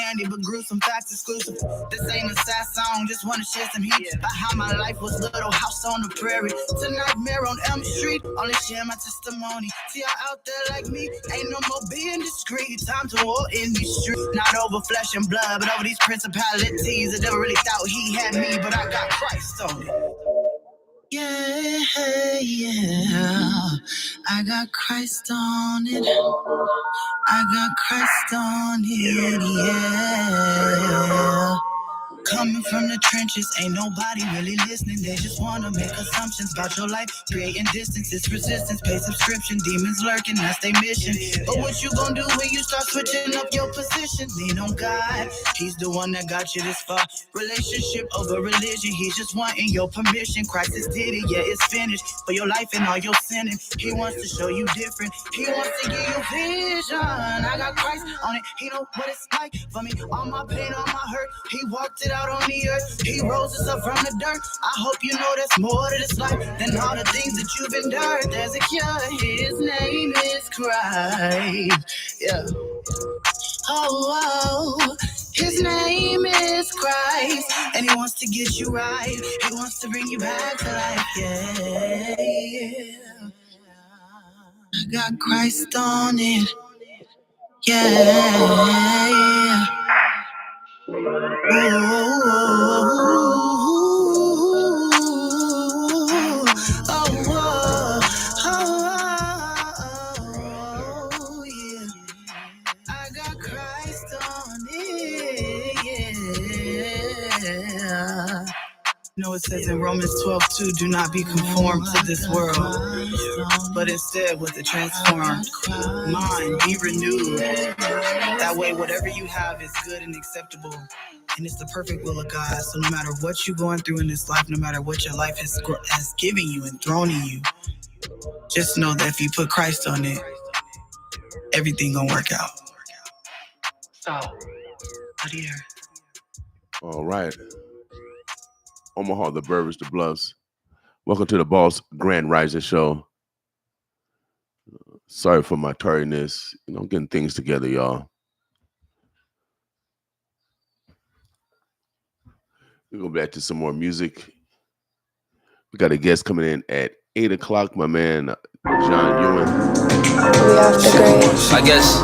candy, but gruesome facts exclusive. This ain't a sad song, just wanna share some heat about how my life was little house on the prairie to nightmare on Elm Street. Only share my testimony. See y'all out there like me, ain't no more being discreet. Time to war in these streets, not over flesh and blood, but over these principalities. The devil really thought he had me, but I got Christ on it. Yeah, I got Christ on it. I got Christ on it, yeah. Coming from the trenches, ain't nobody really listening. They just wanna make assumptions about your life, creating distance. It's resistance, pay subscription, demons lurking, that's their mission. But what you gonna do when you start switching up your position? Lean on God, he's the one that got you this far. Relationship over religion, he's just wanting your permission. Christ has did it, yeah, it's finished. For your life and all your sinning, he wants to show you different. He wants to give you vision. I got Christ on it, he know what it's like for me. All my pain, all my hurt, he walked it out on the earth. He rose us up from the dirt. I hope you know there's more to this life than all the things that you've endured. There's a cure, his name is Christ. Yeah. Oh, his name is Christ, and he wants to get you right. He wants to bring you back to life. Yeah. I got Christ on it. Yeah. I got Christ on it, yeah. You know, it says in Romans 12:2, do not be conformed to this world, but instead with a transformed mind, be renewed. That way, whatever you have is good and acceptable, and it's the perfect will of God. So no matter what you're going through in this life, no matter what your life has given you and thrown in you, just know that if you put Christ on it, everything gonna work out. So, dear. All right. Omaha, the Burbs, the Bluffs. Welcome to the Boss Grand Rising Show. Sorry for my tardiness. I'm getting things together, y'all. We go back to some more music. We got a guest coming in at 8 o'clock, my man, John Ewing. I guess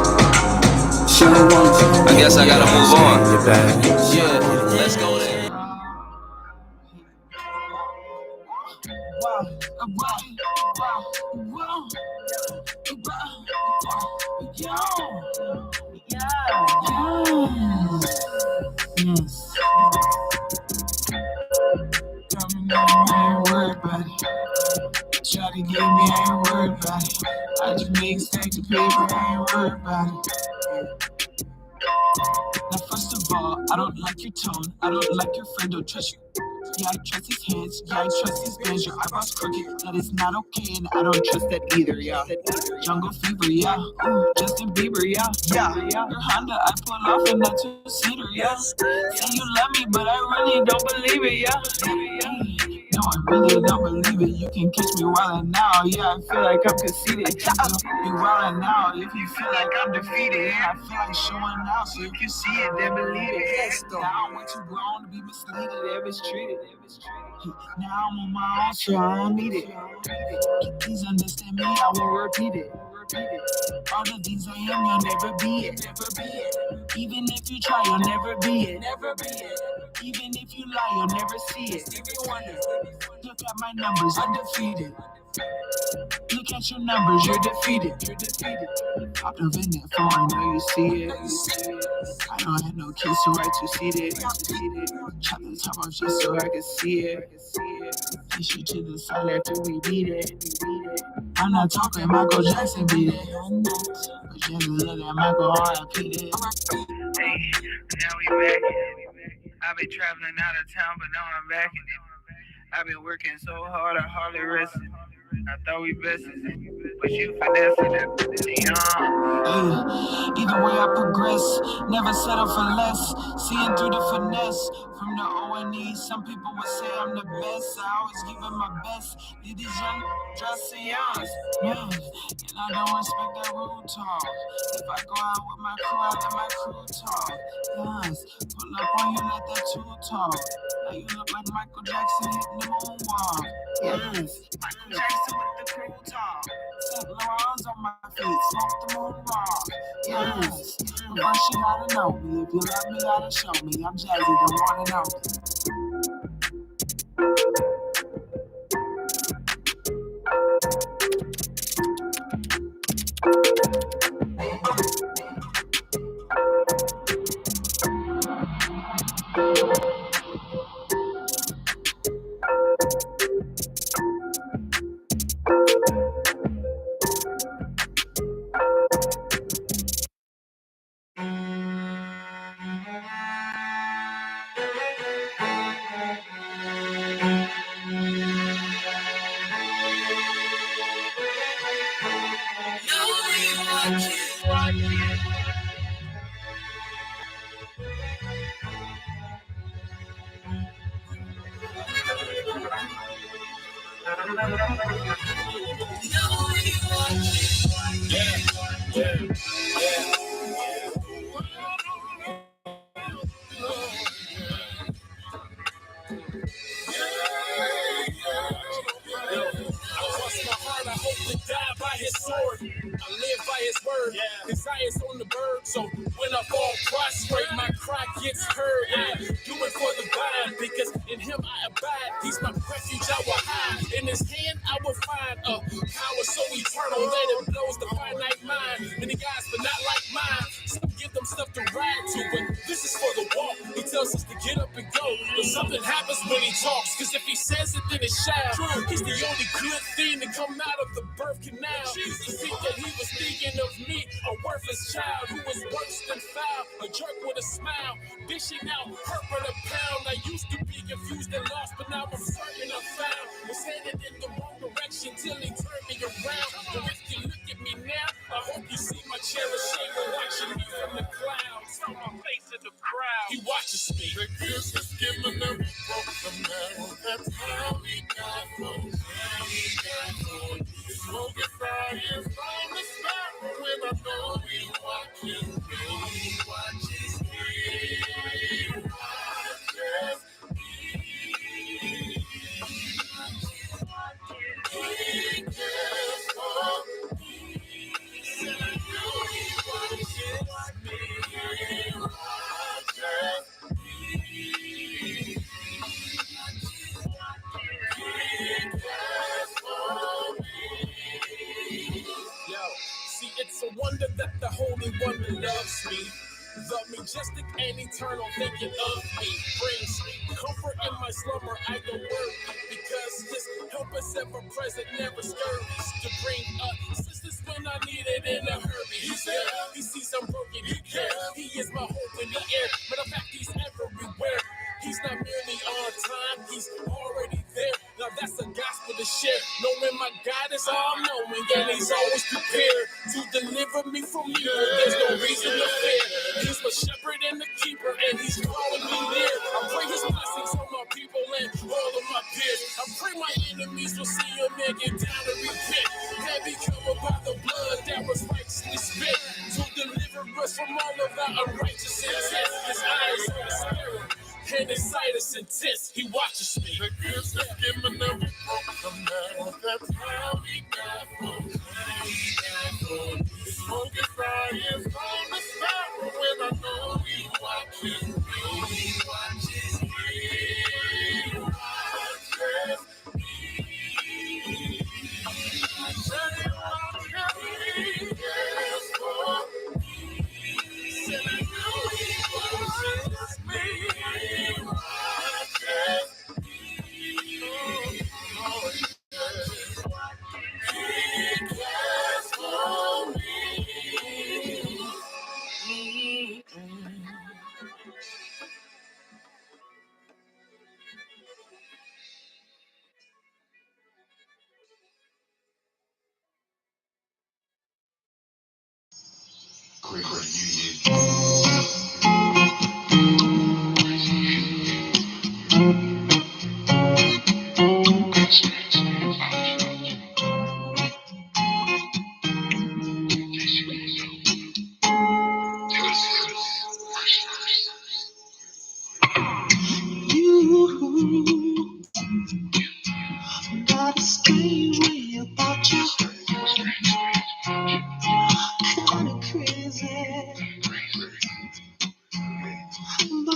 I gotta move on. Yeah, let's go there. Shawty gave me, I ain't worried about it. I just make stacks of paper, I ain't worried about it. Now first of all, I don't like your tone, I don't like your friend, don't trust you. Yeah, I trust his hands, yeah, I trust his bands. Your eyebrows crooked, that is not okay, and I don't trust that either, yeah. Jungle Fever, yeah. Ooh, Justin Bieber, yeah. Your Honda, I pull off in that two-seater, yeah. Say you love me, but I really don't believe it, yeah. No, I really don't believe it. You can catch me wildin' now, yeah. I feel like I'm conceited. You wildin' now if you feel like I'm defeated. And I feel like showing out, so if you see it, then believe it. Now I'm way too grown to be misleaded, ever mistreated. Now I'm on my own, so I don't need it. Please understand me, I won't repeat it. All the things I am, you'll never be it. Even if you try, you'll never be it. Even if you lie, you'll never see it. Look at my numbers, undefeated. Look at your numbers, you're defeated. Popped up in that phone, I know you see it. I don't have no kids, so I two-seated. Chop the top off just so I can see it. Push you to the side after we beat it. I'm not talking Michael Jackson beat it. But just look at Michael, I repeat it. Hey, now we back. I've been traveling out of town, but now I'm back in it. I've been working so hard, I hardly rested. I thought we bested. Was you finessing it? Either way I progress, never settle for less. Seeing through the finesse from the O&E. Some people would say I'm the best. I always give it my best. Lead these young dressing youngs, yeah. And I don't respect that rude talk. If I go out with my crew, I let my crew talk. Yes, pull up on you like that too talk. Now you look like Michael Jackson hitting the moonwalk. Yes, Michael Jackson with the crew talk. St. Laurent's on my feet, smoke the moonwalk. Yes, but first you gotta know me. If you love me, you gotta show me. I'm Jazzy, the one and only.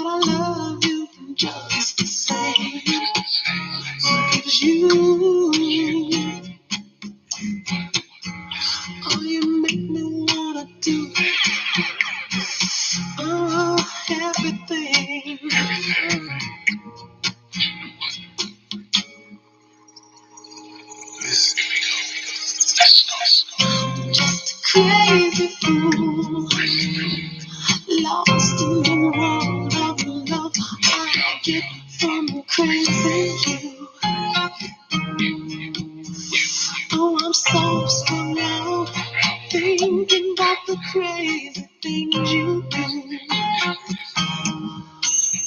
I love you just the same. 'Cause you, oh, you make me wanna do everything. Just a crazy fool, lost in the world of love. I get from crazy you. Oh, I'm so strung out, thinking about the crazy things you do.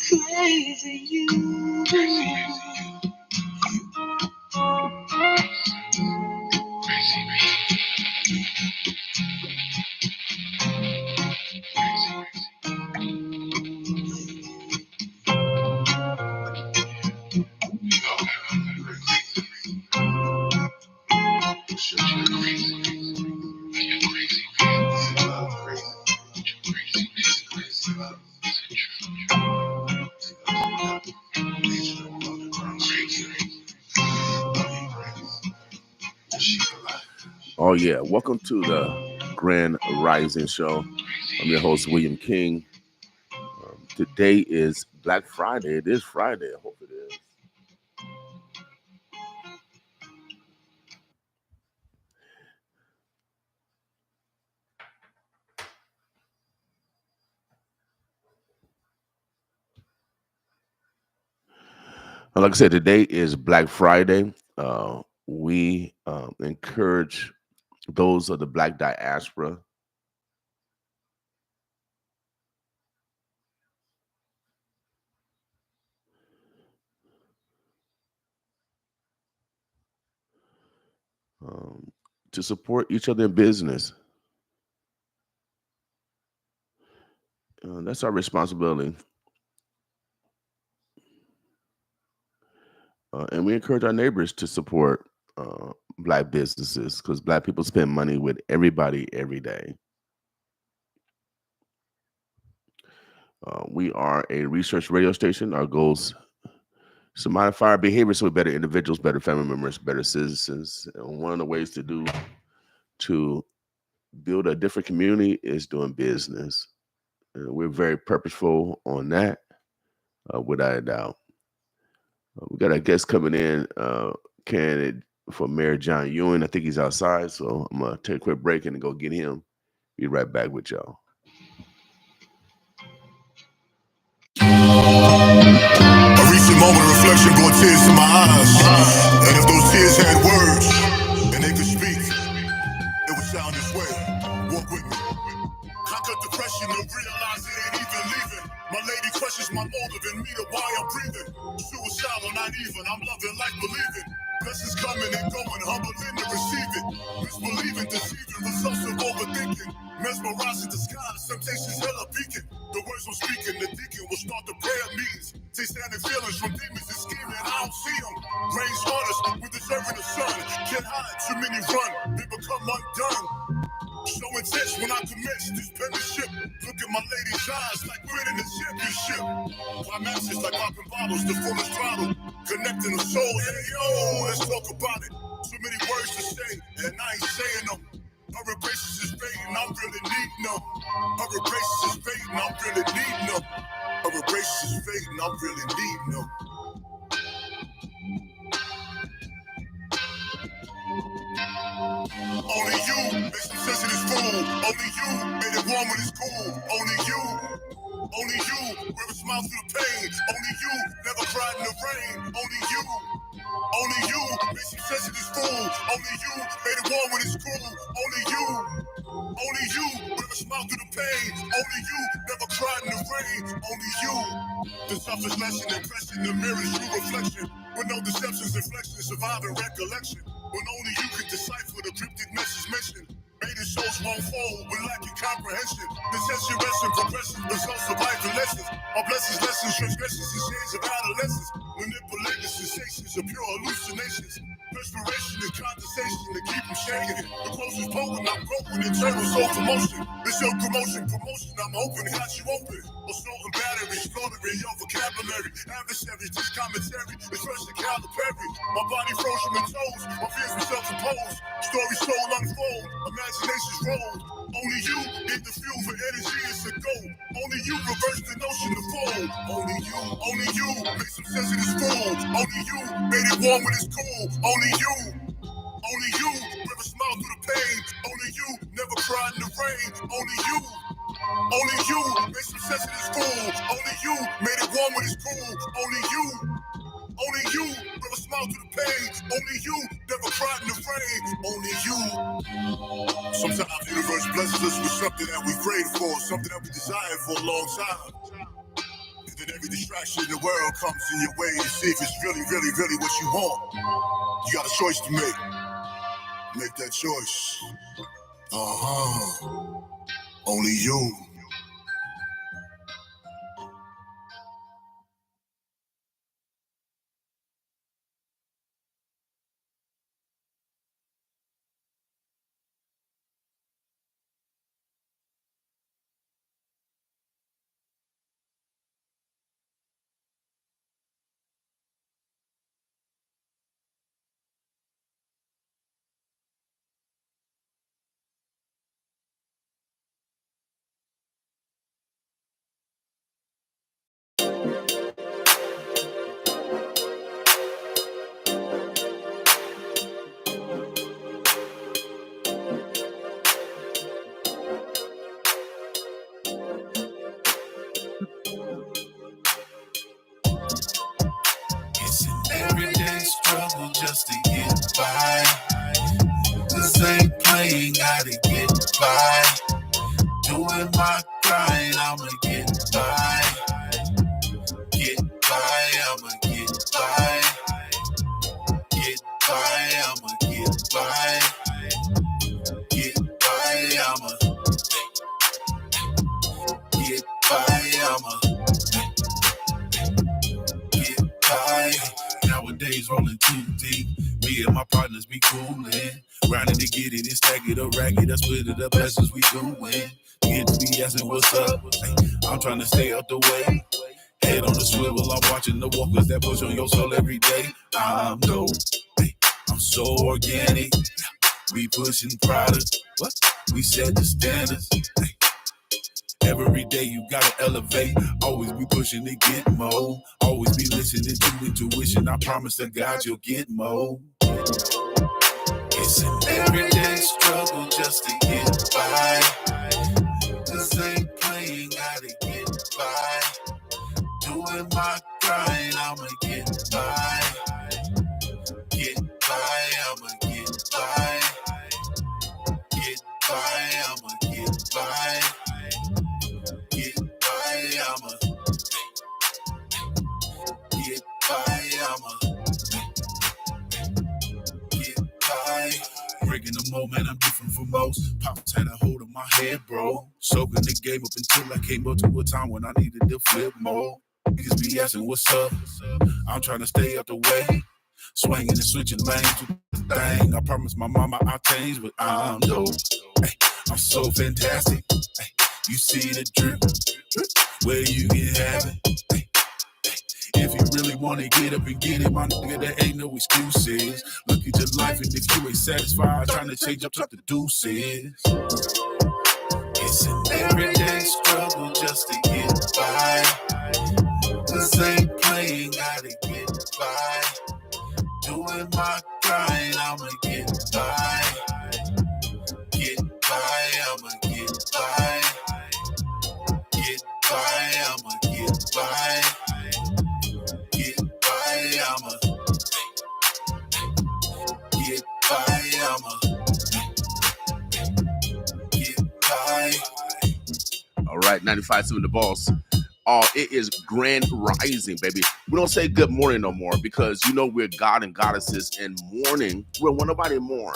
Crazy you. Oh yeah, welcome to the Grand Rising Show. I'm your host, William King. Today is Black Friday. It is Friday. I hope it is. Like I said, today is Black Friday. We encourage those of the Black diaspora to support each other in business. That's our responsibility. And we encourage our neighbors to support Black businesses because Black people spend money with everybody every day. We are a research radio station. Our goals is to modify our behavior so we're better individuals, better family members, better citizens. And one of the ways to build a different community is doing business. We're very purposeful on that, without a doubt. We got a guest coming in, candidate for Mayor John Ewing. I think he's outside, so I'm going to take a quick break and go get him. Be right back with y'all. A recent moment of reflection brought tears to my eyes. And if those tears had words and they could speak, it would sound this way. Walk with me. Conquer depression and realize it ain't even leaving. My lady questions my motive and me to why I'm breathing. Suicidal, not even. I'm loving life, believing. Blessings coming and going, humbling to receive it. Misbelieving, deceiving, results of overthinking. Mesmerizing the skies, temptations hella beacon. The words I'm speaking, the deacon will start the prayer meetings. They standing feelings from demons and scheming, I don't see them. Rain's hardest, we're deserving the sun. Can't hide, too many run, they become undone. So intense when I commence this penmanship. Look at my lady's eyes like winning the championship. Climaxes like popping bottles, the fullest throttle. Connecting the souls, hey yo, let's talk about it. So many words to say, and I ain't saying them. Her embraces is fading, I'm really needing them. Her embraces is fading, I'm really needing them. Her embraces is fading, I'm really needing them. Only you makes me sensitive fool. Only you made it warm when it's cool. Only you wear a smile through the pain. Only you never cried in the rain. Only you makes me sensitive fool. Only you made it warm when it's cool. Only you wear a smile through the pain. Only you never cried in the rain. Only you. The toughest lesson, impression, the mirror's true reflection. With no deceptions, inflection, surviving recollection. When only you can decipher the cryptic message mentioned. Maiden souls won't fall with lacking comprehension. Detention, resting, progression, results of life and lessons. Our blessings, lessons, transgressions, and shades of adolescence. Manipulated sensations of pure hallucinations. Perspiration and condensation to keep them shaking. The closest potent, I'm broken, internal soul commotion. This ill promotion, I'm hoping got you open. Assault and battery, slaughtering vocabulary. Adversary, just commentary. It's Russian Calipari. My body froze from the toes. My fears were self-imposed. Story soul unfold. Imaginations roll. Only you get the fuel for energy. It's a goal. Only you reverse the notion to fold. Only you make some sense of this fool. Only you made it warm when it's cool. Only you never smile through the pain. Only you never cried in the rain. Only you made some sense of this fool. Only you made it warm when it's cool. Only you never smile through the pain. Only you never cried in the rain. Only you. Sometimes the universe blesses us with something that we prayed for, something that we desired for a long time. And then every distraction in the world comes in your way to see if it's really, really, really what you want. You got a choice to make. Make that choice. Only you. It's an everyday struggle just to get by. This ain't playing, gotta get by. Doing my grind, I'ma get by. Get by, I'ma get by. Get by, I'ma get by. Get by, I'ma get by, I'ma get by. Nowadays rolling too deep. Me and my partners be coolin'. Grinding to get it and stack it up, rack it up, split it up, that's what we doin'. Get to be asking what's up. I'm trying to stay out the way. Head on the swivel, I'm watching the walkers that push on your soul every day. I'm dope. I'm so organic. We pushing product. What? We set the standards. Every day you gotta elevate. Always be pushing to get more. Always be listening to intuition. I promise to God you'll get more. It's an everyday struggle just to get by. This ain't playing, gotta get by. Doing my grind, I'ma get by. Get by, I'ma get by. Get by, I'ma get by. Get by, I'ma get by, I'ma get by. Breaking the moment, I'm different from most. Pops had a hold of my head, bro. Soaking the game up until I came up to a time when I needed to flip more. Niggas be asking what's up. I'm trying to stay out the way. Swinging and switching lanes with the thing. I promise my mama I'll change, but I'm dope. Ay, I'm so fantastic. Ay, you see the drip, where you can have it. Ay, if you really wanna get up and get it, my nigga, there ain't no excuses. Look at your life, and if you ain't satisfied, trying to change up, the deuces. It's an everyday struggle just to get by. This ain't playing, gotta get by. Doing my grind, I'ma get by. Get by, I'ma get by. Get by, I'ma get by. Get by, I'ma get by, I'ma get by. All right, 95.7 The Boss. Oh, it is grand rising, baby. We don't say good morning no more because you know we're God and goddesses in mourning. Well, when nobody mourn.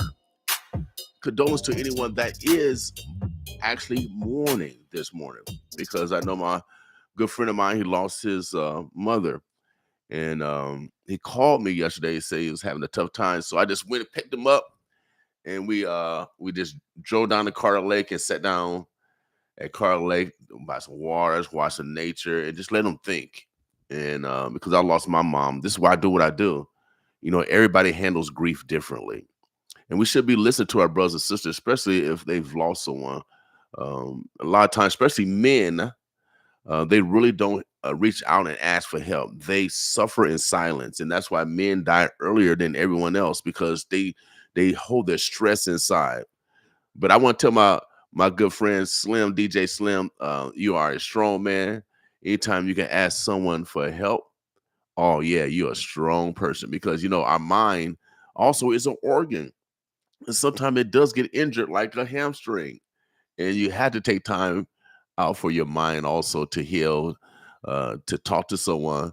Condolence to anyone that is actually mourning this morning because I know my good friend of mine, he lost his mother. And he called me yesterday to say he was having a tough time. So I just went and picked him up and we just drove down to Carter Lake and sat down at Carter Lake, buy some waters, watch some nature, and just let him think. And because I lost my mom, this is why I do what I do. You know, everybody handles grief differently. And we should be listening to our brothers and sisters, especially if they've lost someone. A lot of times, especially men, they really don't reach out and ask for help. They suffer in silence, and that's why men die earlier than everyone else, because they hold their stress inside. But I want to tell my good friend Slim, DJ Slim, you are a strong man. Anytime you can ask someone for help, oh yeah, you're a strong person, because you know our mind also is an organ, and sometimes it does get injured like a hamstring, and you have to take time out for your mind also to heal, to talk to someone,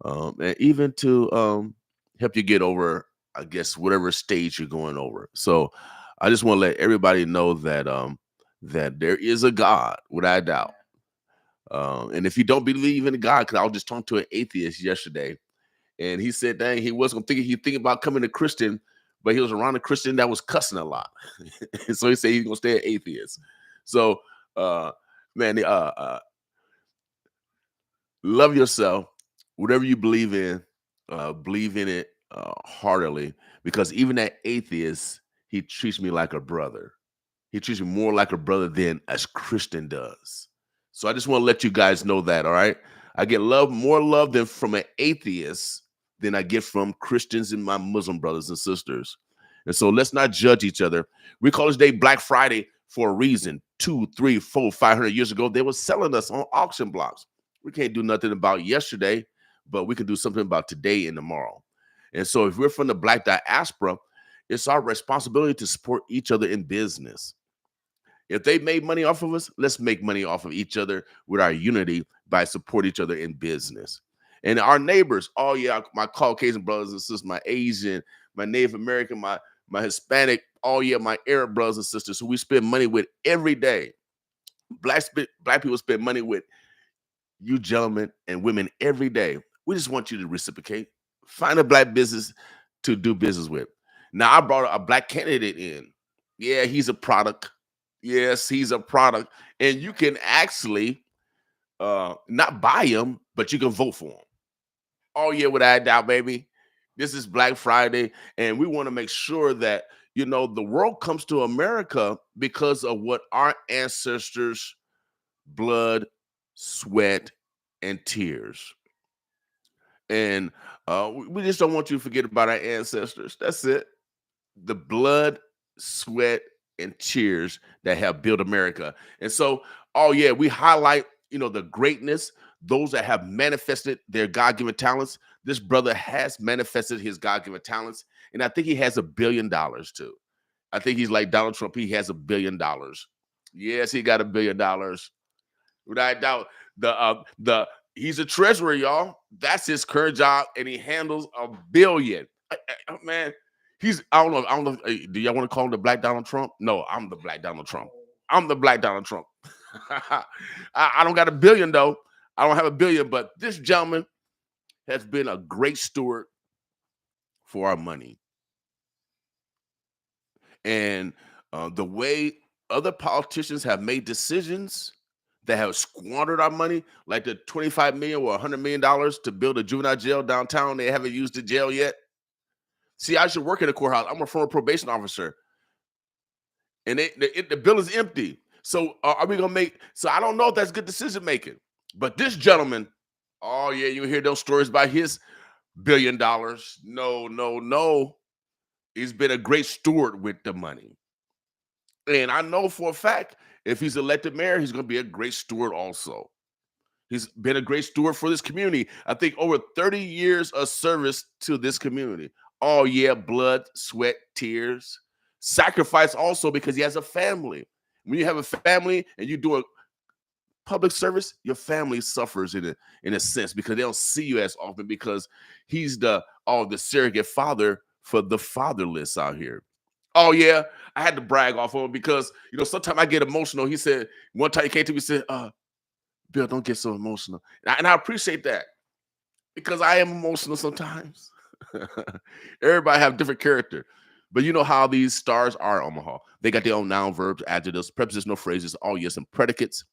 and even to help you get over, I guess, whatever stage you're going over. So I just want to let everybody know that that there is a God, without a doubt. And if you don't believe in God, because I was just talking to an atheist yesterday, and he said, dang, he wasn't thinking, he thinking about coming to Christian, but he was around a Christian that was cussing a lot. So he said he's gonna stay an atheist. So man, love yourself. Whatever you believe in it heartily, because even that atheist, he treats me like a brother. He treats me more like a brother than a Christian does. So I just want to let you guys know that, all right? I get more love than from an atheist than I get from Christians and my Muslim brothers and sisters. And so let's not judge each other. We call this day Black Friday for a reason. 2, 3, 4, 500 years ago, they were selling us on auction blocks. We can't do nothing about yesterday, but we can do something about today and tomorrow. And so if we're from the Black diaspora, it's our responsibility to support each other in business. If they made money off of us, let's make money off of each other with our unity by support each other in business. And our neighbors, oh yeah, my Caucasian brothers and sisters, my Asian, my Native American, my Hispanic, oh yeah, my Arab brothers and sisters who we spend money with every day. Black people spend money with you gentlemen and women every day. We just want you to reciprocate. Find a Black business to do business with. Now, I brought a Black candidate in. Yeah, he's a product. Yes, he's a product. And you can actually not buy him, but you can vote for him. Oh, yeah, without a doubt, baby. This is Black Friday, and we want to make sure that, you know, the world comes to America because of what our ancestors' blood, sweat, and tears. And we just don't want you to forget about our ancestors. That's it. The blood, sweat, and tears that have built America. And so, oh yeah, we highlight, you know, the greatness, those that have manifested their God-given talents. This brother has manifested his God-given talents, and I think he has $1 billion too. I think he's like Donald Trump. He has $1 billion. Yes, he got $1 billion. Without a doubt, the he's a treasurer, y'all. That's his current job, and he handles $1 billion. Man, I don't know. Do y'all want to call him the Black Donald Trump? No, I'm the Black Donald Trump. I'm the Black Donald Trump. I don't got $1 billion though. I don't have $1 billion, but this gentleman has been a great steward for our money. And the way other politicians have made decisions that have squandered our money, like the $25 million or $100 million to build a juvenile jail downtown. They haven't used the jail yet. See, I should work in the courthouse. I'm a former probation officer, and the bill is empty. So are we gonna make? So I don't know if that's good decision making. But this gentleman, oh yeah, you hear those stories about his $1 billion. No, no, no. He's been a great steward with the money, and I know for a fact if he's elected mayor, he's gonna be a great steward also. He's been a great steward for this community. I think over 30 years of service to this community. Oh, yeah, blood, sweat, tears, sacrifice also because he has a family. When you have a family and you do a public service, your family suffers in a sense because they don't see you as often because he's the surrogate father for the fatherless out here. Oh, yeah, I had to brag off of him because, you know, sometimes I get emotional. He said, one time he came to me and said, Bill, don't get so emotional. And I appreciate that because I am emotional sometimes. Everybody have different character. But you know how these stars are, Omaha. They got their own noun, verbs, adjectives, prepositional phrases, all yes, and predicates.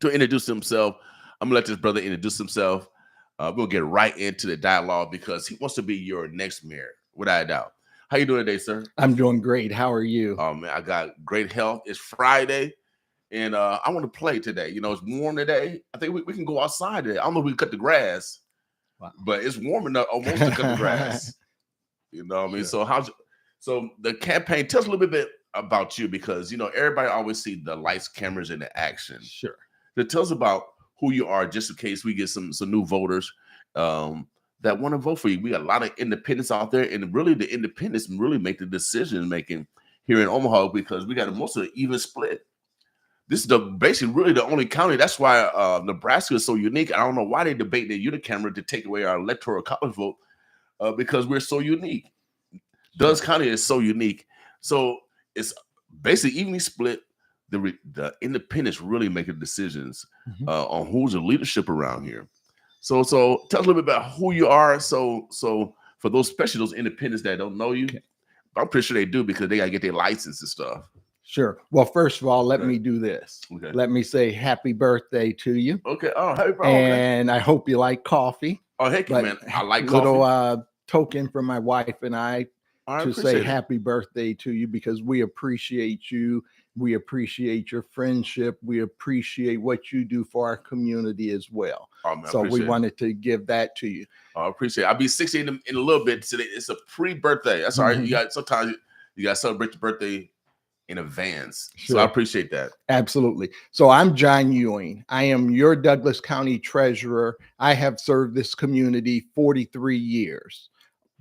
To introduce himself, I'm going to let this brother introduce himself. We'll get right into the dialogue because he wants to be your next mayor, without a doubt. How you doing today, sir? I'm doing great. How are you? Oh man, I got great health. It's Friday, and I want to play today. You know, it's warm today. I think we can go outside today. I don't know if we can cut the grass, but it's warm enough almost to cut the grass. You know what I mean? Sure. So the campaign, tell us a little bit about you, because you know everybody always see the lights, cameras, and the action. Sure. So tell us about who you are, just in case we get some new voters that want to vote for you. We got a lot of independents out there, and really the independents really make the decision making here in Omaha, because we got most of the even split. This is basically really the only county. That's why Nebraska is so unique. I don't know why they debate the unicameral to take away our electoral college vote, because we're so unique. Dutch County is so unique. So it's basically evenly split. The independents really make the decisions on who's the leadership around here. So tell us a little bit about who you are. So for those, especially those independents that don't know you, I'm pretty sure they do, because they gotta get their license and stuff. Sure. Well, first of all, let me do this. Okay. Let me say happy birthday to you. Okay. Oh, happy birthday. And I hope you like coffee. Oh, heck, man. I like coffee. Little token from my wife and I to say happy birthday to you, because we appreciate you. We appreciate your friendship. We appreciate what you do for our community as well. Oh, man, so we wanted to give that to you. I appreciate it. I'll be 60 in a little bit today. It's a pre-birthday. That's all right. You got, sometimes you got to celebrate your birthday in advance. Sure. So I appreciate that. Absolutely. So I'm John Ewing. I am your Douglas County treasurer. I have served this community 43 years.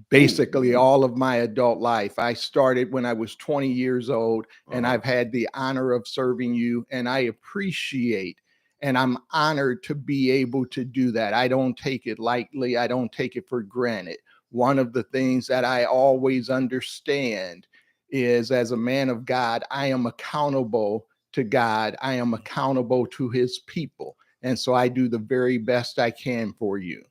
Basically all of my adult life. I started when I was 20 years old, and I've had the honor of serving you, and I appreciate and I'm honored to be able to do that. I don't take it lightly. I don't take it for granted. One of the things that I always understand is, as a man of God, I am accountable to God. I am accountable to his people. And so I do the very best I can for you.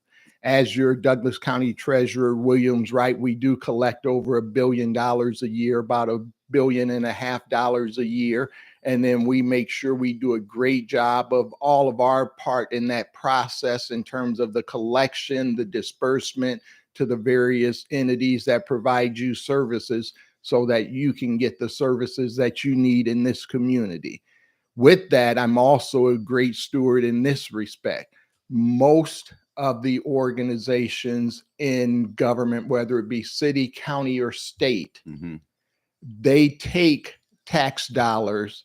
As your Douglas County treasurer, Williams, right, we do collect over $1 billion a year, about $1.5 billion a year. And then we make sure we do a great job of all of our part in that process in terms of the collection, the disbursement to the various entities that provide you services, so that you can get the services that you need in this community. With that, I'm also a great steward in this respect. Most of the organizations in government, whether it be city, county, or state, they take tax dollars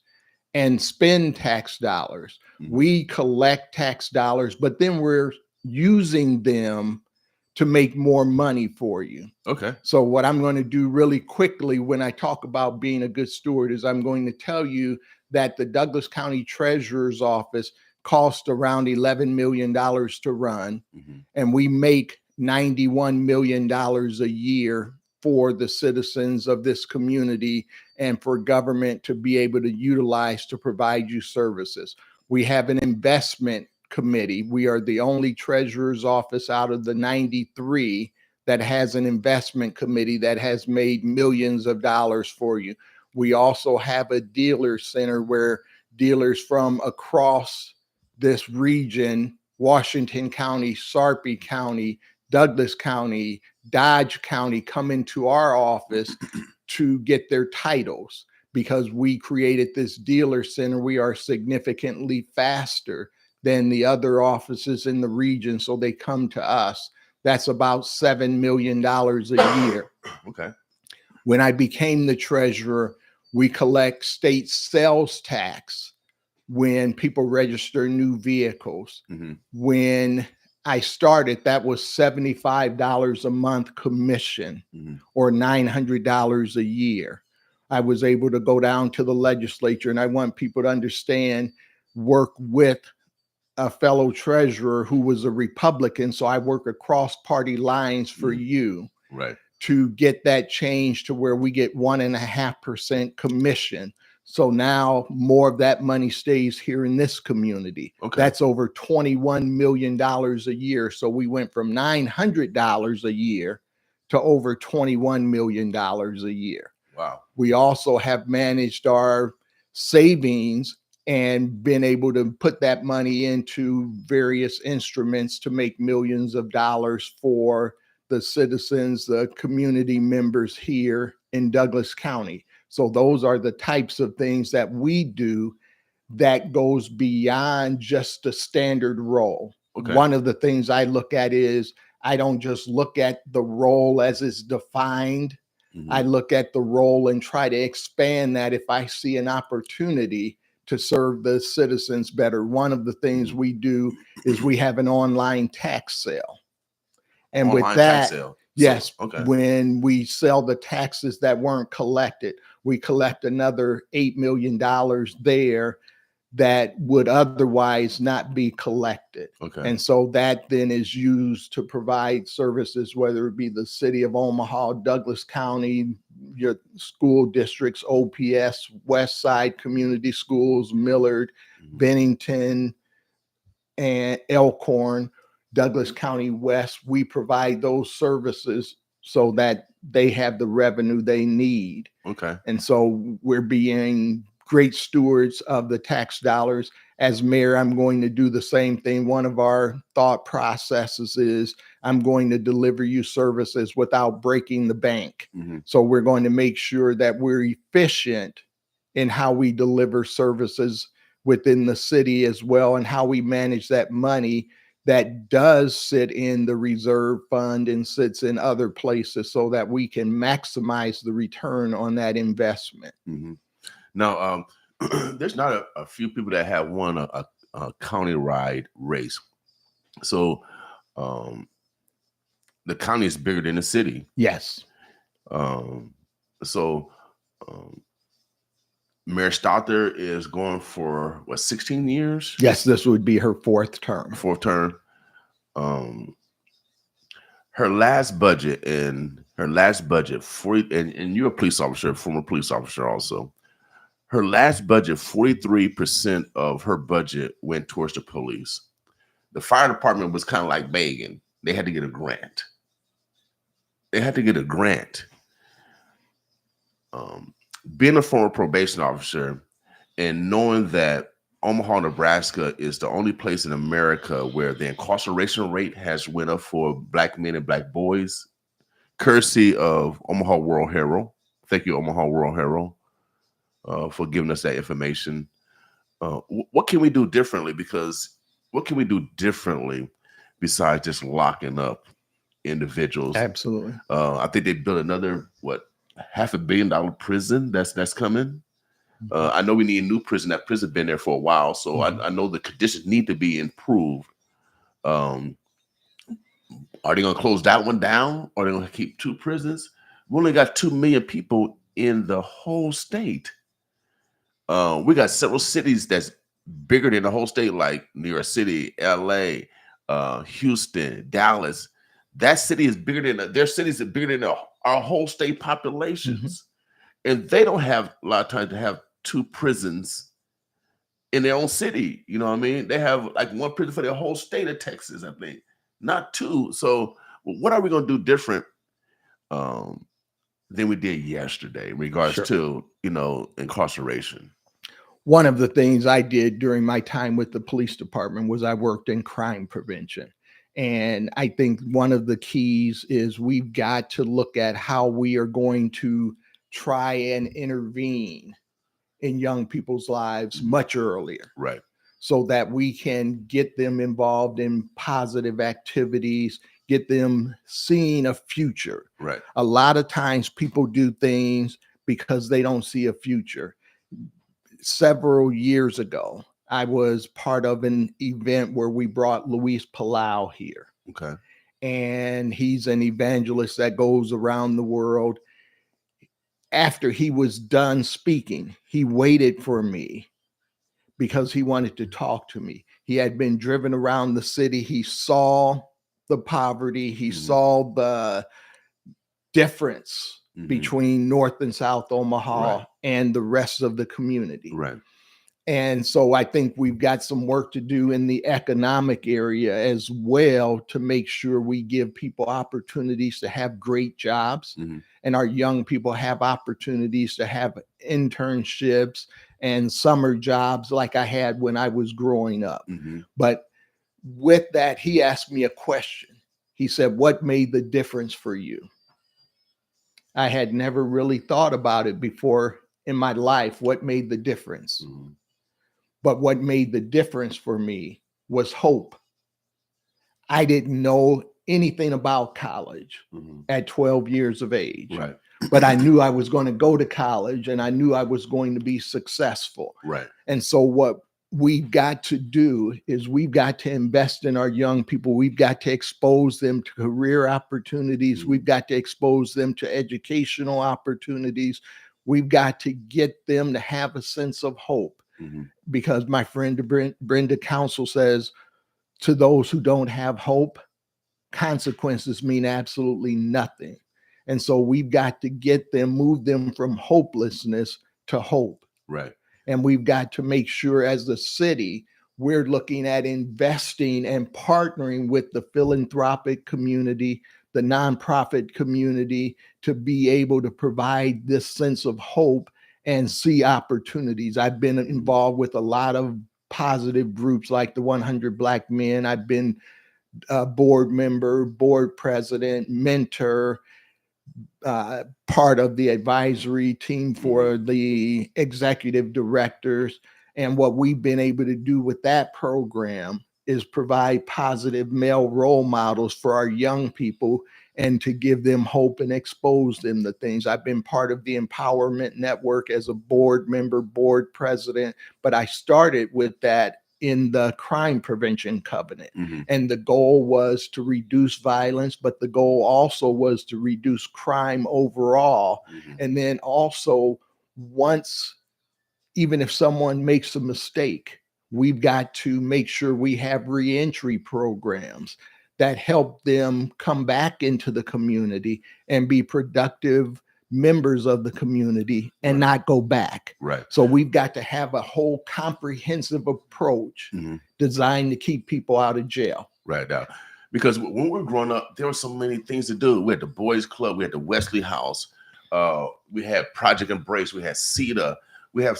and spend tax dollars. We collect tax dollars, but then we're using them to make more money for you. Okay. So what I'm going to do really quickly when I talk about being a good steward is I'm going to tell you that the Douglas County Treasurer's Office cost around $11 million to run, and we make $91 million a year for the citizens of this community and for government to be able to utilize to provide you services. We have an investment committee. We are the only treasurer's office out of the 93 that has an investment committee that has made millions of dollars for you. We also have a dealer center where dealers from across this region, Washington County, Sarpy County, Douglas County, Dodge County, come into our office to get their titles. Because we created this dealer center, we are significantly faster than the other offices in the region, so they come to us. That's about $7 million a year. Okay. When I became the treasurer, we collect state sales tax when people register new vehicles. When I started, that was $75 a month commission, or $900 a year. I was able to go down to the legislature, and I want people to understand, work with a fellow treasurer who was a Republican. So I work across party lines for you, right, to get that change to where we get 1.5% commission. So now more of that money stays here in this community. Okay. That's over $21 million a year. So we went from $900 a year to over $21 million a year. Wow. We also have managed our savings and been able to put that money into various instruments to make millions of dollars for the citizens, the community members here in Douglas County. So those are the types of things that we do that goes beyond just the standard role. Okay. One of the things I look at is I don't just look at the role as it's defined. I look at the role and try to expand that if I see an opportunity to serve the citizens better. One of the things we do is we have an online tax sale. And Online with that, tax sale. yes, So, okay. when we sell the taxes that weren't collected, we collect another $8 million there that would otherwise not be collected. Okay. And so that then is used to provide services, whether it be the city of Omaha, Douglas County, your school districts, OPS, West Side Community Schools, Millard, Bennington, and Elkhorn, Douglas County West. We provide those services so that they have the revenue they need. Okay. And so we're being great stewards of the tax dollars. As mayor, I'm going to do the same thing. One of our thought processes is I'm going to deliver you services without breaking the bank. So we're going to make sure that we're efficient in how we deliver services within the city as well, and how we manage that money that does sit in the reserve fund and sits in other places so that we can maximize the return on that investment. Now, there's not a few people that have won a county-wide race. So the county is bigger than the city. Yes. So Mayor Stouther is going for, what, 16 years? Yes, this would be her fourth term. Fourth term. Her last budget, 40, and you're a police officer, former police officer also. Her last budget, 43% of her budget went towards the police. The fire department was kind of like begging. They had to get a grant. Being a former probation officer and knowing that Omaha, Nebraska is the only place in America where the incarceration rate has went up for Black men and Black boys, courtesy of Omaha World Herald. Thank you, Omaha World Herald, for giving us that information. What can we do differently? Because what can we do differently besides just locking up individuals? Absolutely. I think they built another, $500 million prison that's coming. I know we need a new prison. That prison been there for a while, so I know the conditions need to be improved. Are they going to close that one down, or are they going to keep two prisons? We only got 2 million people in the whole state. We got several cities that's bigger than the whole state, like New York City, LA, Houston, Dallas. That city is bigger than their cities are bigger than our whole state populations. And they don't have a lot of time to have 2 prisons in their own city. You know what I mean? They have like 1 prison for the whole state of Texas, I think, not 2. So what are we going to do different than we did yesterday in regards to, incarceration? One of the things I did during my time with the police department was I worked in crime prevention. And I think one of the keys is we've got to look at how we are going to try and intervene in young people's lives much earlier. Right. So that we can get them involved in positive activities, get them seeing a future. Right. A lot of times people do things because they don't see a future. Several years ago, I was part of an event where we brought Luis Palau here. Okay. And he's an evangelist that goes around the world. After he was done speaking, he waited for me because he wanted to talk to me. He had been driven around the city. He saw the poverty. He saw the difference between North and South Omaha and the rest of the community. Right. And so I think we've got some work to do in the economic area as well to make sure we give people opportunities to have great jobs and our young people have opportunities to have internships and summer jobs like I had when I was growing up. Mm-hmm. But with that, he asked me a question. He said, "What made the difference for you?" I had never really thought about it before in my life, what made the difference. Mm-hmm. But what made the difference for me was hope. I didn't know anything about college Mm-hmm. at 12 years of age. Right. But I knew I was going to go to college and I knew I was going to be successful. Right. And so what we've got to do is we've got to invest in our young people. We've got to expose them to career opportunities. We've got to expose them to educational opportunities. We've got to get them to have a sense of hope. Mm-hmm. Because my friend Brenda Council says, to those who don't have hope, consequences mean absolutely nothing. And so we've got to get them, move them from hopelessness to hope. Right. And we've got to make sure as the city, we're looking at investing and partnering with the philanthropic community, the nonprofit community, to be able to provide this sense of hope and see opportunities. I've been involved with a lot of positive groups like the 100 Black Men. I've been a board member, board president, mentor, part of the advisory team for the executive directors. And what we've been able to do with that program is provide positive male role models for our young people and to give them hope and expose them to things. I've been part of the Empowerment Network as a board member, board president, but I started with that in the Crime Prevention Covenant. Mm-hmm. And the goal was to reduce violence, but the goal also was to reduce crime overall. Mm-hmm. And then also, once, even if someone makes a mistake, we've got to make sure we have reentry programs that help them come back into the community and be productive members of the community and not go back. Right. So we've got to have a whole comprehensive approach designed to keep people out of jail. Right now. Because when we were growing up, there were so many things to do. We had the Boys Club, we had the Wesley House, we had Project Embrace, we had CETA, we have,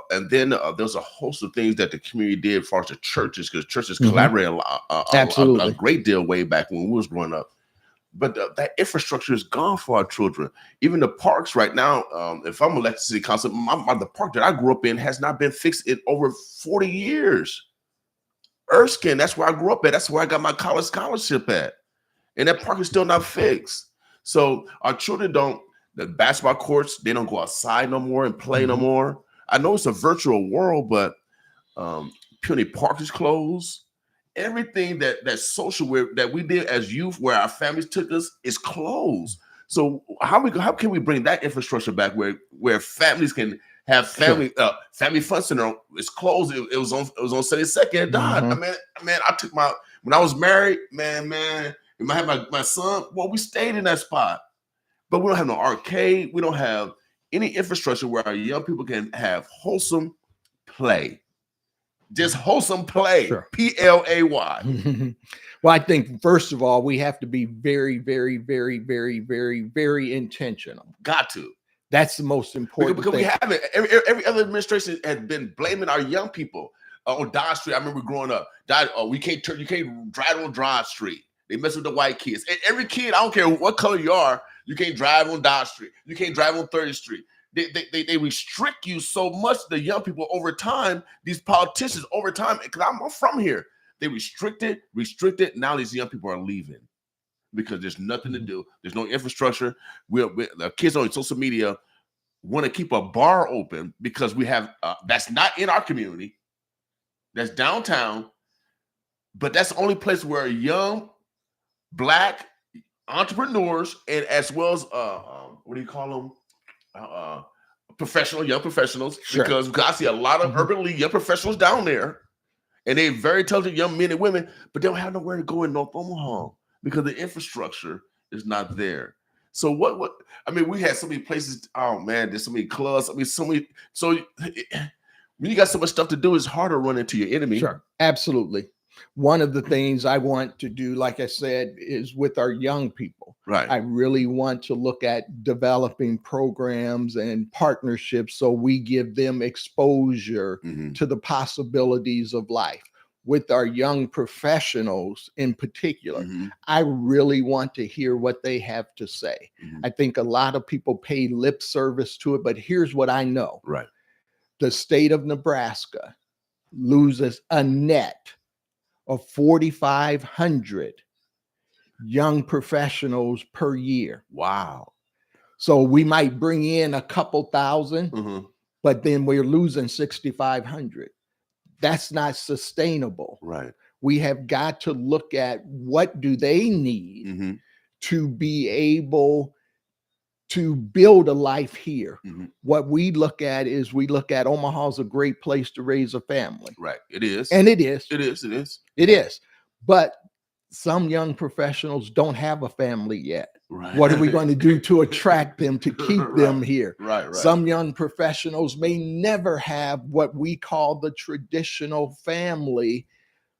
and then there's a host of things that the community did as far as the churches, because churches collaborated a great deal way back when we was growing up. But that infrastructure is gone for our children. Even the parks right now, if I'm elected city council, the park that I grew up in has not been fixed in over 40 years. Erskine, that's where I grew up at. That's where I got my college scholarship at. And that park is still not fixed. So our children the basketball courts, they don't go outside no more and play no more. I know it's a virtual world, but Puny Park is closed. Everything that's social that we did as youth, where our families took us, is closed. So how can we bring that infrastructure back where families can have family fun center? It's closed. It was on 72nd and died. I mean, I took when I was married, man. When I had my son, well, we stayed in that spot, but we don't have no arcade. We don't have any infrastructure where our young people can have wholesome play. Just wholesome play, play. Well, I think first of all, we have to be very, very, very, very, very, very intentional. Got to. That's the most important because thing. We haven't. Every other administration has been blaming our young people on Dodge Street. I remember growing up. You can't drive on Dodge Street. They mess with the white kids. And every kid, I don't care what color you are, you can't drive on Dodge Street. You can't drive on 30th Street. They restrict you so much, the young people over time, these politicians over time, because I'm from here. They restricted. Now these young people are leaving because there's nothing to do. There's no infrastructure. The kids on social media want to keep a bar open because we have, that's not in our community. That's downtown. But that's the only place where young Black entrepreneurs and as well as, what do you call them? Young professionals, because I see a lot of urban league young professionals down there, and they're very intelligent young men and women, but they don't have nowhere to go in North Omaha because the infrastructure is not there. So what I mean, we had so many places. Oh man, there's so many clubs. I mean, so when you got so much stuff to do, it's hard to run into your enemy. Sure, absolutely. One of the things I want to do, like I said, is with our young people. Right. I really want to look at developing programs and partnerships so we give them exposure Mhm. to the possibilities of life. With our young professionals in particular, Mhm. I really want to hear what they have to say. Mhm. I think a lot of people pay lip service to it, but here's what I know. Right. The state of Nebraska loses a net of 4,500 young professionals per year. Wow. So we might bring in a couple thousand, Mhm. but then we're losing 6,500. That's not sustainable. Right. We have got to look at what do they need Mhm. to be able to build a life here. Mhm. What we look at is we look at Omaha's a great place to raise a family. Right. It is. And it is. It is. It is. It is. But some young professionals don't have a family yet. Right. What are we going to do to attract them, to keep them Right. here? Right. Some young professionals may never have what we call the traditional family.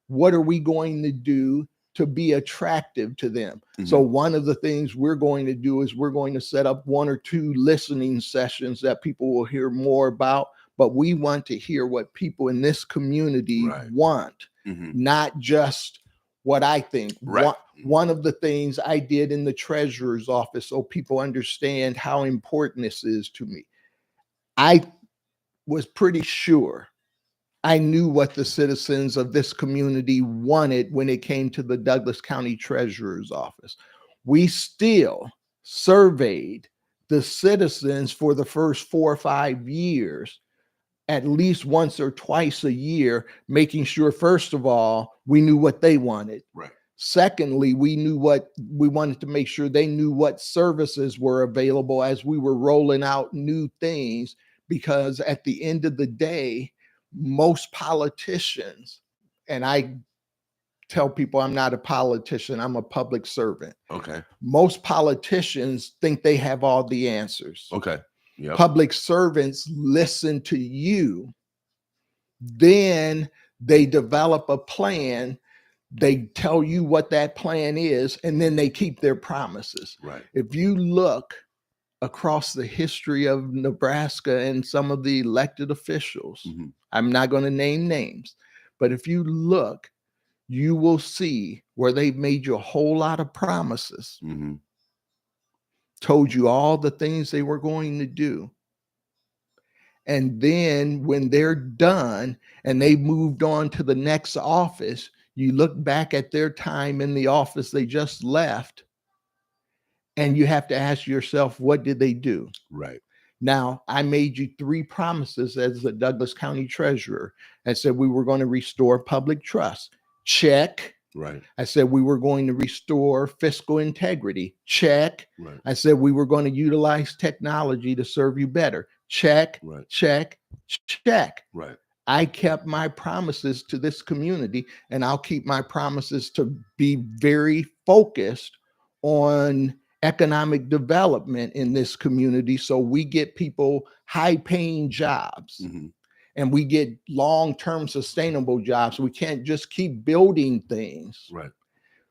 What are we going to do to be attractive to them? So one of the things we're going to do is we're going to set up 1 or 2 listening sessions that people will hear more about, but we want to hear what people in this community Right. want, Mhm. not just what I think. Right. One of the things I did in the treasurer's office, so people understand how important this is to me, I was pretty sure I knew what the citizens of this community wanted when it came to the Douglas County Treasurer's Office. We still surveyed the citizens for the first 4 or 5 years, at least once or twice a year, making sure, first of all, we knew what they wanted. Right. Secondly, we wanted to make sure they knew what services were available as we were rolling out new things, because at the end of the day, most politicians, and I tell people I'm not a politician, I'm a public servant. Okay. Most politicians think they have all the answers. Okay. Yep. Public servants listen to you, then they develop a plan. They tell you what that plan is, and then they keep their promises. Right. If you look across the history of Nebraska and some of the elected officials, Mhm. I'm not going to name names, but if you look, you will see where they've made you a whole lot of promises, Mhm. told you all the things they were going to do. And then when they're done and they moved on to the next office, you look back at their time in the office they just left, and you have to ask yourself, what did they do? Right. Now, I made you 3 promises as the Douglas County Treasurer. I said we were going to restore public trust. Check. Right. I said we were going to restore fiscal integrity. Check. Right. I said we were going to utilize technology to serve you better. Check. Right. Check. Check. Right. I kept my promises to this community, and I'll keep my promises to be very focused on economic development in this community, so we get people high-paying jobs. Mhm. And we get long-term sustainable jobs. We can't just keep building things, Right.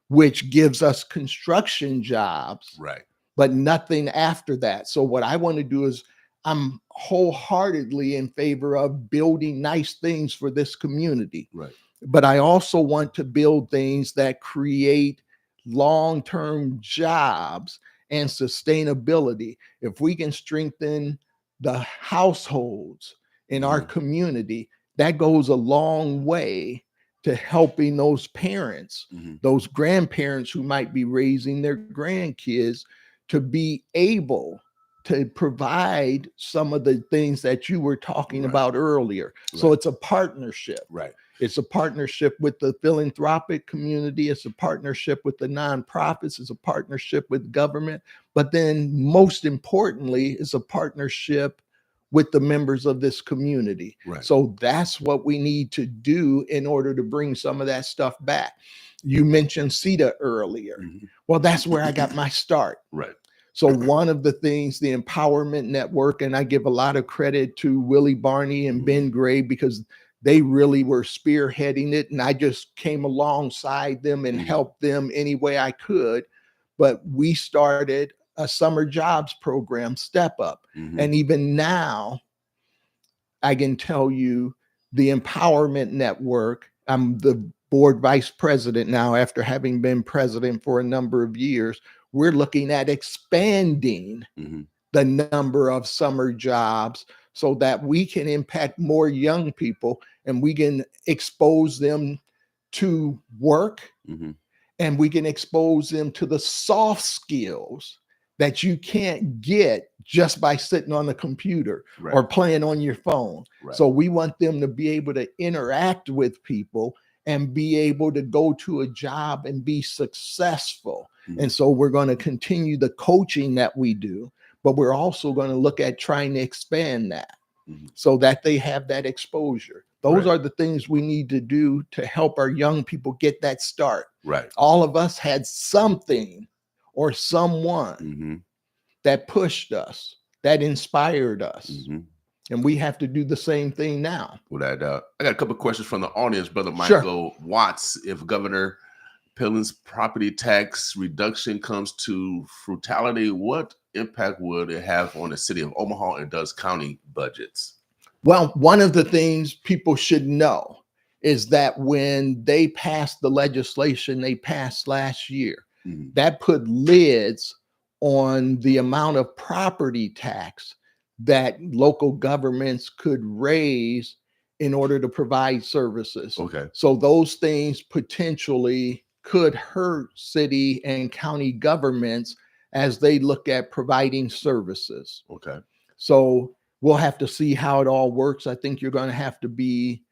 which gives us construction jobs, Right. but nothing after that. So what I want to do is I'm wholeheartedly in favor of building nice things for this community. Right. But I also want to build things that create long-term jobs and sustainability. If we can strengthen the households in our community, that goes a long way to helping those parents, Mhm. those grandparents who might be raising their grandkids, to be able to provide some of the things that you were talking Right. about earlier. So Right. it's a partnership. Right. It's a partnership with the philanthropic community. It's a partnership with the nonprofits. It's a partnership with government. But then most importantly, it's a partnership with the members of this community. Right. So that's what we need to do in order to bring some of that stuff back. You mentioned CETA earlier. Mhm. Well, that's where I got my start. Right. So one of the things, the Empowerment Network, and I give a lot of credit to Willie Barney and Ben Gray, because they really were spearheading it, and I just came alongside them and helped them any way I could. but we started a summer jobs program, Step Up. And even now, I can tell you the Empowerment Network, I'm the board vice president now after having been president for a number of years. We're looking at expanding the number of summer jobs so that we can impact more young people and we can expose them to work and we can expose them to the soft skills that you can't get just by sitting on the computer or playing on your phone. So we want them to be able to interact with people and be able to go to a job and be successful. And so we're going to continue the coaching that we do, but we're also going to look at trying to expand that so that they have that exposure. Those are the things we need to do to help our young people get that start. All of us had something or someone that pushed us, that inspired us. And we have to do the same thing now. Without doubt. I got a couple of questions from the audience, Brother Michael Watts. If Governor Palin's property tax reduction comes to frugality, what impact would it have on the city of Omaha and Dutch County budgets? Well, one of the things people should know is that when they passed the legislation they passed last year, that put lids on the amount of property tax that local governments could raise in order to provide services. So those things potentially could hurt city and county governments as they look at providing services. So we'll have to see how it all works. I think you're going to have to be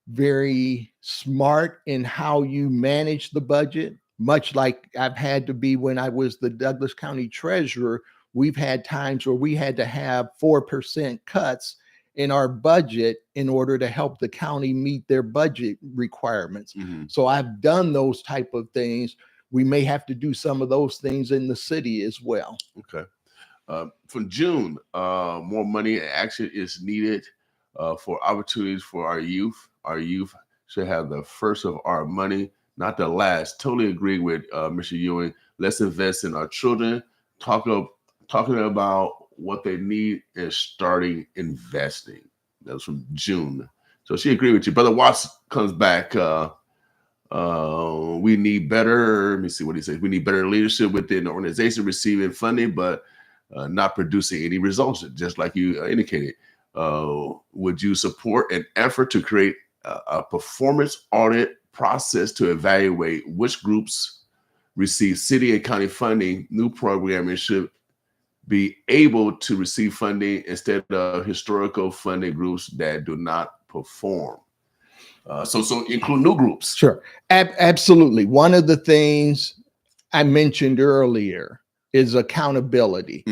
very smart in how you manage the budget, much like I've had to be when I was the Douglas County treasurer. We've had times where we had to have 4% cuts in our budget in order to help the county meet their budget requirements. So I've done those type of things. We may have to do some of those things in the city as well. From June, more money and action is needed for opportunities for our youth. Our youth should have the first of our money, not the last. Totally agree with Mr. Ewing. Let's invest in our children. Talking about what they need and starting investing. That was from June. So she agreed with you. Brother Watts comes back. We need better, let me see what he says. We need better leadership within the organization receiving funding, but not producing any results, just like you indicated. Would you support an effort to create a performance audit process to evaluate which groups receive city and county funding? New programming should be able to receive funding instead of historical funding groups that do not perform. So include new groups. Sure, absolutely. One of the things I mentioned earlier is accountability.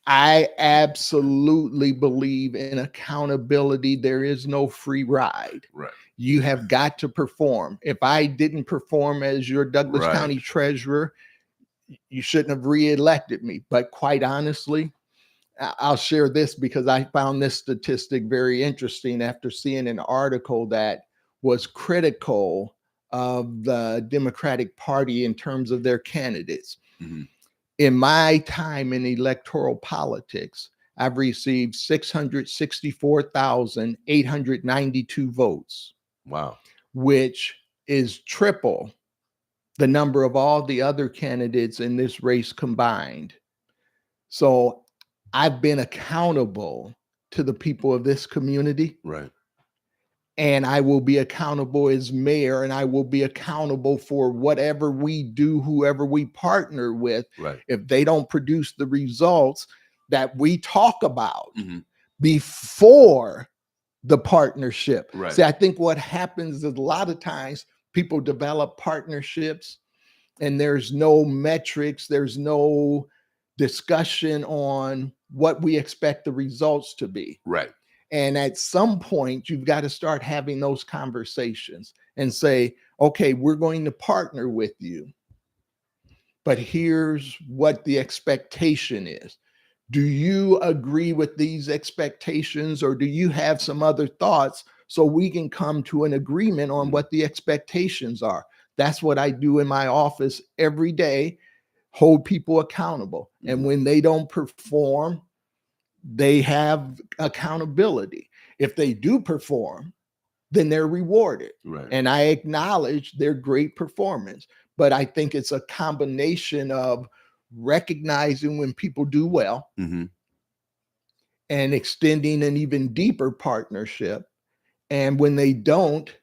I absolutely believe in accountability. There is no free ride. You have got to perform. If I didn't perform as your Douglas County treasurer, you shouldn't have reelected me. But quite honestly, I'll share this because I found this statistic very interesting after seeing an article that was critical of the Democratic Party in terms of their candidates. In my time in electoral politics, I've received 664,892 votes. Wow. Which is triple the number of all the other candidates in this race combined. So I've been accountable to the people of this community. And I will be accountable as mayor, and I will be accountable for whatever we do, whoever we partner with. If they don't produce the results that we talk about before the partnership. See, I think what happens is a lot of times people develop partnerships and there's no metrics, there's no discussion on what we expect the results to be. And at some point, you've got to start having those conversations and say, okay, we're going to partner with you, but here's what the expectation is. Do you agree with these expectations, or do you have some other thoughts so we can come to an agreement on what the expectations are? That's what I do in my office every day. hold people accountable. And when they don't perform, they have accountability. If they do perform, then they're rewarded. Right. And I acknowledge their great performance. But I think it's a combination of recognizing when people do well Mhm. and extending an even deeper partnership. And when they don't,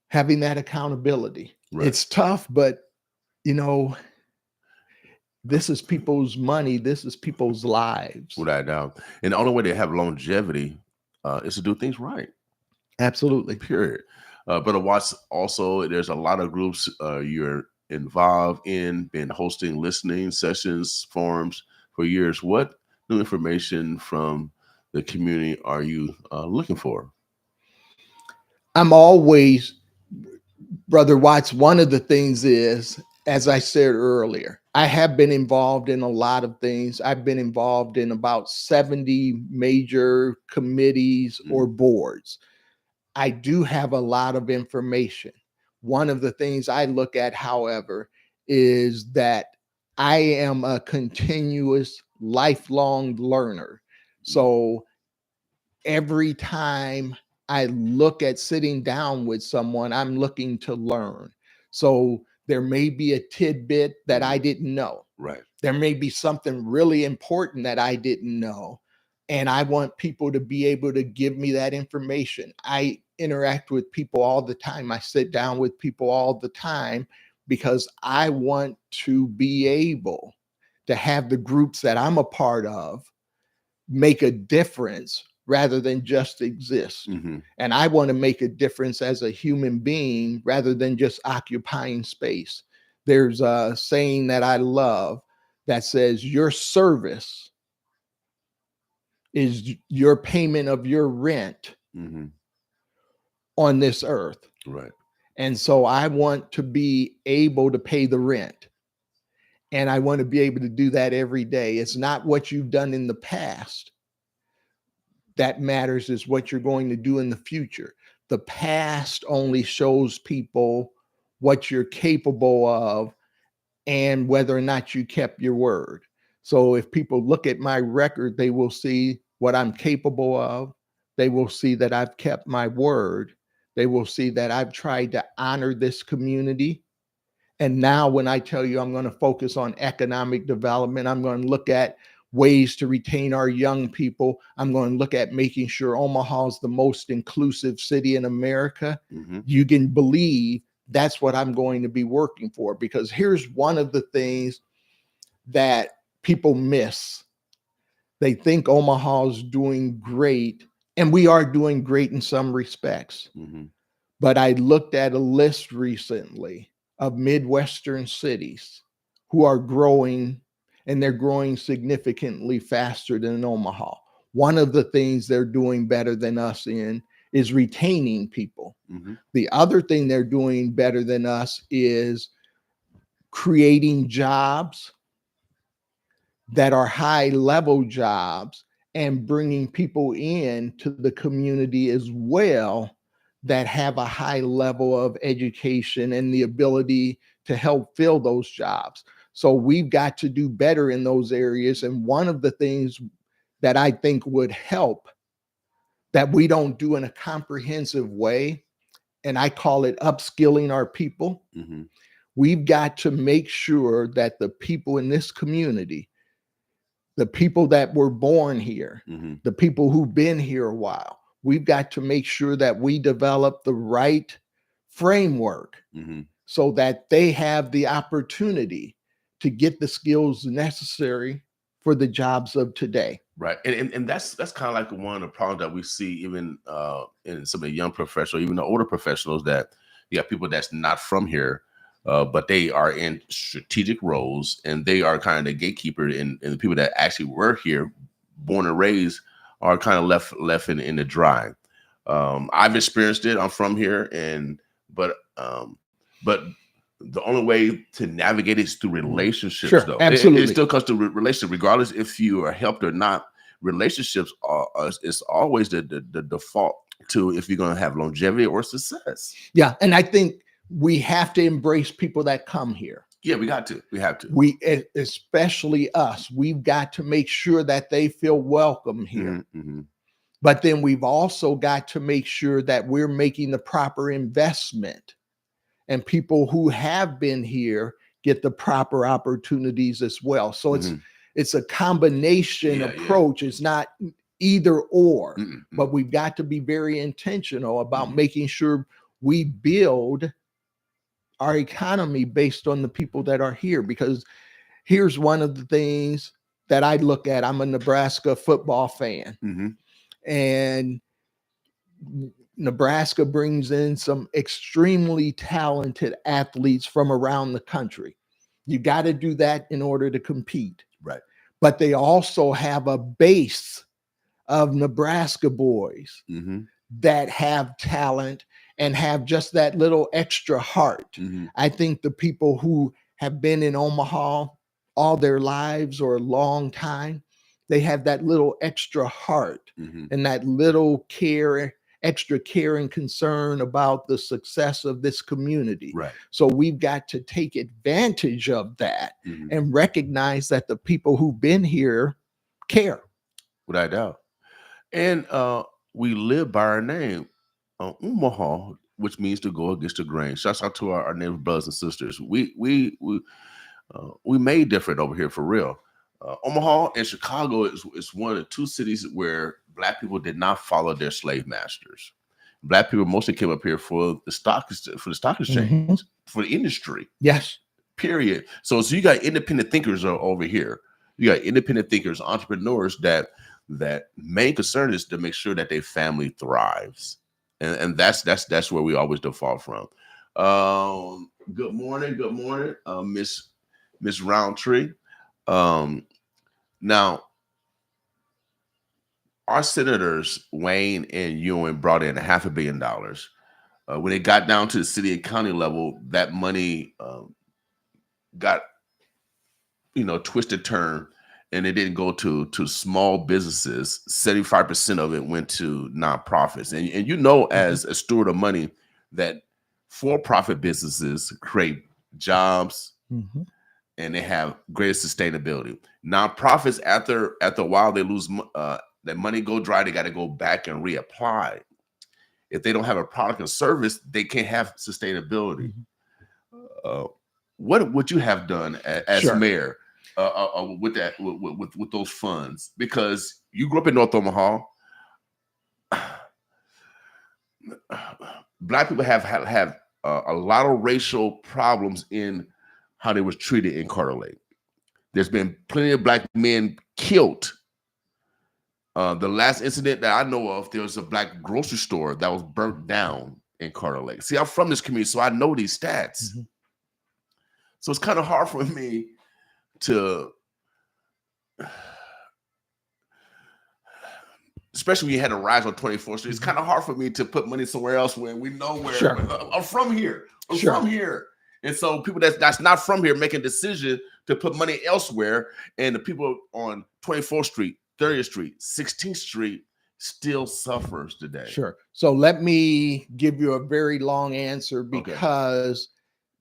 having that accountability. Right. It's tough, but you know, this is people's money. This is people's lives. Without a doubt. And the only way to have longevity is to do things right. Absolutely. Period. Brother Watts, also, there's a lot of groups you're involved in, been hosting listening sessions, forums for years. What new information from the community are you looking for? I'm always, Brother Watts, one of the things is, as I said earlier, I have been involved in a lot of things. I've been involved in about 70 major committees or boards. I do have a lot of information. One of the things I look at, however, is that I am a continuous, lifelong learner. So every time I look at sitting down with someone, I'm looking to learn. So there may be a tidbit that I didn't know. Right. There may be something really important that I didn't know. And I want people to be able to give me that information. I interact with people all the time. I sit down with people all the time because I want to be able to have the groups that I'm a part of make a difference rather than just exist. And I want to make a difference as a human being rather than just occupying space. There's a saying that I love that says, your service is your payment of your rent on this earth. Right. And so I want to be able to pay the rent. And I want to be able to do that every day. It's not what you've done in the past that matters, is what you're going to do in the future. The past only shows people what you're capable of and whether or not you kept your word. So if people look at my record, they will see what I'm capable of. They will see that I've kept my word. They will see that I've tried to honor this community. And now when I tell you I'm going to focus on economic development, I'm going to look at ways to retain our young people. I'm going to look at making sure Omaha is the most inclusive city in America. You can believe that's what I'm going to be working for, because here's one of the things that people miss. They think Omaha is doing great, and we are doing great in some respects. But I looked at a list recently of Midwestern cities who are growing, and they're growing significantly faster than Omaha. One of the things they're doing better than us in is retaining people. The other thing they're doing better than us is creating jobs that are high level jobs and bringing people in to the community as well that have a high level of education and the ability to help fill those jobs. So we've got to do better in those areas. And one of the things that I think would help that we don't do in a comprehensive way, and I call it upskilling our people. We've got to make sure that the people in this community, the people that were born here, the people who've been here a while, we've got to make sure that we develop the right framework so that they have the opportunity to get the skills necessary for the jobs of today. Right. And that's kind of like one of the problems that we see even in some of the young professionals, even the older professionals, that you have people that's not from here, but they are in strategic roles, and they are kind of the gatekeeper, and the people that actually were here, born and raised, are kind of left in the dry. I've experienced it. I'm from here, but the only way to navigate it is through relationships. Sure, though. absolutely. It still comes to relationship, regardless if you are helped or not. Relationships is always the default to if you're going to have longevity or success. Yeah, and I think we have to embrace people that come here. Yeah, we got to. We have to. Especially us, we've got to make sure that they feel welcome here. Mm-hmm. But then we've also got to make sure that we're making the proper investment, and people who have been here get the proper opportunities as well. So it's a combination approach. It's not either or, but we've got to be very intentional about making sure we build our economy based on the people that are here. Because here's one of the things that I look at. I'm a Nebraska football fan. And Nebraska brings in some extremely talented athletes from around the country. You got to do that in order to compete. Right. But they also have a base of Nebraska boys that have talent and have just that little extra heart. I think the people who have been in Omaha all their lives or a long time, they have that little extra heart and that little extra care and concern about the success of this community. Right. So we've got to take advantage of that and recognize that the people who've been here care. Without doubt. And we live by our name, Omaha, which means to go against the grain. Shouts out to our neighbor brothers and sisters. We made different over here for real. Omaha and Chicago is one of the two cities where Black people did not follow their slave masters. Black people mostly came up here for the stock exchange, for the industry. Yes. Period. So you got independent thinkers over here. You got independent thinkers, entrepreneurs that main concern is to make sure that their family thrives, and that's where we always default from. Good morning, Miss Roundtree. Now, our senators Wayne and Ewing brought in $500 million. When it got down to the city and county level, that money got twisted turn. And it didn't go to small businesses. 75% of it went to nonprofits. And as a steward of money, that for-profit businesses create jobs and they have greater sustainability. Nonprofits, after a while, they lose that money, go dry. They got to go back and reapply. If they don't have a product or service, they can't have sustainability. What would you have done as mayor? With those funds, because you grew up in North Omaha. Black people have a lot of racial problems in how they was treated in Carter Lake. There's been plenty of Black men killed. The last incident that I know of, there was a Black grocery store that was burnt down in Carter Lake. See, I'm from this community, so I know these stats. So it's kind of hard for me to, especially when you had a rise on 24th Street, it's kind of hard for me to put money somewhere else when we know where I'm from here. I'm from here. And so people that's not from here making a decision to put money elsewhere, and the people on 24th Street, 30th Street, 16th Street still suffers today. Sure. So let me give you a very long answer because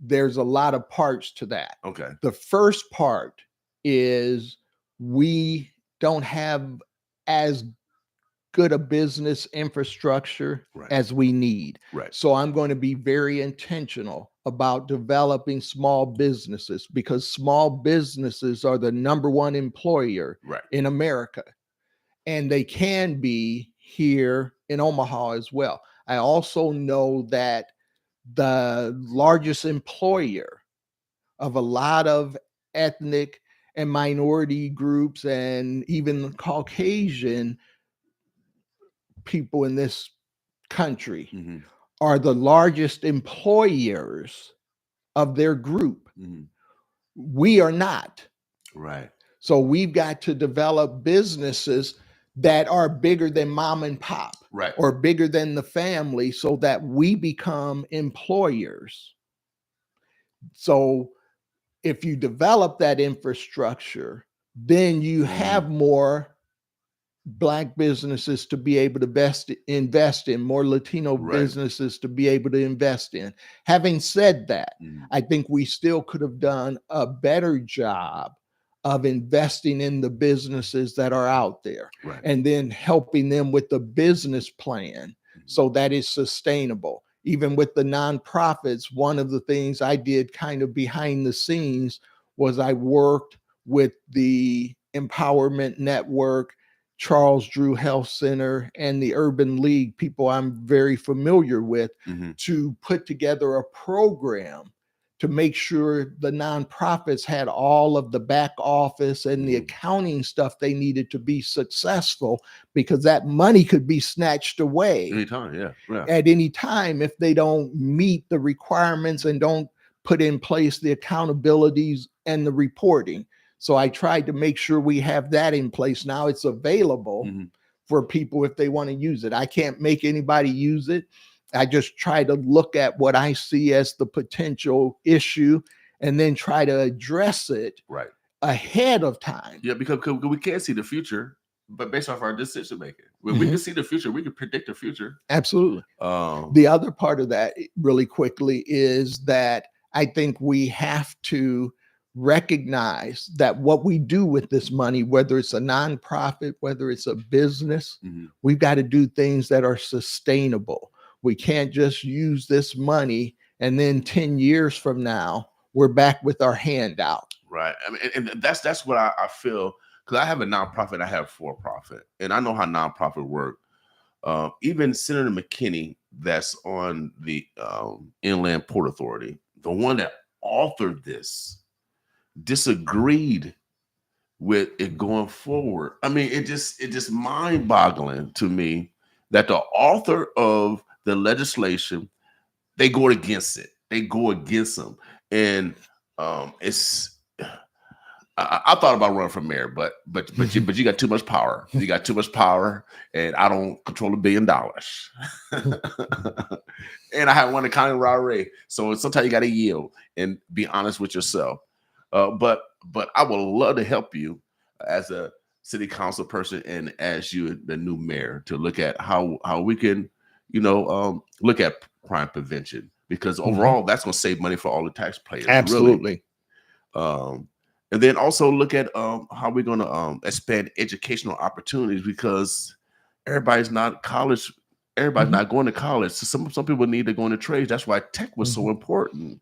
there's a lot of parts to that. Okay. The first part is we don't have as good a business infrastructure as we need. Right. So I'm going to be very intentional about developing small businesses, because small businesses are the number one employer in America. And they can be here in Omaha as well. I also know that the largest employer of a lot of ethnic and minority groups and even Caucasian people in this country are the largest employers of their group. We are not. Right. So we've got to develop businesses that are bigger than mom and pop, or bigger than the family, so that we become employers. So if you develop that infrastructure, then you have more Black businesses to be able to invest in, more Latino Right. businesses to be able to invest in. Having said that, Mhm. I think we still could have done a better job of investing in the businesses that are out there, Right. and then helping them with the business plan so that it's sustainable. Even with the nonprofits, one of the things I did kind of behind the scenes was I worked with the Empowerment Network, Charles Drew Health Center, and the Urban League, people I'm very familiar with, Mhm. to put together a program to make sure the nonprofits had all of the back office and the Mhm. accounting stuff they needed to be successful, because that money could be snatched away Anytime, yeah. at any time if they don't meet the requirements and don't put in place the accountabilities and the reporting. So I tried to make sure we have that in place. Now it's available Mhm. for people if they want to use it. I can't make anybody use it. I just try to look at what I see as the potential issue and then try to address it Right. ahead of time. Yeah, because we can't see the future, but based off our decision making, when we Mhm. can see the future, we can predict the future. Absolutely. Um, The other part of that, really quickly, is that I think we have to recognize that what we do with this money, whether it's a nonprofit, whether it's a business, mhm. we've got to do things that are sustainable. We can't just use this money and then 10 years from now, we're back with our hand out. Right. I mean, and that's what I feel, because I have a nonprofit, I have for profit, and I know how nonprofit work. Even Senator McKinney, that's on the Inland Port Authority, the one that authored this, disagreed with it going forward. I mean, it just mind-boggling to me that the author of the legislation, they go against it. They go against them, and it's. I thought about running for mayor, but you got too much power. You got too much power, and I don't control $1 billion. And I haven't won the county lottery, so sometimes you got to yield and be honest with yourself. But I would love to help you as a city council person and as you, the new mayor, to look at how we can, look at crime prevention, because overall that's going to save money for all the taxpayers. Really. Absolutely. And then also look at how we're going to expand educational opportunities, because everybody's not college. Everybody's not going to college. So some people need to go into trades. That's why tech was so important.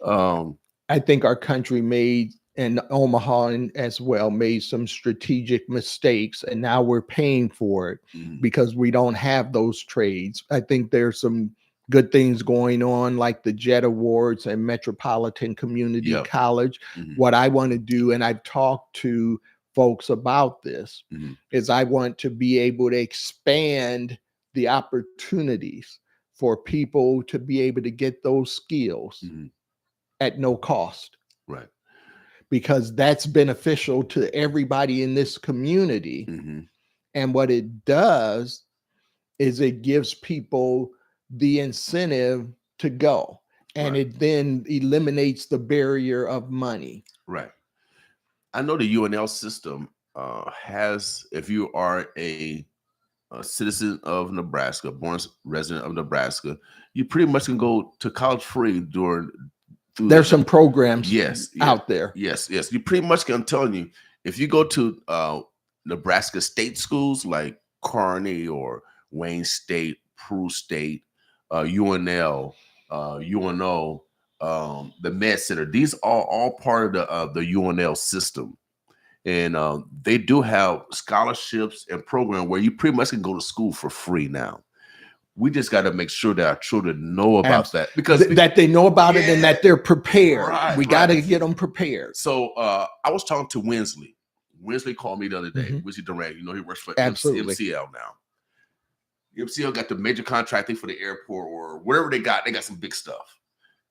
I think our country made, and Omaha as well, made some strategic mistakes, and now we're paying for it because we don't have those trades. I think there's some good things going on, like the JET Awards and Metropolitan Community College. What I want to do, and I've talked to folks about this, is I want to be able to expand the opportunities for people to be able to get those skills at no cost. Right. Because that's beneficial to everybody in this community. And what it does is it gives people the incentive to go, and it then eliminates the barrier of money. Right. I know the UNL system has, if you are a citizen of Nebraska, born resident of Nebraska, you pretty much can go to college free There's some programs out there. Yes. You pretty much can. I'm telling you, if you go to Nebraska state schools like Kearney or Wayne State, Peru State, UNL, UNO, the Med Center, these are all part of the UNL system. And they do have scholarships and program where you pretty much can go to school for free now. We just got to make sure that our children know about that, because that they know about it and that they're prepared. We got to get them prepared. So I was talking to Winsley. Winsley called me the other day. Winsley Durant, he works for MCL now. MCL got the major contracting for the airport or whatever they got. They got some big stuff.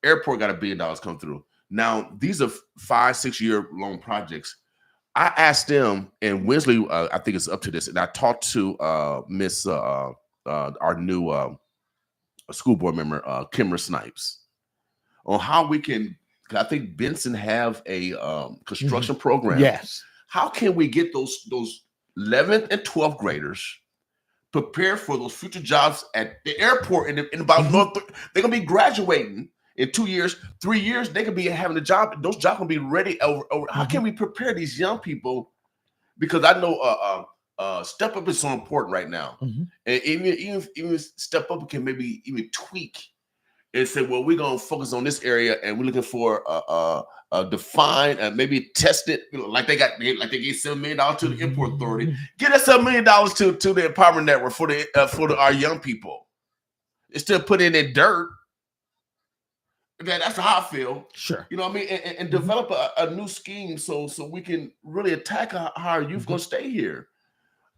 Airport got $1 billion come through. Now, these are 5-6 year long projects. I asked them, and Winsley, I think it's up to this, and I talked to Miss our new school board member, Kimmer Snipes, on how we can. I think Benson have a construction program. Yes. How can we get those 11th and 12th graders prepare for those future jobs at the airport in about North. They're gonna be graduating in 2 years, 3 years. They could be having a job. Those jobs gonna be ready. How can we prepare these young people? Because I know step up is so important right now, and even step up can maybe even tweak and say, well, we're gonna focus on this area, and we're looking for define and maybe test it, like they gave $7 million to the import authority. Get us $7 million to the empowerment network for our young people. Instead of putting in dirt. That's how I feel. Sure. You know what I mean? And develop a new scheme so we can really attack how our youth gonna stay here.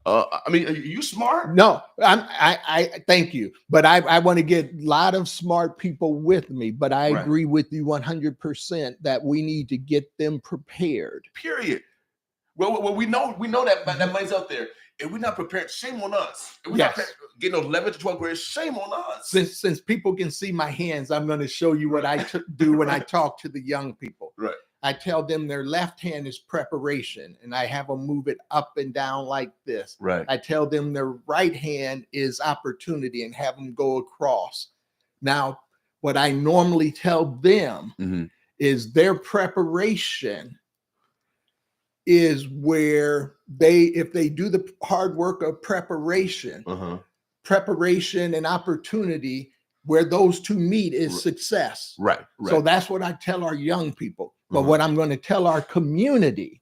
I mean, are you smart? No, I thank you, but I want to get a lot of smart people with me. But I agree with you 100% that we need to get them prepared. Period. Well, we know that money's out there, and we're not prepared. Shame on us. If we're not getting those 11 to 12 grades. Shame on us. Since people can see my hands, I'm going to show you what I do when I talk to the young people. Right. I tell them their left hand is preparation, and I have them move it up and down like this. Right. I tell them their right hand is opportunity and have them go across. Now, what I normally tell them is their preparation is where if they do the hard work of preparation, preparation and opportunity, where those two meet is success. Right. So that's what I tell our young people. But what I'm going to tell our community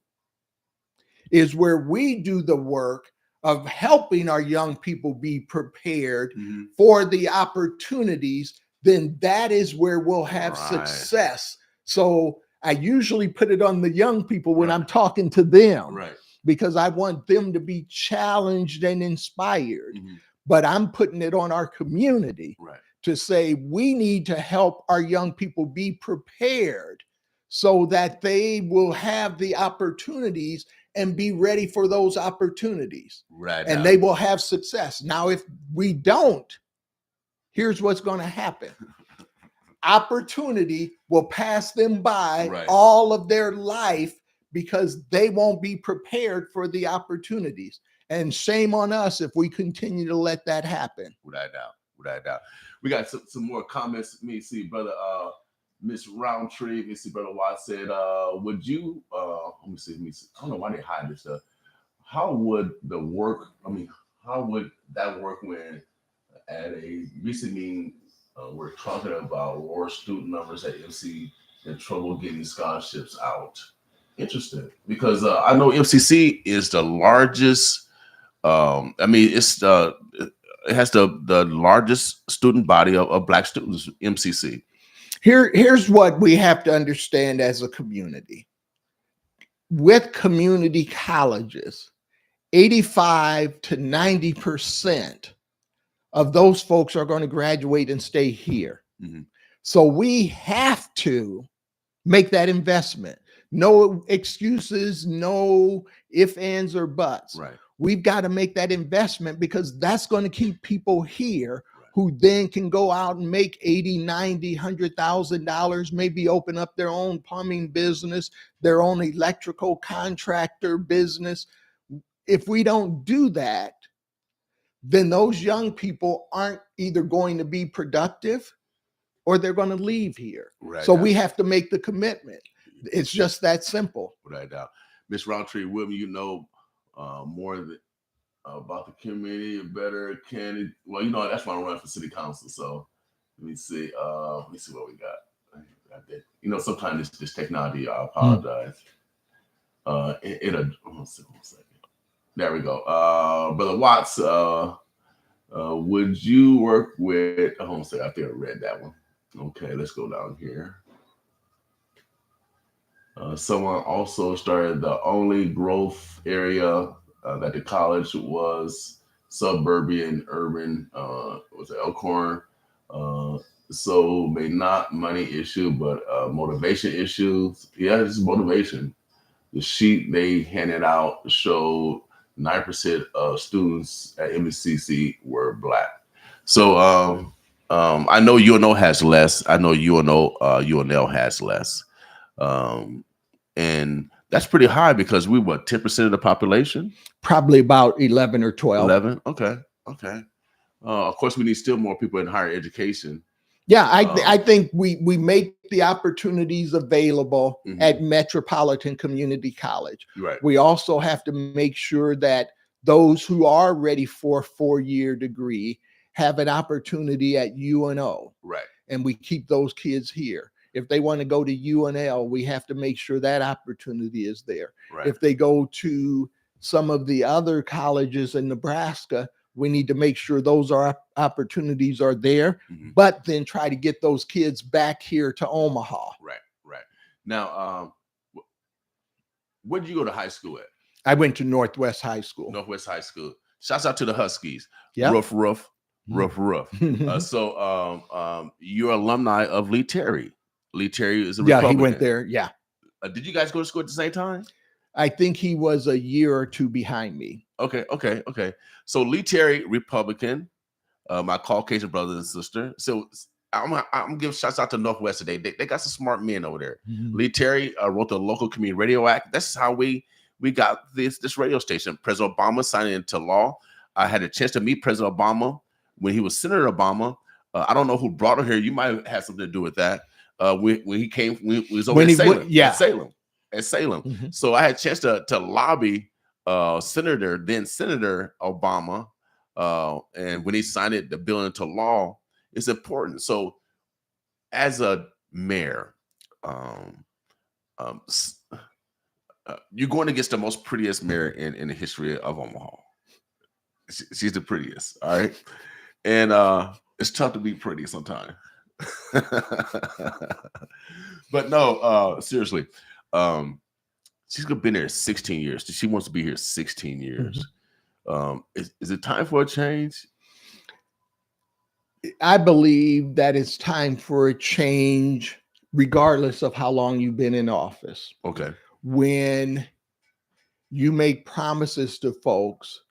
is where we do the work of helping our young people be prepared for the opportunities, then that is where we'll have success. So I usually put it on the young people when I'm talking to them, because I want them to be challenged and inspired. But I'm putting it on our community to say we need to help our young people be prepared so that they will have the opportunities and be ready for those opportunities. And they will have success. Now, if we don't, here's what's going to happen. Opportunity will pass them by all of their life because they won't be prepared for the opportunities. And shame on us if we continue to let that happen. Without doubt. We got some more comments. Let me see, brother. Miss Roundtree, let me see, brother Watts said, would you, let me see, I don't know why they hide this stuff. How would that work when at a recent meeting, we're talking about lower student numbers at MC and trouble getting scholarships out? Interesting, because I know MCC is the largest, it has the largest student body of Black students, MCC. Here's what we have to understand as a community. With community colleges, 85 to 90% of those folks are going to graduate and stay here. So we have to make that investment. No excuses, no ifs, ands, or buts. We've got to make that investment because that's going to keep people here who then can go out and make $80, $90, $100,000, maybe open up their own plumbing business, their own electrical contractor business. If we don't do that, then those young people aren't either going to be productive or they're going to leave here. So we have to make the commitment. It's just that simple. Without doubt. Miss Roundtree, William, you know more about the community, better candidate. Well, you know, that's why I'm running for city council. So let me see what we got. You know, sometimes this technology, I apologize. Hold on a second. There we go. Brother Watts, would you work with, hold on a second, I think I read that one. Okay, let's go down here. Someone also started the only growth area that the college was suburban, urban, was it Elkhorn? So may not money issue, but motivation issues. Yeah, it's motivation. The sheet they handed out showed 9% of students at MCC were Black. So I know UNO has less. I know UNL has less. And That's pretty high because we what 10% of the population? Probably about 11 or 12. 11. Okay. Okay. Of course, we need still more people in higher education. Yeah, I think we make the opportunities available Mhm. at Metropolitan Community College. Right. We also have to make sure that those who are ready for a 4-year degree have an opportunity at UNO, Right. and we keep those kids here. If they want to go to UNL, we have to make sure that opportunity is there. Right. If they go to some of the other colleges in Nebraska, we need to make sure those opportunities are there, Mhm. but then try to get those kids back here to Omaha. Right. Right. Now, where did you go to high school at? I went to Northwest High School. Northwest High School. Shouts out to the Huskies. Yeah. Rough. So you're alumni of Lee Terry. Lee Terry is a Yeah, Republican. he went there. Yeah. Did you guys go to school at the same time? I think he was a year or two behind me. Okay. So Lee Terry, Republican, my Caucasian brother and sister. So I'm gonna give shouts out to Northwest today. They got some smart men over there. Mm-hmm. Lee Terry wrote the Local Community Radio Act. That's how we got this radio station. President Obama signed it into law. I had a chance to meet President Obama when he was Senator Obama. I don't know who brought him here. You might have something to do with that. When he came, we was over in Salem. At Salem. Mm-hmm. So I had a chance to lobby then Senator Obama. And when he signed the bill into law, it's important. So as a mayor, you're going against the most prettiest mayor in the history of Omaha. She's the prettiest, all right? And it's tough to be pretty sometimes. But no, seriously. She's been there 16 years. She wants to be here 16 years. Mm-hmm. Is it time for a change? I believe that it's time for a change, regardless of how long you've been in office. Okay. When you make promises to folks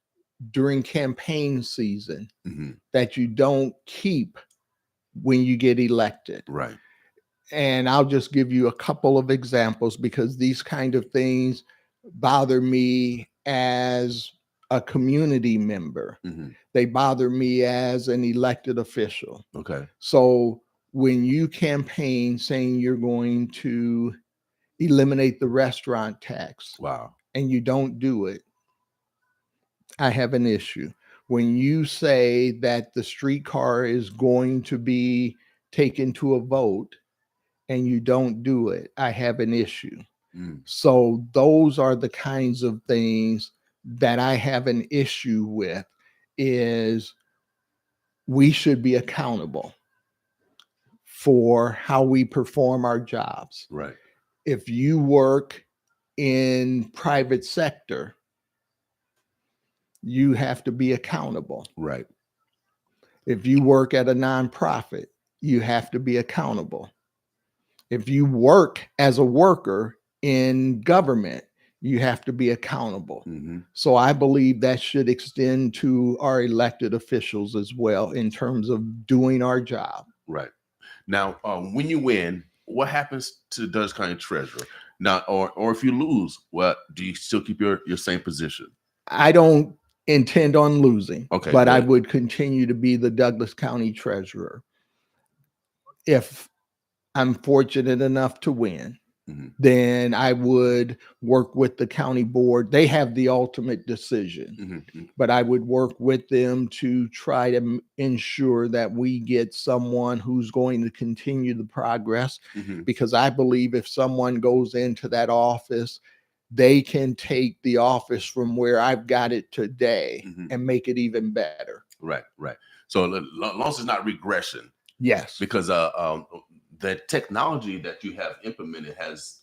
during campaign season mm-hmm. that you don't keep when you get elected. Right. And I'll just give you a couple of examples because these kind of things bother me as a community member. Mm-hmm. They bother me as an elected official. Okay. So when you campaign saying you're going to eliminate the restaurant tax, wow, and you don't do it, I have an issue. When you say that the streetcar is going to be taken to a vote and you don't do it, I have an issue. So those are the kinds of things that I have an issue with. Is we should be accountable for how we perform our jobs. Right. If you work in private sector, you have to be accountable. Right. If you work at a nonprofit, you have to be accountable. If you work as a worker in government, you have to be accountable. Mm-hmm. So I believe that should extend to our elected officials as well in terms of doing our job. Right. Now, when you win, what happens to the Douglas County Treasurer? Now, or if you lose, what do you still keep your same position? I don't intend on losing, okay, but I would continue to be the Douglas County Treasurer. If I'm fortunate enough to win, mm-hmm. then I would work with the county board. They have the ultimate decision, mm-hmm. but I would work with them to try to ensure that we get someone who's going to continue the progress. Mm-hmm. Because I believe if someone goes into that office, they can take the office from where I've got it today mm-hmm. and make it even better. Right. So as long as it's not regression. Yes. Because the technology that you have implemented has,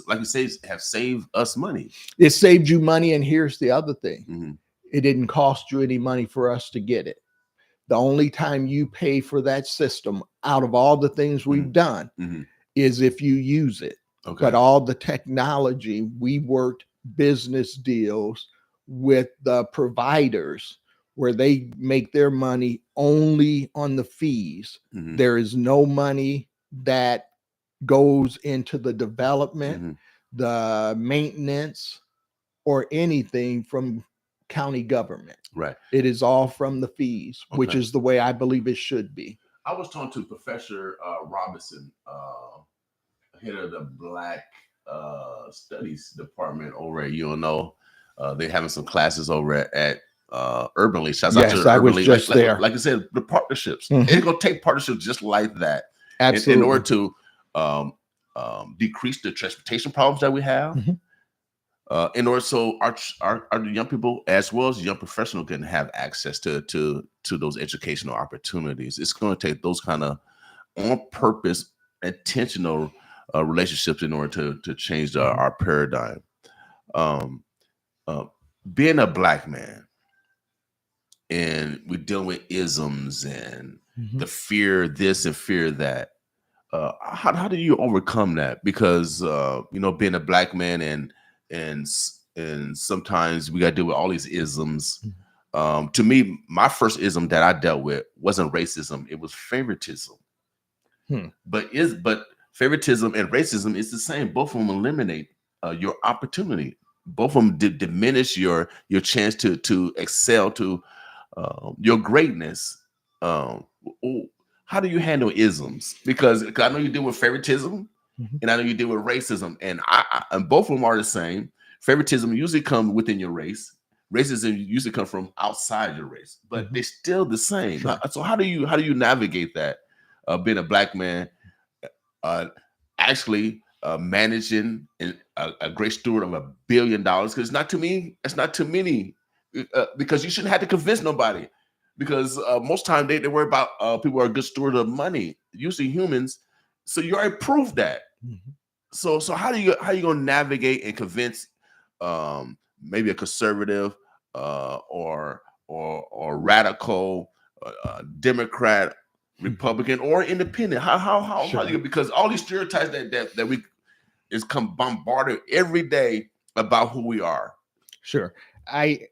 like you say, have saved us money. It saved you money. And here's the other thing. Mm-hmm. It didn't cost you any money for us to get it. The only time you pay for that system out of all the things we've mm-hmm. done mm-hmm. is if you use it. Okay. But all the technology, we worked business deals with the providers where they make their money only on the fees. Mm-hmm. There is no money that goes into the development. Mm-hmm. the maintenance, or anything from county government. Right. It is all from the fees, which Okay. is the way I believe it should be. I was talking to Professor Robinson, head of the Black Studies Department over at UNO. They're having some classes over at Urban League. Shouts out Yes, to I Urban was League. just like, there. Like I said, the partnerships. Mhm. It's going to take partnerships just like that Absolutely. in order to decrease the transportation problems that we have. Mhm. In order so our young people as well as young professionals can have access to those educational opportunities. It's going to take those kind of on purpose, intentional relationships in order to change our paradigm. Being a Black man, and we're dealing with isms and the fear this and fear that. How do you overcome that? Because being a Black man and sometimes we got to deal with all these isms. To me, my first ism that I dealt with wasn't racism; it was favoritism. But favoritism and racism is the same. Both of them eliminate your opportunity. Both of them diminish your chance to excel, to your greatness. How do you handle isms? Because I know you deal with favoritism, and I know you deal with racism, and and both of them are the same. Favoritism usually comes within your race. Racism usually comes from outside your race, but they're still the same. Sure. So how do you navigate that? Being a Black man, actually managing a great steward of $1 billion, because it's not too many. It's not too many, because you shouldn't have to convince nobody. Because most time they worry about people are a good steward of money, usually humans. So you already proved that. So how you gonna navigate and convince maybe a conservative or radical Democrat, Republican, or independent? How Sure. because all these stereotypes that we is come bombarded every day about who we are. Sure. I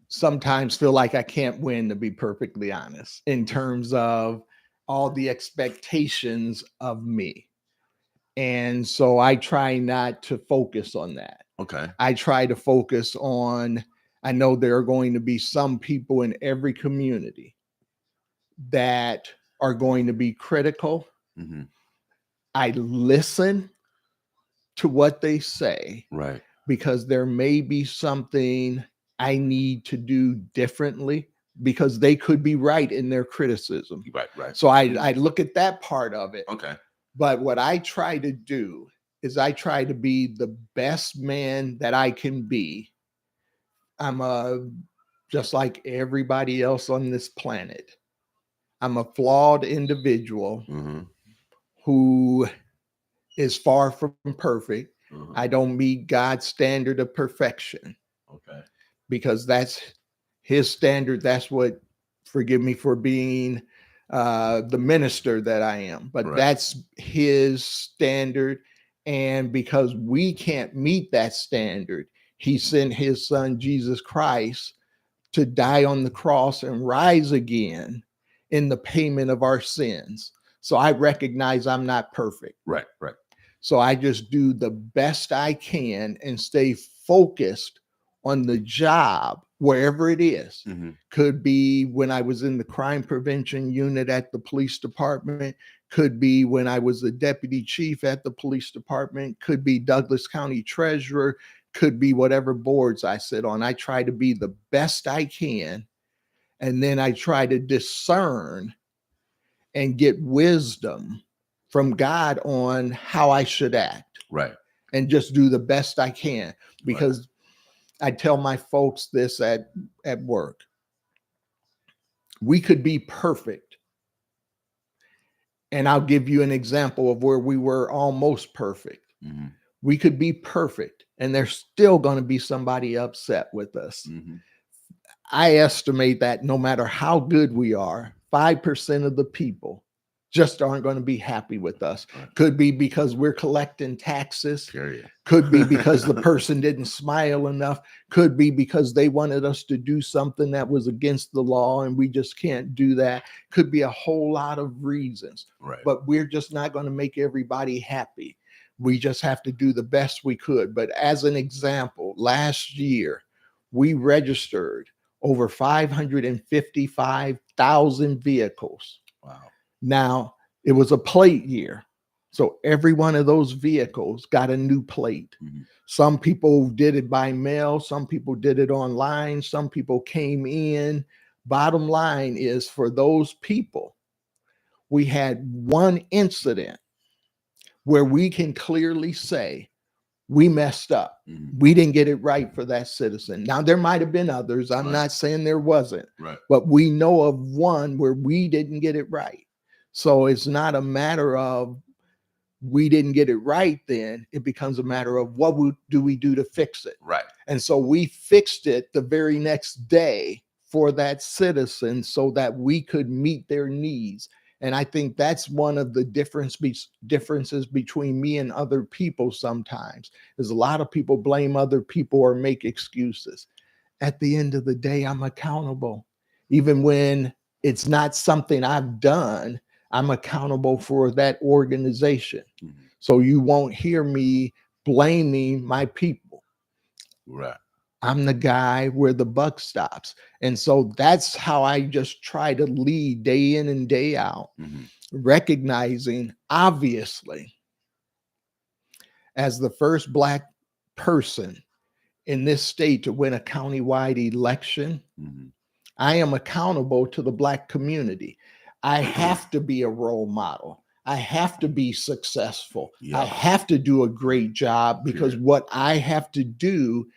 sometimes feel like I can't win, to be perfectly honest, in terms of all the expectations of me. And so I try not to focus on that. Okay. I try to focus on, I know there are going to be some people in every community that are going to be critical. I listen to what they say, Right. because there may be something I need to do differently, because they could be right in their criticism. Right. So I look at that part of it. Okay. But what I try to do is I try to be the best man that I can be. I'm just like everybody else on this planet. I'm a flawed individual who is far from perfect. I don't meet God's standard of perfection. Okay. Because that's his standard. That's what, forgive me for being the minister that I am, but that's his standard. And because we can't meet that standard, he sent his son, Jesus Christ, to die on the cross and rise again in the payment of our sins. So I recognize I'm not perfect. Right. So I just do the best I can and stay focused on the job, wherever it is. Could be when I was in the crime prevention unit at the police department, could be when I was the deputy chief at the police department, could be Douglas County treasurer, could be whatever boards I sit on. I try to be the best I can, and then I try to discern and get wisdom from God on how I should act. Right. And just do the best I can, because I tell my folks this at work. We could be perfect. And I'll give you an example of where we were almost perfect. We could be perfect, and there's still going to be somebody upset with us. I estimate that no matter how good we are, 5% of the people just aren't going to be happy with us. Could be because we're collecting taxes. Period. Could be because the person didn't smile enough. Could be because they wanted us to do something that was against the law and we just can't do that. Could be a whole lot of reasons. Right. But we're just not going to make everybody happy. We just have to do the best we could. But as an example, last year, we registered over 555,000 vehicles. Wow. Now, it was a plate year. So every one of those vehicles got a new plate. Some people did it by mail. Some people did it online. Some people came in. Bottom line is, for those people, we had one incident where we can clearly say we messed up. We didn't get it right for that citizen. Now, there might have been others. I'm not saying there wasn't, but we know of one where we didn't get it right. So it's not a matter of we didn't get it right then. It becomes a matter of what do we do to fix it? Right. And so we fixed it the very next day for that citizen so that we could meet their needs. And I think that's one of the differences between me and other people sometimes, is a lot of people blame other people or make excuses. At the end of the day, I'm accountable. Even when it's not something I've done, I'm accountable for that organization. So you won't hear me blaming my people. Right. I'm the guy where the buck stops. And so that's how I just try to lead day in and day out, recognizing, obviously, as the first Black person in this state to win a countywide election, I am accountable to the Black community. I have to be a role model. I have to be successful. I have to do a great job, because what I have to do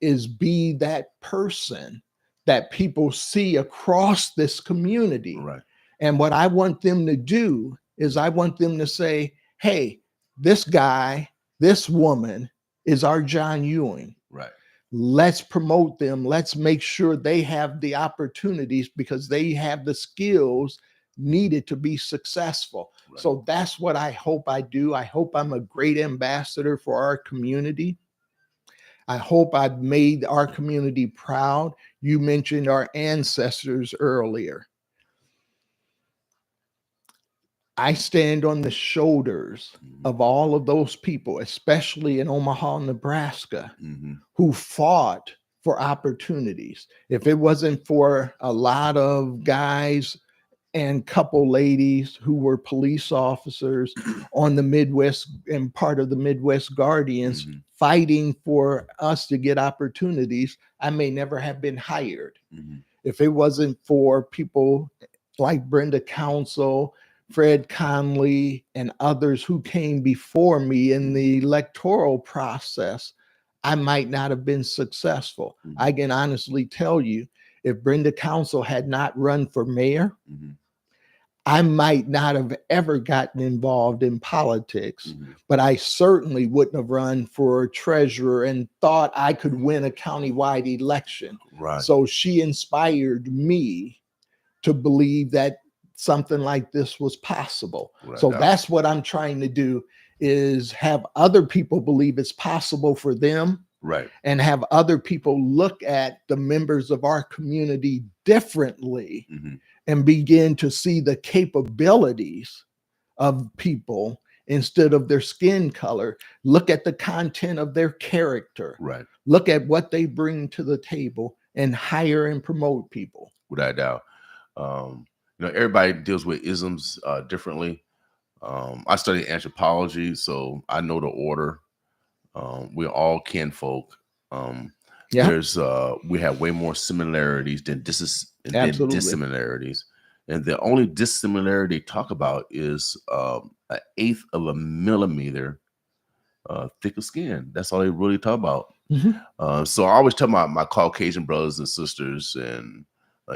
is be that person that people see across this community. Right. And what I want them to do is I want them to say, hey, this guy, this woman is our John Ewing. Right. Let's promote them. Let's make sure they have the opportunities, because they have the skills needed to be successful. Right. So that's what I hope I do. I hope I'm a great ambassador for our community. I hope I've made our community proud. You mentioned our ancestors earlier. I stand on the shoulders of all of those people, especially in Omaha, Nebraska, who fought for opportunities. If it wasn't for a lot of guys and couple ladies who were police officers on the Midwest and part of the Midwest Guardians fighting for us to get opportunities, I may never have been hired. If it wasn't for people like Brenda Council, Fred Conley, and others who came before me in the electoral process, I might not have been successful. I can honestly tell you, if Brenda Council had not run for mayor, I might not have ever gotten involved in politics, but I certainly wouldn't have run for treasurer and thought I could win a countywide election. Right. So she inspired me to believe that something like this was possible. Right. So that's what I'm trying to do, is have other people believe it's possible for them. Right. And have other people look at the members of our community differently and begin to see the capabilities of people instead of their skin color. Look at the content of their character. Right. Look at what they bring to the table and hire and promote people. Without a doubt. Everybody deals with isms differently. I study anthropology, so I know the order. We're all kinfolk. There's we have way more similarities than dissimilarities, and the only dissimilarity they talk about is 1/8 of a millimeter thick of skin. That's all they really talk about. So I always tell my Caucasian brothers and sisters and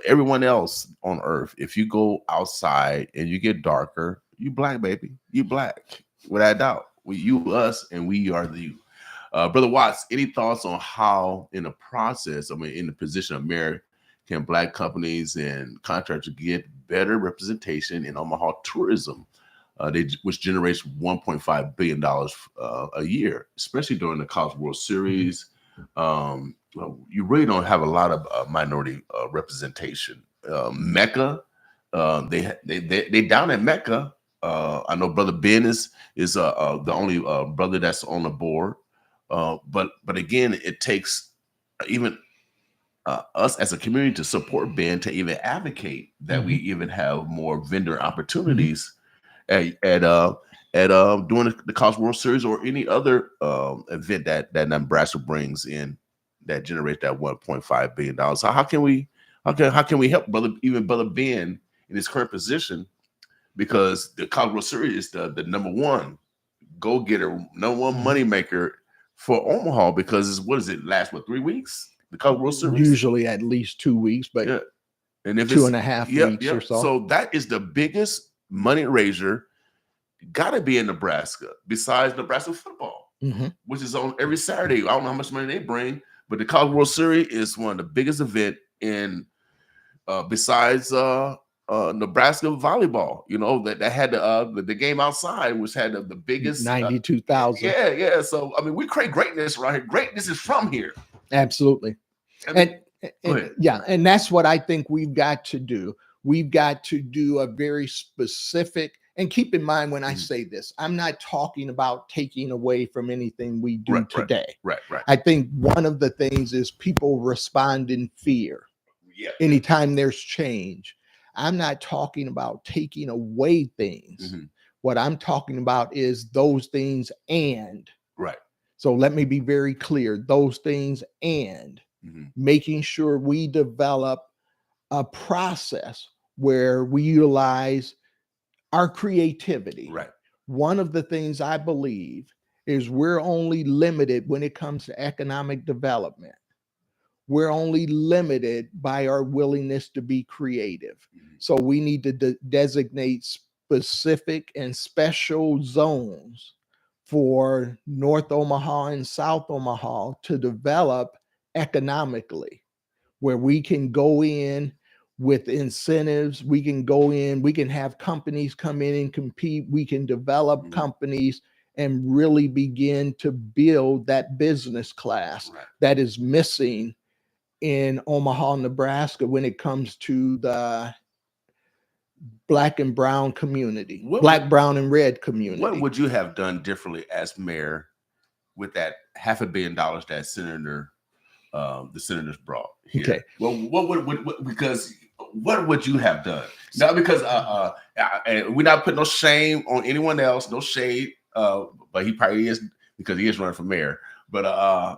everyone else on earth, if you go outside and you get darker, you Black, baby. You Black, without a doubt. You, us, and we are the you. Brother Watts, any thoughts on how, in the process, in the position of mayor, can Black companies and contractors get better representation in Omaha tourism, which generates $1.5 billion a year, especially during the College World Series? You really don't have a lot of minority representation. Mecca, they down at Mecca. I know Brother Ben is the only brother that's on the board. But again, it takes even us as a community to support Ben, to even advocate that we even have more vendor opportunities at doing the College World Series or any other event that Nebraska brings in that generates that $1.5 billion. So how can we help Brother Ben in his current position? Because the College World Series is the number one go-getter, number one moneymaker for Omaha, because what is it, last 3 weeks? The College World Series? Usually at least 2 weeks, but Yeah. And if 2.5 weeks or so. So that is the biggest money raiser, gotta be in Nebraska, besides Nebraska football, which is on every Saturday. I don't know how much money they bring, but the College World Series is one of the biggest event in besides Nebraska volleyball, that had the game outside, which had the biggest 92,000. Yeah. So I mean, we create greatness right here. Greatness is from here. Absolutely. And that's what I think we've got to do. We've got to do a very specific, and keep in mind when I say this, I'm not talking about taking away from anything we do today. Right. I think one of the things is people respond in fear. Yeah. Anytime there's change. I'm not talking about taking away things. What I'm talking about is those things and. Right. So let me be very clear. Those things and making sure we develop a process where we utilize our creativity. Right. One of the things I believe is we're only limited when it comes to economic development. We're only limited by our willingness to be creative. So we need to designate specific and special zones for North Omaha and South Omaha to develop economically, where we can go in with incentives. We can go in, we can have companies come in and compete. We can develop companies and really begin to build that business class that is missing in Omaha, Nebraska, when it comes to the Black and brown community, Black, brown, and red community. What would you have done differently as mayor with that $500 million that the senators brought here? Okay. Well, what would you have done? Now, because and we're not putting no shame on anyone else, no shade, but he probably is, because he is running for mayor. But I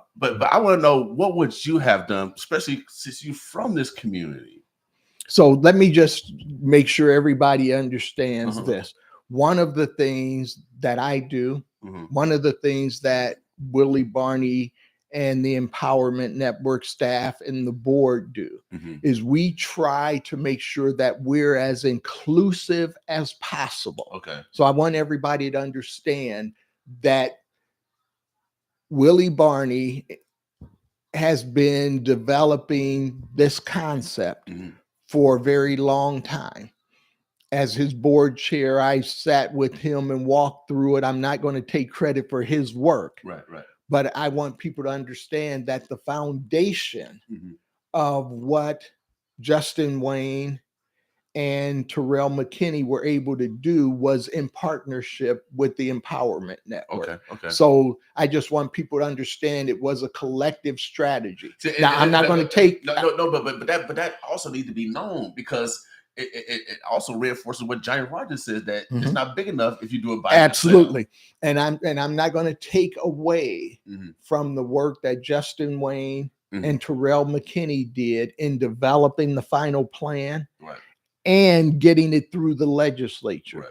want to know, what would you have done, especially since you're from this community? So let me just make sure everybody understands this. One of the things that I do, one of the things that Willie Barney and the Empowerment Network staff and the board do is we try to make sure that we're as inclusive as possible. Okay. So I want everybody to understand that Willie Barney has been developing this concept for a very long time. As his board chair, I sat with him and walked through it. I'm not going to take credit for his work. Right. But I want people to understand that the foundation of what Justin Wayne and Terrell McKinney were able to do was in partnership with the Empowerment Network. Okay. So I just want people to understand it was a collective strategy. Now, I'm not going to take but that also needs to be known, because it also reinforces what Johnny Rogers says, that it's not big enough if you do it by absolutely yourself. And I'm not going to take away from the work that Justin Wayne and Terrell McKinney did in developing the final plan and getting it through the legislature.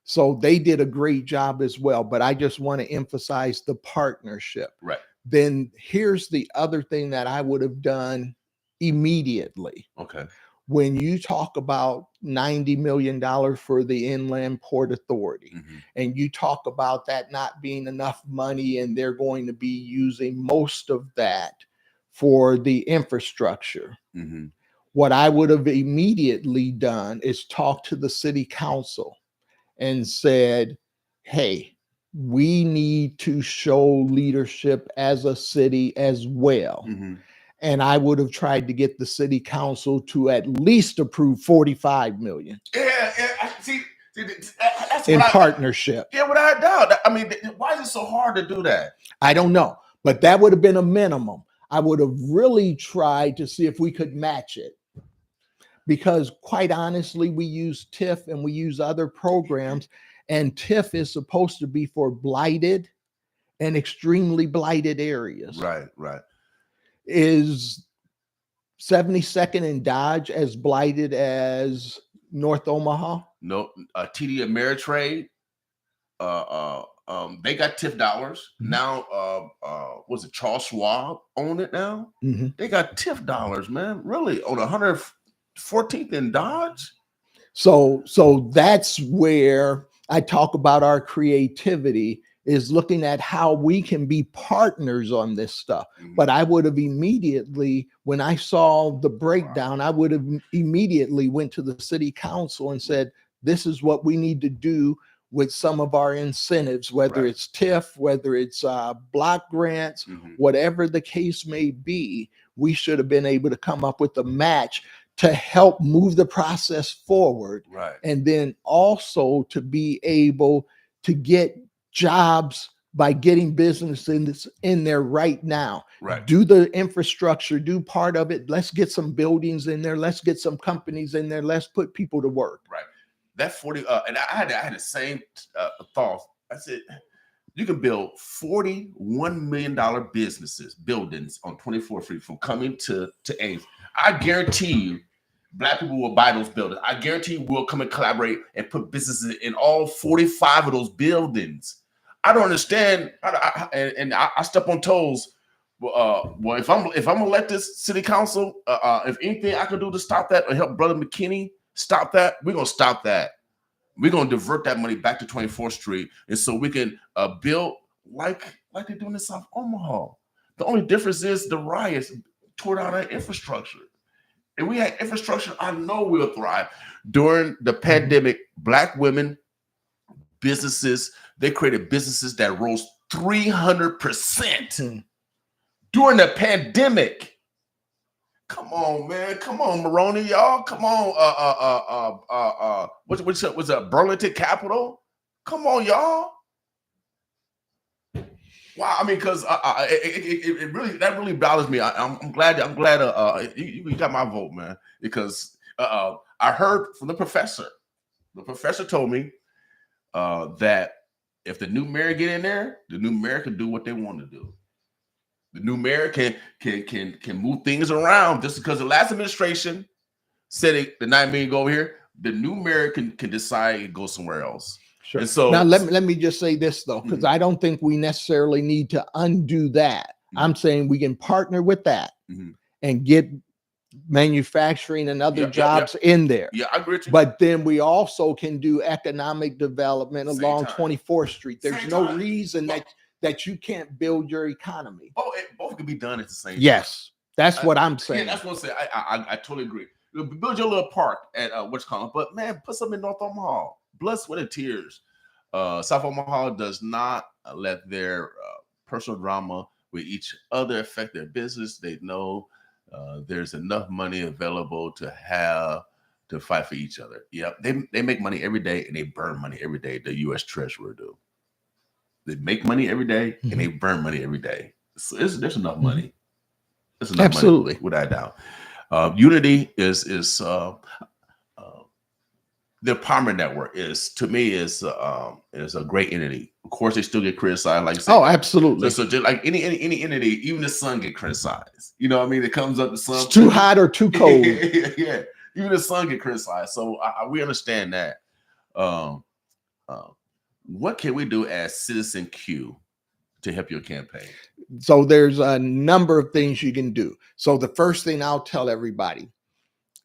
So they did a great job as well, but I just want to emphasize the partnership. Then here's the other thing that I would have done immediately. Okay. When you talk about $90 million for the Inland Port Authority, and you talk about that not being enough money, and they're going to be using most of that for the infrastructure. What I would have immediately done is talk to the city council and said, hey, we need to show leadership as a city as well. And I would have tried to get the city council to at least approve $45 million. Yeah. See, That's in what partnership. Yeah, without a doubt. I mean, why is it so hard to do that? I don't know, but that would have been a minimum. I would have really tried to see if we could match it. Because quite honestly, we use TIF and we use other programs, and TIF is supposed to be for blighted and extremely blighted areas. Right, right. Is 72nd and Dodge as blighted as North Omaha? No, TD Ameritrade, they got TIF dollars. Mhm. Now, was it Charles Schwab own it now? Mhm. They got TIF dollars, man. Really? On 114th and Dodge? So that's where I talk about our creativity, is looking at how we can be partners on this stuff. Mhm. But I would have immediately, when I saw the breakdown, I would have immediately went to the city council and said, this is what we need to do with some of our incentives, whether Right. it's TIF, whether it's block grants, Mhm. whatever the case may be. We should have been able to come up with a match to help move the process forward, Right. and then also to be able to get jobs by getting business in there right now. Right. Do the infrastructure, do part of it. Let's get some buildings in there. Let's get some companies in there. Let's put people to work. Right. That 40, and I had the same thought. I said, you can build $41 million buildings on 24th Street from coming to Ames. I guarantee you, Black people will buy those buildings. I guarantee you we'll come and collaborate and put businesses in all 45 of those buildings. I don't understand, and I step on toes. Well, if I'm elected city council, if anything I can do to stop that or help Brother McKinney stop that, we're gonna stop that. We're gonna divert that money back to 24th Street, and so we can build like they're doing in South Omaha. The only difference is the riots tore down our infrastructure. If we had infrastructure, I know we'll thrive. During the pandemic, Black women, businesses, they created businesses that rose 300% during the pandemic. Come on, man. Come on, Maroney, y'all. Come on. What's that? Burlington Capital? Come on, y'all. Wow, I mean, because it really bothers me. I'm glad you got my vote, man, because I heard from the professor. The professor told me that if the new mayor get in there, the new mayor can do what they want to do. The new mayor can move things around. Just because the last administration said the $9 million go over here, the new mayor can decide and go somewhere else. Sure. And so now let me just say this though, because I don't think we necessarily need to undo that. I'm saying we can partner with that and get manufacturing and other jobs in there. Yeah, I agree with you. But then we also can do economic development along 24th Street. There's no reason that you can't build your economy. Both can be done at the same time. Yes, that's what I'm saying. Yeah, that's what I'm saying. I totally agree. Build your little park at what's called, but man, put something in North Omaha. Blood, sweat, and tears. South Omaha does not let their personal drama with each other affect their business. They know there's enough money available to fight for each other. Yep, they make money every day and they burn money every day. The U.S. Treasurer do. They make money every day and they burn money every day. So there's enough money. There's enough Absolutely, money, without a doubt. Unity is the Palmer Network to me is a great entity. Of course, they still get criticized, like you said. Oh, absolutely. So just like any entity, even the sun get criticized. You know what I mean? It comes up, the sun. It's too hot or too cold. Yeah, even the sun get criticized. So we understand that. What can we do as Citizen Q to help your campaign? So there's a number of things you can do. So the first thing I'll tell everybody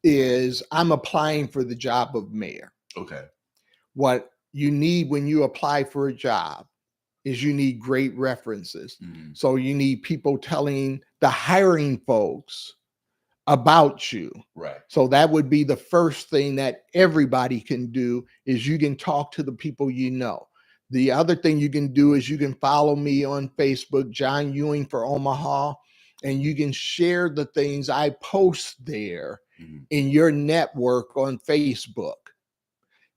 is I'm applying for the job of mayor. Okay. What you need when you apply for a job is you need great references. So you need people telling the hiring folks about you. Right. So that would be the first thing that everybody can do, is you can talk to the people you know. The other thing you can do is you can follow me on Facebook, John Ewing for Omaha, and you can share the things I post there in your network on Facebook.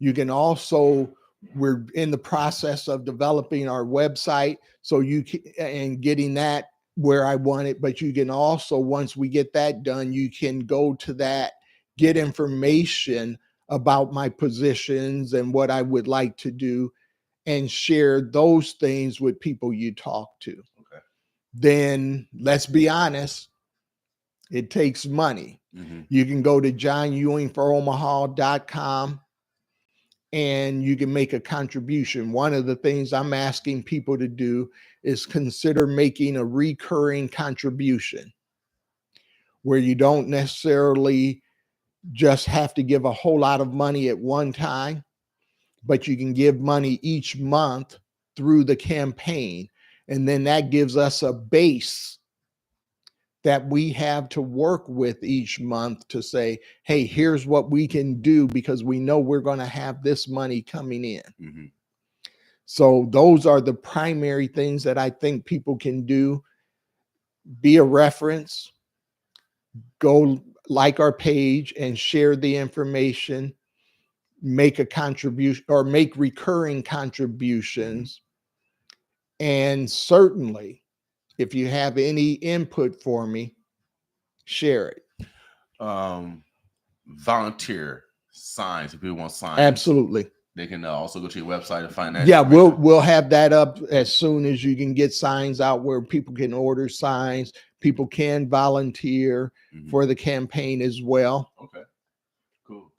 You can also, we're in the process of developing our website, so you can, and getting that where I want it. But you can also, once we get that done, you can go to that, get information about my positions and what I would like to do, and share those things with people you talk to. Okay. Then let's be honest, it takes money. Mm-hmm. You can go to johnewingforomaha.com and you can make a contribution. One of the things I'm asking people to do is consider making a recurring contribution where you don't necessarily just have to give a whole lot of money at one time, but you can give money each month through the campaign. And then that gives us a base that we have to work with each month to say, hey, here's what we can do because we know we're going to have this money coming in. Mm-hmm. So those are the primary things that I think people can do. Be a reference, go like our page and share the information, make a contribution or make recurring contributions. And certainly, if you have any input for me, share it. Volunteer signs. If people want signs, Absolutely. they can also go to your website and find that. Yeah, we'll have that up as soon as you can get signs out where people can order signs. People can volunteer for the campaign as well. Okay. Cool.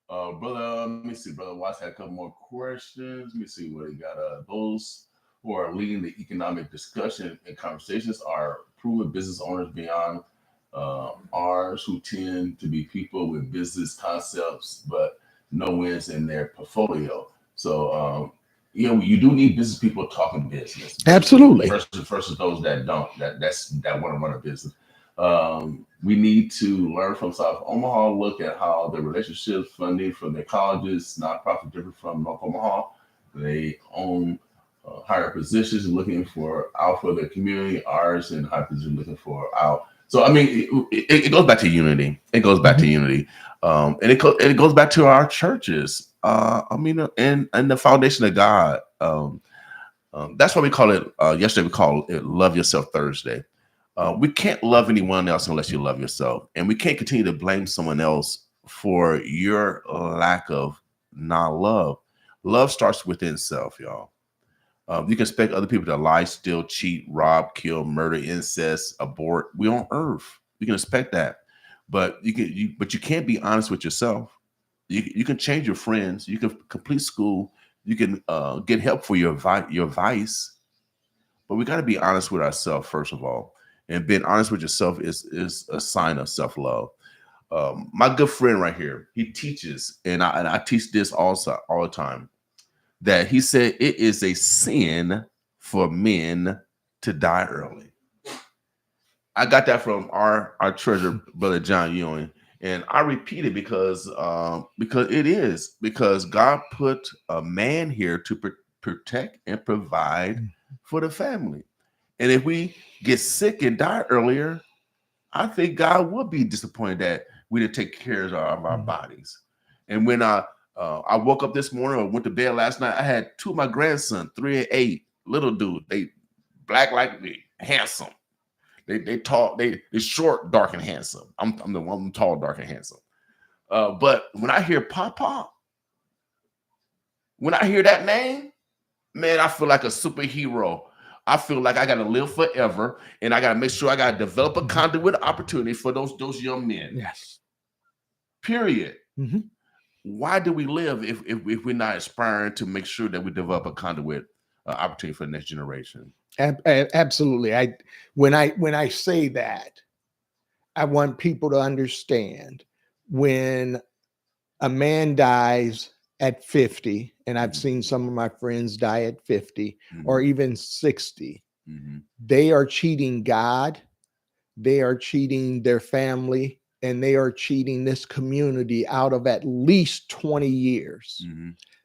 Brother, let me see. Brother Watts had a couple more questions. Let me see what he got. Those who are leading the economic discussion and conversations are proven business owners beyond ours, who tend to be people with business concepts but no wins in their portfolio. So you do need business people talking business. Absolutely. Versus those that don't, that want to run a business. We need to learn from South Omaha, look at how the relationships funding from their colleges, nonprofit different from North Omaha. They own higher positions looking for out for their community, ours in high position looking for out. So, I mean, it goes back to unity. It goes back to unity. And it goes back to our churches. And the foundation of God. That's why we call it, yesterday we called it Love Yourself Thursday. We can't love anyone else unless you love yourself. And we can't continue to blame someone else for your lack of non-love. Love starts within self, y'all. You can expect other people to lie, steal, cheat, rob, kill, murder, incest, abort. We on earth. You can expect that. But you can't be honest with yourself. You can change your friends. You can complete school. You can get help for your vice. But we got to be honest with ourselves, first of all. And being honest with yourself is a sign of self-love. My good friend right here, he teaches, and I teach this also all the time, that he said it is a sin for men to die early. I got that from our treasurer, Brother John Ewing. And I repeat it because it is, because God put a man here to protect and provide for the family. And if we get sick and die earlier, I think God would be disappointed that we didn't take care of our bodies. And when I woke up this morning or went to bed last night, I had two of my grandsons, 3 and 8, little dude. They black like me, handsome. They tall, they short, dark, and handsome. I'm the one tall, dark, and handsome. But when I hear Papa, when I hear that name, man, I feel like a superhero. I feel like I gotta live forever, and I gotta make sure I gotta develop a conduit opportunity for those young men. Yes. Period. Why do we live if we're not aspiring to make sure that we develop a conduit opportunity for the next generation? Absolutely. When I say that, I want people to understand when a man dies at 50, and I've seen some of my friends die at 50 or even 60, they are cheating God, they are cheating their family, and they are cheating this community out of at least 20 years.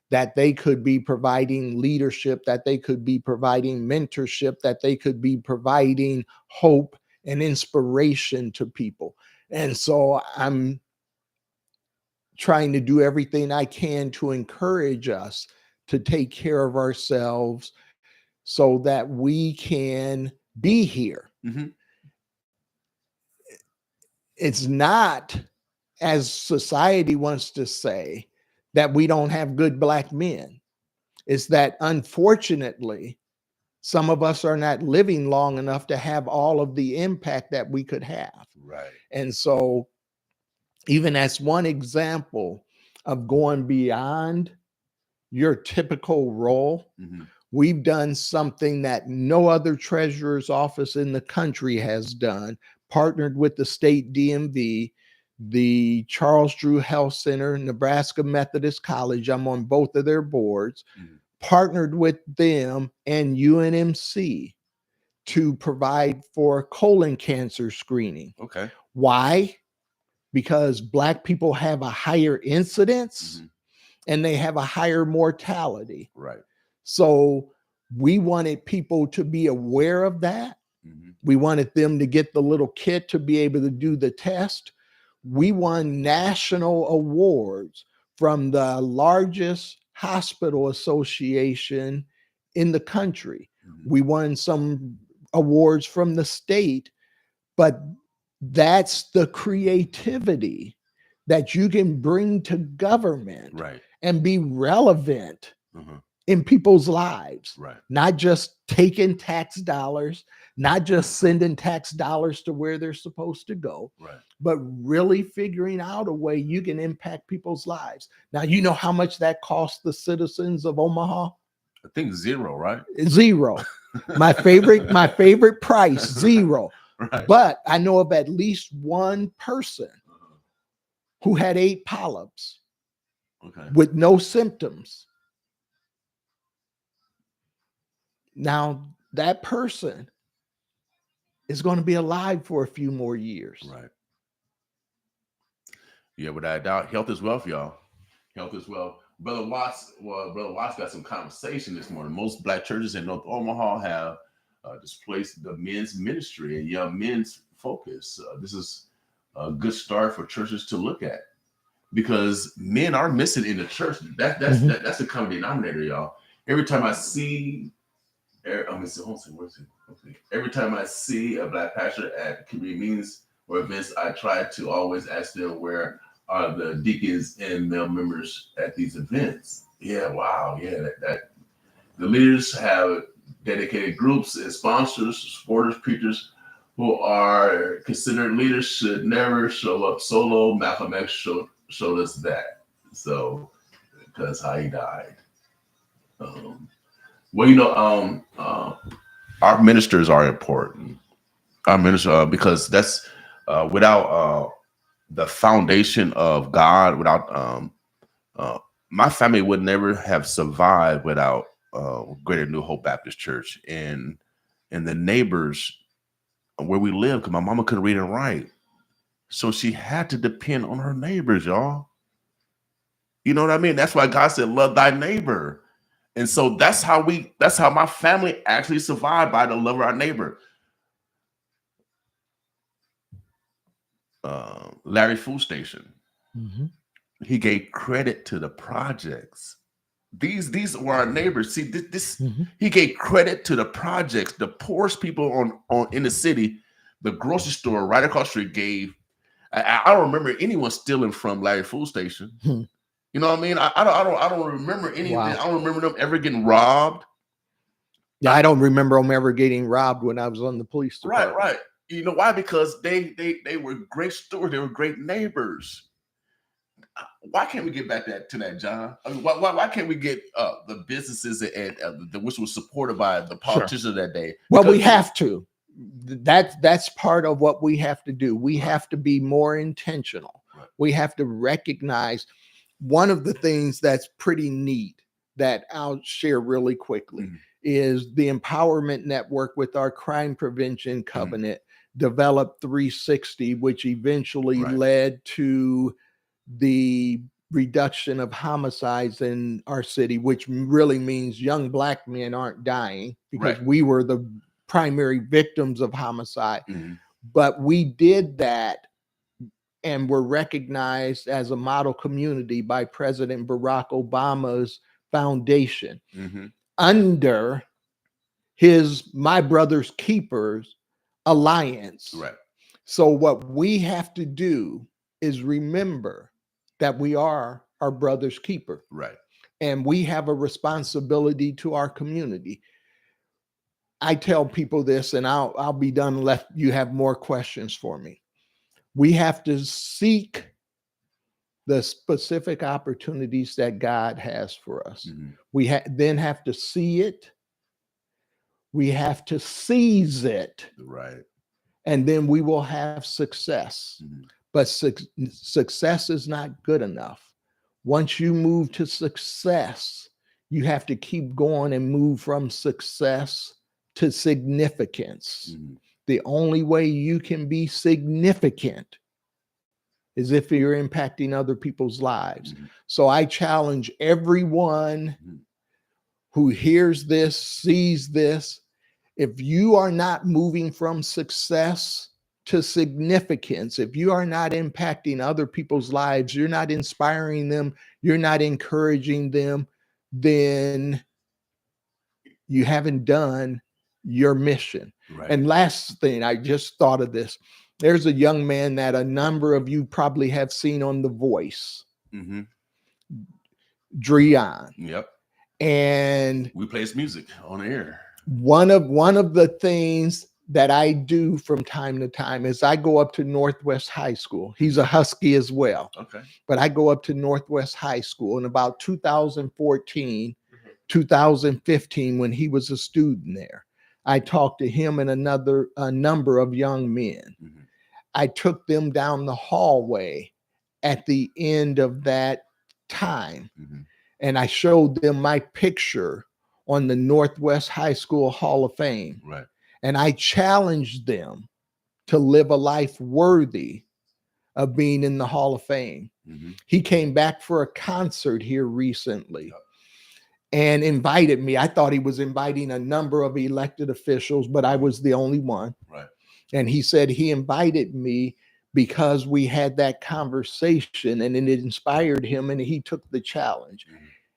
That they could be providing leadership, that they could be providing mentorship, that they could be providing hope and inspiration to people. And so I'm trying to do everything I can to encourage us to take care of ourselves so that we can be here. Mhm. It's not, as society wants to say, that we don't have good Black men. It's that unfortunately, some of us are not living long enough to have all of the impact that we could have. Right. And so, even as one example of going beyond your typical role, Mhm. we've done something that no other treasurer's office in the country has done, partnered with the state DMV, the Charles Drew Health Center, Nebraska Methodist College. I'm on both of their boards, Mhm. partnered with them and UNMC to provide for colon cancer screening. Okay. Why? Because Black people have a higher incidence Mhm. and they have a higher mortality. Right. So we wanted people to be aware of that. Mhm. We wanted them to get the little kit to be able to do the test. We won national awards from the largest hospital association in the country. Mhm. We won some awards from the state, but that's the creativity that you can bring to government Right. and be relevant Mhm. in people's lives, Right. not just taking tax dollars, not just sending tax dollars to where they're supposed to go, Right. but really figuring out a way you can impact people's lives. Now, you know how much that costs the citizens of Omaha? I think 0, right? Zero. My favorite price, zero. Right. But I know of at least one person who had 8 polyps Okay. with no symptoms. Now, that person is going to be alive for a few more years. Right. Yeah, without a doubt, health is wealth, y'all. Health is wealth. Brother Watts got some conversation this morning. Most Black churches in North Omaha have displaced the men's ministry and young men's focus. This is a good start for churches to look at because men are missing in the church. That's the common denominator, y'all. Every time I see, every time I see a Black pastor at community meetings or events, I try to always ask them where are the deacons and male members at these events. Yeah, wow, yeah, that the leaders have dedicated groups and sponsors, supporters, preachers who are considered leaders should never show up solo. Malcolm X showed us that. So, because how he died. Our ministers are important. Our minister, because that's without the foundation of God, without my family would never have survived without Greater New Hope Baptist Church and the neighbors where we live, because my mama couldn't read and write, so she had to depend on her neighbors, y'all. You know what I mean? That's why God said, "Love thy neighbor." And so that's how my family actually survived, by the love of our neighbor. Larry Food Station, he gave credit to the projects. These were our neighbors. See, this he gave credit to the projects. The poorest people on in the city, the grocery store right across the street gave. I don't remember anyone stealing from Larry Food Station. You know what I mean? I don't remember anything. Wow. I don't remember them ever getting robbed. Yeah, I don't remember them ever getting robbed when I was on the police department. Right. You know why? Because they were great stewards. They were great neighbors. Why can't we get back to that, John? I mean, why can't we get the businesses and which was supported by the politicians of that day? Well, we have to. That's part of what we have to do. We have to be more intentional. Right. We have to recognize one of the things that's pretty neat that I'll share really quickly is the Empowerment Network with our Crime Prevention Covenant developed 360, which eventually led to the reduction of homicides in our city, which really means young Black men aren't dying because we were the primary victims of homicide. But we did that and were recognized as a model community by President Barack Obama's foundation under his My Brother's Keepers alliance. Right. So what we have to do is remember that we are our brother's keeper. Right. And we have a responsibility to our community. I tell people this, and I'll be done unless you have more questions for me. We have to seek the specific opportunities that God has for us. We then have to see it. We have to seize it. Right. And then we will have success. But success is not good enough. Once you move to success, you have to keep going and move from success to significance. The only way you can be significant is if you're impacting other people's lives. So I challenge everyone who hears this, sees this, if you are not moving from success to significance, if you are not impacting other people's lives, you're not inspiring them, you're not encouraging them, then you haven't done your mission. Right. And last thing, I just thought of this. There's a young man that a number of you probably have seen on The Voice, Dreon. Yep. And we play his music on air. One of the things that I do from time to time is I go up to Northwest High School. He's a Husky as well. Okay. But I go up to Northwest High School in about 2014, 2015, when he was a student there. I talked to him and a number of young men. I took them down the hallway at the end of that time. And I showed them my picture on the Northwest High School Hall of Fame. Right. And I challenged them to live a life worthy of being in the Hall of Fame. He came back for a concert here recently and invited me. I thought he was inviting a number of elected officials, but I was the only one. Right. And he said he invited me because we had that conversation and it inspired him and he took the challenge.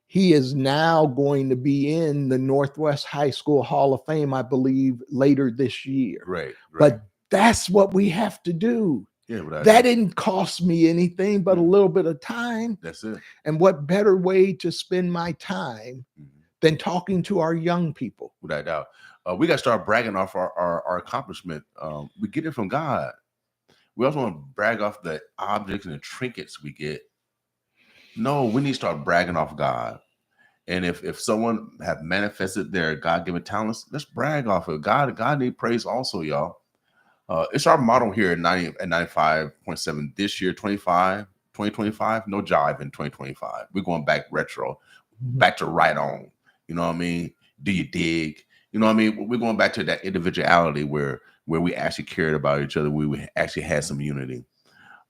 He is now going to be in the Northwest High School Hall of Fame, I believe, later this year. Right. But that's what we have to do. Yeah, that didn't cost me anything but a little bit of time. That's it. And what better way to spend my time than talking to our young people? Without doubt. We got to start bragging off our accomplishment. We get it from God. We also want to brag off the objects and the trinkets we get. No, we need to start bragging off God. And if someone have manifested their God-given talents, let's brag off of God. God need praise also, y'all. It's our motto here at 95.7 this year, 2025. No jive in 2025. We're going back retro, back to right on. You know what I mean? Do you dig? You know what I mean? We're going back to that individuality where we actually cared about each other. We actually had some unity.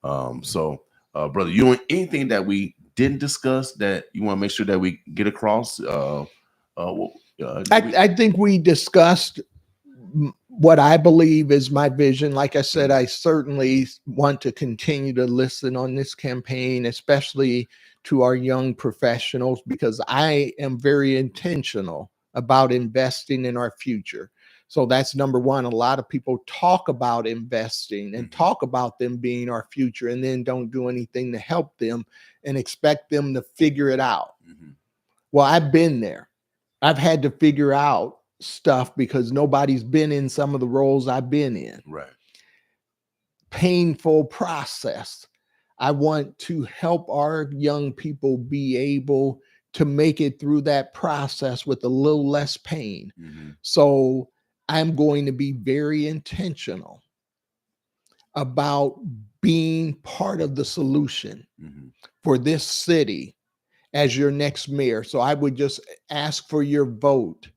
So, brother, you anything that we didn't discuss that you want to make sure that we get across? I think we discussed what I believe is my vision. Like I said, I certainly want to continue to listen on this campaign, especially to our young professionals, because I am very intentional about investing in our future. So that's number one. A lot of people talk about investing and talk about them being our future and then don't do anything to help them and expect them to figure it out. Well, I've been there. I've had to figure out stuff because nobody's been in some of the roles I've been in. Right. Painful process. I want to help our young people be able to make it through that process with a little less pain. So I'm going to be very intentional about being part of the solution for this city as your next mayor. So I would just ask for your vote.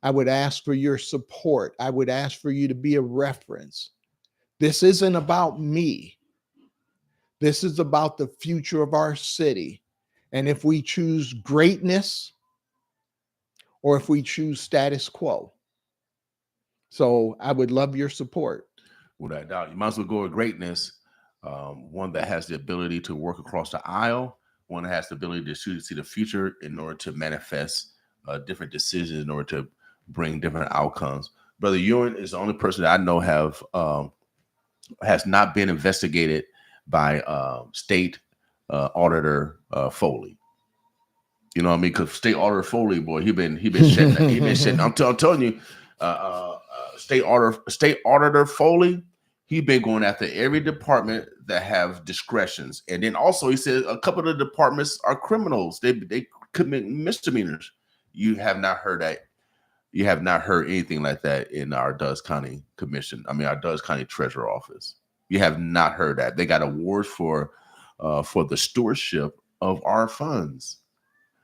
I would ask for your support. I would ask for you to be a reference. This isn't about me. This is about the future of our city. And if we choose greatness or if we choose status quo. So I would love your support. Without doubt. You might as well go with greatness. one that has the ability to work across the aisle, one that has the ability to see the future in order to manifest different decisions in order to bring different outcomes. Brother Ewing is the only person that I know has not been investigated by state auditor Foley. You know what I mean? Because state auditor Foley, boy, he been shedding. I'm telling you, state auditor Foley, he been going after every department that have discretions, and then also he said a couple of the departments are criminals. They commit misdemeanors. You have not heard that. You have not heard anything like that in our Dulles County Commission. I mean, our Dulles County Treasurer Office. You have not heard that. They got awards for the stewardship of our funds.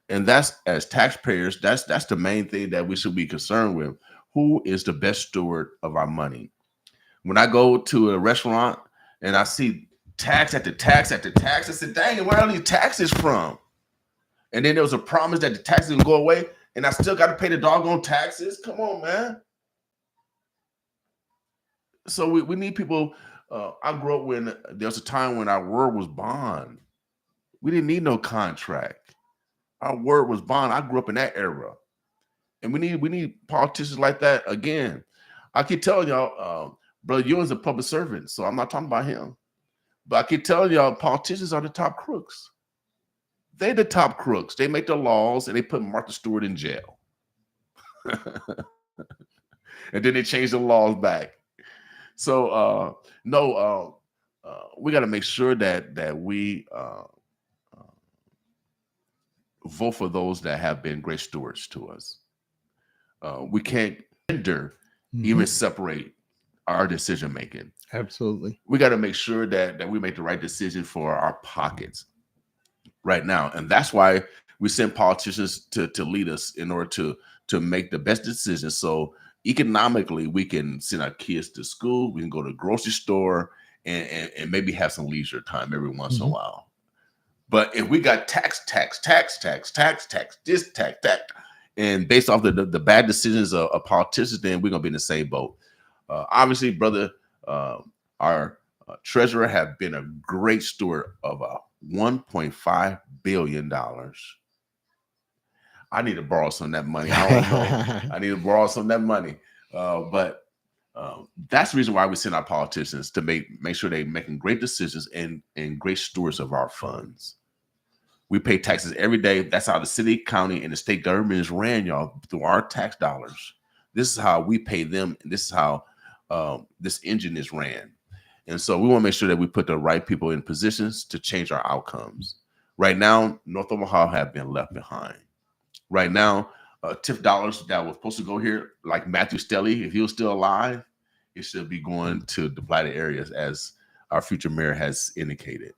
And that's, as taxpayers, that's the main thing that we should be concerned with. Who is the best steward of our money? When I go to a restaurant and I see tax after tax after tax, I said, dang, where are these taxes from? And then there was a promise that the taxes would go away, and I still got to pay the doggone taxes. Come on, man. So we need people. I grew up when there was a time when our word was bond. We didn't need no contract. Our word was bond. I grew up in that era. And we need politicians like that again. I keep telling y'all, Brother Ewing's a public servant, so I'm not talking about him. But I keep telling y'all, politicians are the top crooks. They're the top crooks. They make the laws and they put Martha Stewart in jail. And then they change the laws back. So we got to make sure that we vote for those that have been great stewards to us. We can't even separate our decision making. Absolutely. We got to make sure that we make the right decision for our pockets right now. And that's why we send politicians to lead us in order to make the best decisions. So economically, we can send our kids to school, we can go to the grocery store, and maybe have some leisure time every once in a while. But if we got tax, this tax, that, and based off the bad decisions of politicians, then we're going to be in the same boat. Obviously, brother, our treasurer have been a great steward of $1.5 billion. I need to borrow some of that money. I don't know. I need to borrow some of that money. But that's the reason why we send our politicians to make sure they're making great decisions and great stewards of our funds. We pay taxes every day. That's how the city, county, and the state government is ran, y'all, through our tax dollars. This is how we pay them. And this is how this engine is ran. And so we want to make sure that we put the right people in positions to change our outcomes. Right now, North Omaha have been left behind. Right now, TIF dollars that was supposed to go here, like Matthew Stelly, if he was still alive, it should be going to the blighted areas, as our future mayor has indicated.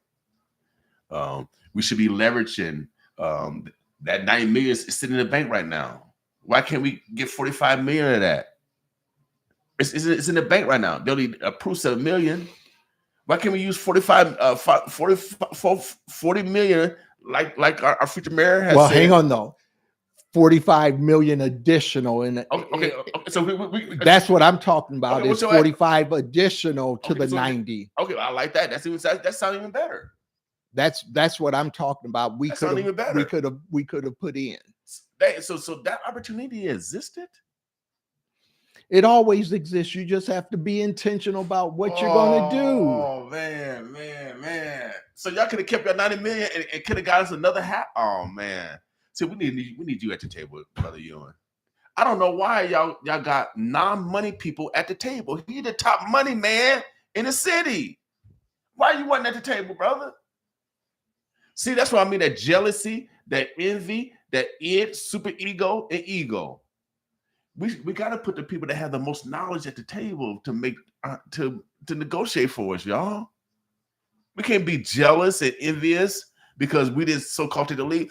We should be leveraging that $90 million is sitting in the bank right now. Why can't we get $45 million of that? It's in the bank right now. They'll need approved $7 million. Why can't we use 40 million like our future mayor has said? Hang on though. 45 million additional in it. Okay. So that's what I'm talking about. Okay, is 45 additional to the 90. Okay, I like that. That sounds even better. That's what I'm talking about. We could have put in. So that opportunity existed. It always exists. You just have to be intentional about what you're going to do. Oh man. So y'all could have kept your 90 million and could have got us another hat. Oh man. See, we need you at the table, Brother Ewing. I don't know why y'all got non-money people at the table. He the top money man in the city. Why you wasn't at the table, brother? See, that's what I mean. That jealousy, that envy, that super ego, and ego. We got to put the people that have the most knowledge at the table to make to negotiate for us, y'all. We can't be jealous and envious because we didn't so-called take the lead.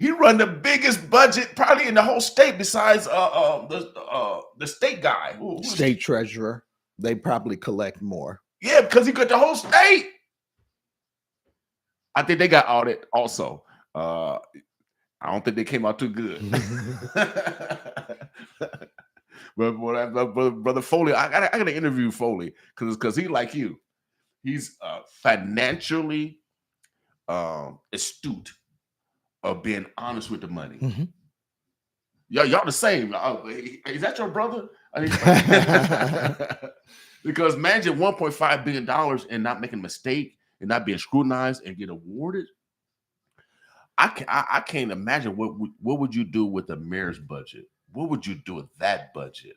He run the biggest budget probably in the whole state besides the state guy. State treasurer. They probably collect more. Yeah, because he got the whole state. I think they got audit also. I don't think they came out too good. But Brother Foley, I gotta interview Foley because he like you. He's financially astute of being honest with the money. Mhm. Y'all the same. Is that your brother? Because imagine $1.5 billion and not making a mistake and not being scrutinized and get awarded. I can't imagine what would you do with the mayor's budget? What would you do with that budget?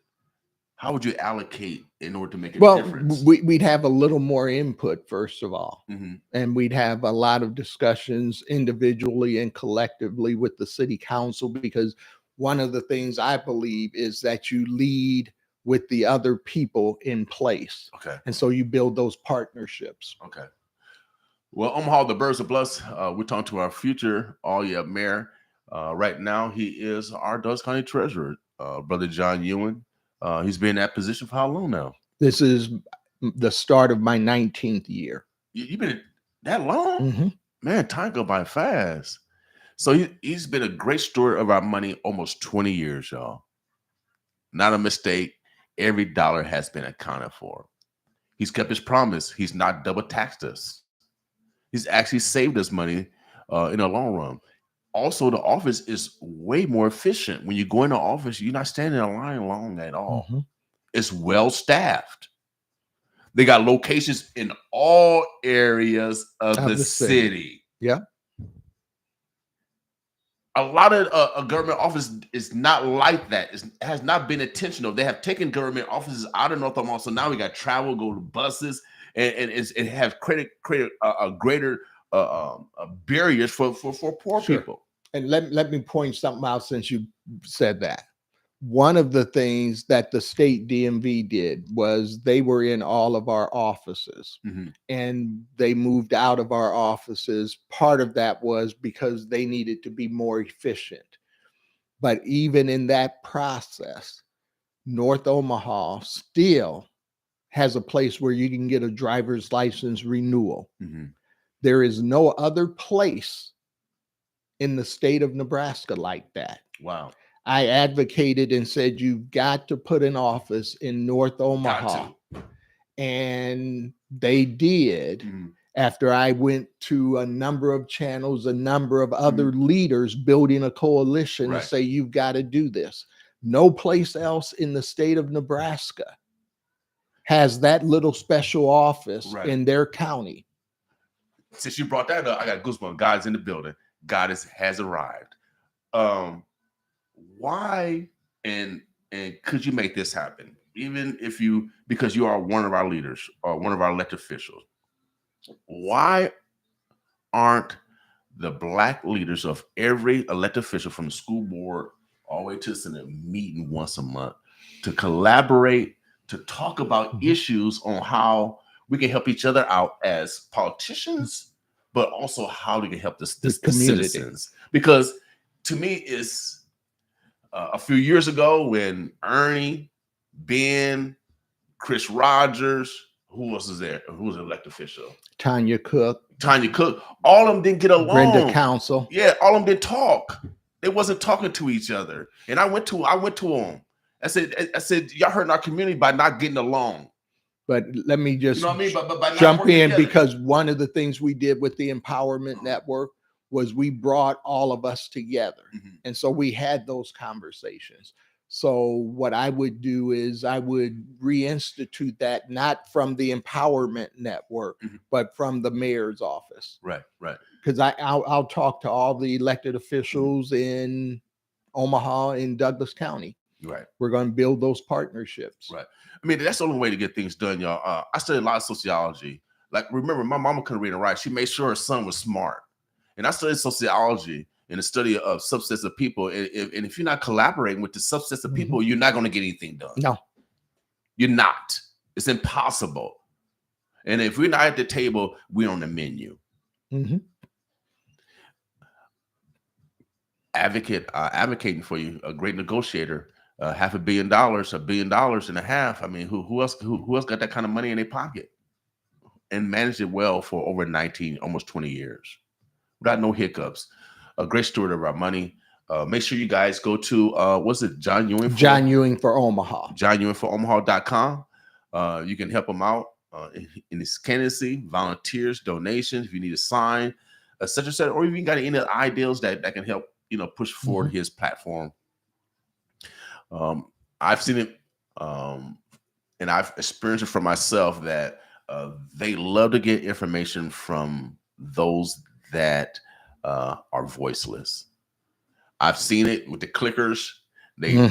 How would you allocate in order to make a difference? We'd have a little more input, first of all, Mhm. and we'd have a lot of discussions individually and collectively with the city council, because one of the things I believe is that you lead with the other people in place. Okay. And so you build those partnerships. Okay. Well, Omaha, the birds of bless. We're talking to our future mayor. Right now, he is our Douglas County treasurer, Brother John Ewing. He's been in that position for how long now? This is the start of my 19th year. You've been that long? Mm-hmm. Man, time go by fast. So he's been a great steward of our money almost 20 years, y'all. Not a mistake. Every dollar has been accounted for. He's kept his promise. He's not double taxed us. He's actually saved us money in the long run. Also, the office is way more efficient. When you go in the office, you're not standing in line long at all. Mm-hmm. It's well staffed. They got locations in all areas of the city. Yeah. A lot of a government office is not like that. It has not been intentional. They have taken government offices out of North Omaha. So now we got travel, go to buses, and it has created a greater barriers for poor people. And let me point something out since you said that. One of the things that the state DMV did was they were in all of our offices, Mhm. and they moved out of our offices. Part of that was because they needed to be more efficient. But even in that process, North Omaha still has a place where you can get a driver's license renewal. Mhm. There is no other place in the state of Nebraska like that. Wow. I advocated and said, you've got to put an office in North Omaha. And they did. Mhm. After I went to a number of channels, a number of other leaders building a coalition Right. to say, you've got to do this. No place else in the state of Nebraska has that little special office Right. in their county. Since you brought that up, I got goosebumps. God's in the building. God has arrived. Why and could you make this happen? Even if because you are one of our leaders or one of our elected officials, why aren't the Black leaders of every elected official from the school board all the way to the Senate meeting once a month to collaborate, to talk about issues on how we can help each other out as politicians, but also how we can help the community. citizens? Because to me, it's a few years ago when Ernie, Ben, Chris Rogers, who else is there? Who was an elected official? Tanya Cook, all of them didn't get along. Brenda Council. Yeah, all of them didn't talk. They wasn't talking to each other. And I went to them. I said, y'all hurting our community by not getting along. But let me just You know what I mean? But by not jump working in, together. because one of the things we did with the Empowerment Network was we brought all of us together. Mhm. And so we had those conversations. So what I would do is I would reinstitute that, not from the Empowerment Network, Mhm. but from the mayor's office. Right. Because I'll talk to all the elected officials in Omaha, in Douglas County. Right. We're going to build those partnerships. Right. I mean, that's the only way to get things done, y'all. I studied a lot of sociology. Like, remember, my mama couldn't read and write. She made sure her son was smart. And I studied sociology and the study of subsets of people. And if you're not collaborating with the subsets of people, you're not going to get anything done. No. You're not. It's impossible. And if we're not at the table, we're on the menu. Mm-hmm. Advocating for you, a great negotiator, $500 million, $1.5 billion. I mean, who else got that kind of money in their pocket and managed it well for over 19, almost 20 years without no hiccups? A great steward of our money. Make sure you guys go to what's it, John Ewing for Omaha. John Ewing for Omaha.com. You can help him out. in his candidacy, volunteers, donations, if you need a sign, etc., or even got any ideas that can help, push forward his platform. I've seen it, and I've experienced it for myself that they love to get information from those that are voiceless. I've seen it with the clickers. And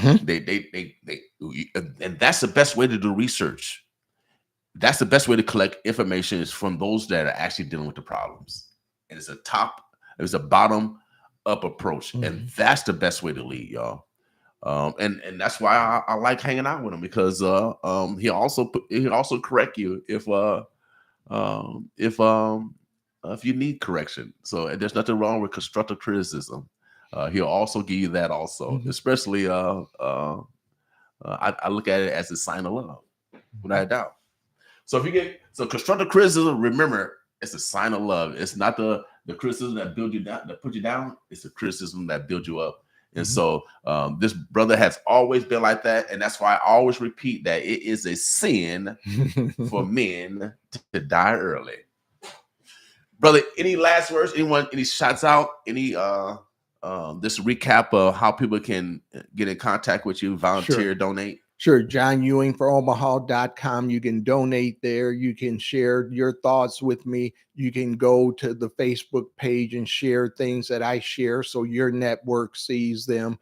that's the best way to do research. That's the best way to collect information is from those that are actually dealing with the problems. And it's a bottom up approach. And that's the best way to lead, y'all. And that's why I like hanging out with him, because he'll also correct you if you need correction. So there's nothing wrong with constructive criticism. He'll also give you that also, especially I look at it as a sign of love, without a doubt. So constructive criticism, remember, it's a sign of love. It's not the criticism that builds you down, that puts you down. It's the criticism that builds you up. And so this brother has always been like that. And that's why I always repeat that it is a sin for men to die early. Brother, any last words? Anyone, any shots out? Any this recap of how people can get in contact with you, volunteer, donate? Sure. JohnEwingForOmaha.com. You can donate there. You can share your thoughts with me. You can go to the Facebook page and share things that I share so your network sees them.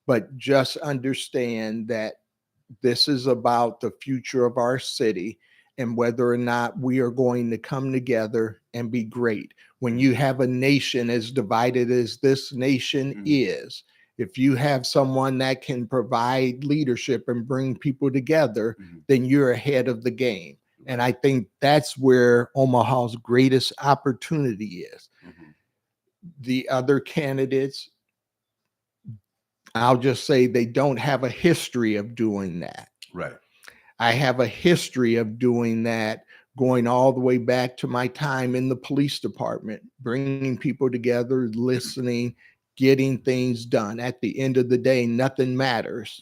But just understand that this is about the future of our city and whether or not we are going to come together and be great. When you have a nation as divided as this nation is, if you have someone that can provide leadership and bring people together, then you're ahead of the game. And I think that's where Omaha's greatest opportunity is. The other candidates, I'll just say they don't have a history of doing that. Right. I have a history of doing that, going all the way back to my time in the police department, bringing people together, listening, getting things done. At the end of the day, nothing matters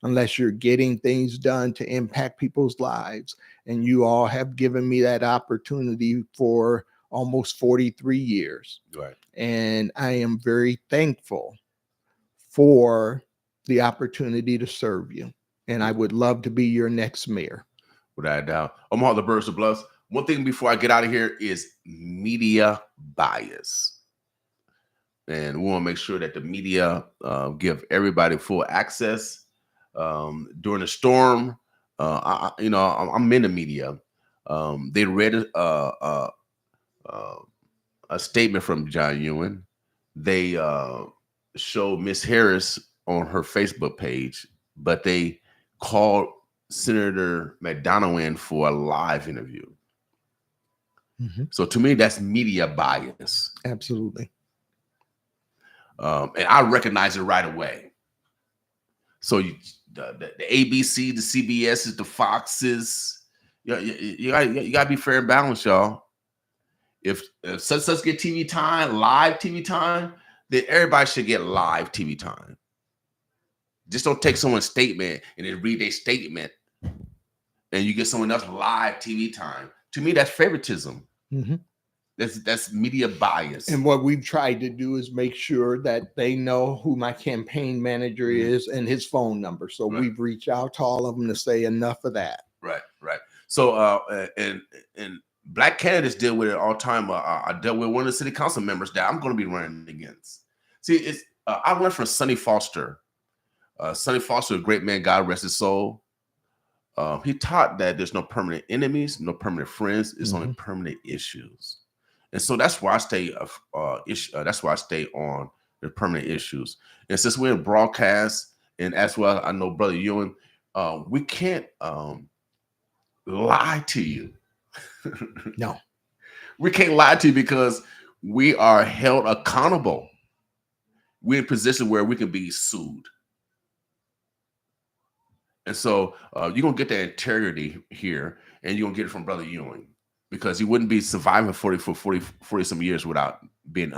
unless you're getting things done to impact people's lives. And you all have given me that opportunity for almost 43 years. Right. And I am very thankful for the opportunity to serve you. And I would love to be your next mayor. Without a doubt. Omaha, the Birds of Bluffs. One thing before I get out of here is media bias. And we want to make sure that the media give everybody full access. During the storm, I'm in the media. They read a statement from John Ewing. They showed Miss Harris on her Facebook page, but they called Senator McDonough in for a live interview. So to me, that's media bias. Absolutely. And I recognize it right away. So the ABC, the CBSs, the Foxes, you gotta be fair and balanced, y'all. If such get TV time, live TV time, then everybody should get live TV time. Just don't take someone's statement and then read their statement, and you get someone else live TV time. To me, that's favoritism. That's media bias. And what we've tried to do is make sure that they know who my campaign manager is and his phone number. So we've reached out to all of them to say enough of that. Right. So and black candidates deal with it all the time. I dealt with one of the city council members that I'm going to be running against. See, it's I learned from Sonny Foster. Sonny Foster, a great man, God rest his soul. He taught that there's no permanent enemies, no permanent friends. It's only permanent issues. And so that's why I stay. That's why I stay on the permanent issues. And since we're in broadcast, and as well, I know Brother Ewing, we can't lie to you. No, we can't lie to you because we are held accountable. We're in a position where we can be sued. And so you're going to get that integrity here, and you're going to get it from Brother Ewing, because he wouldn't be surviving 40 some years without being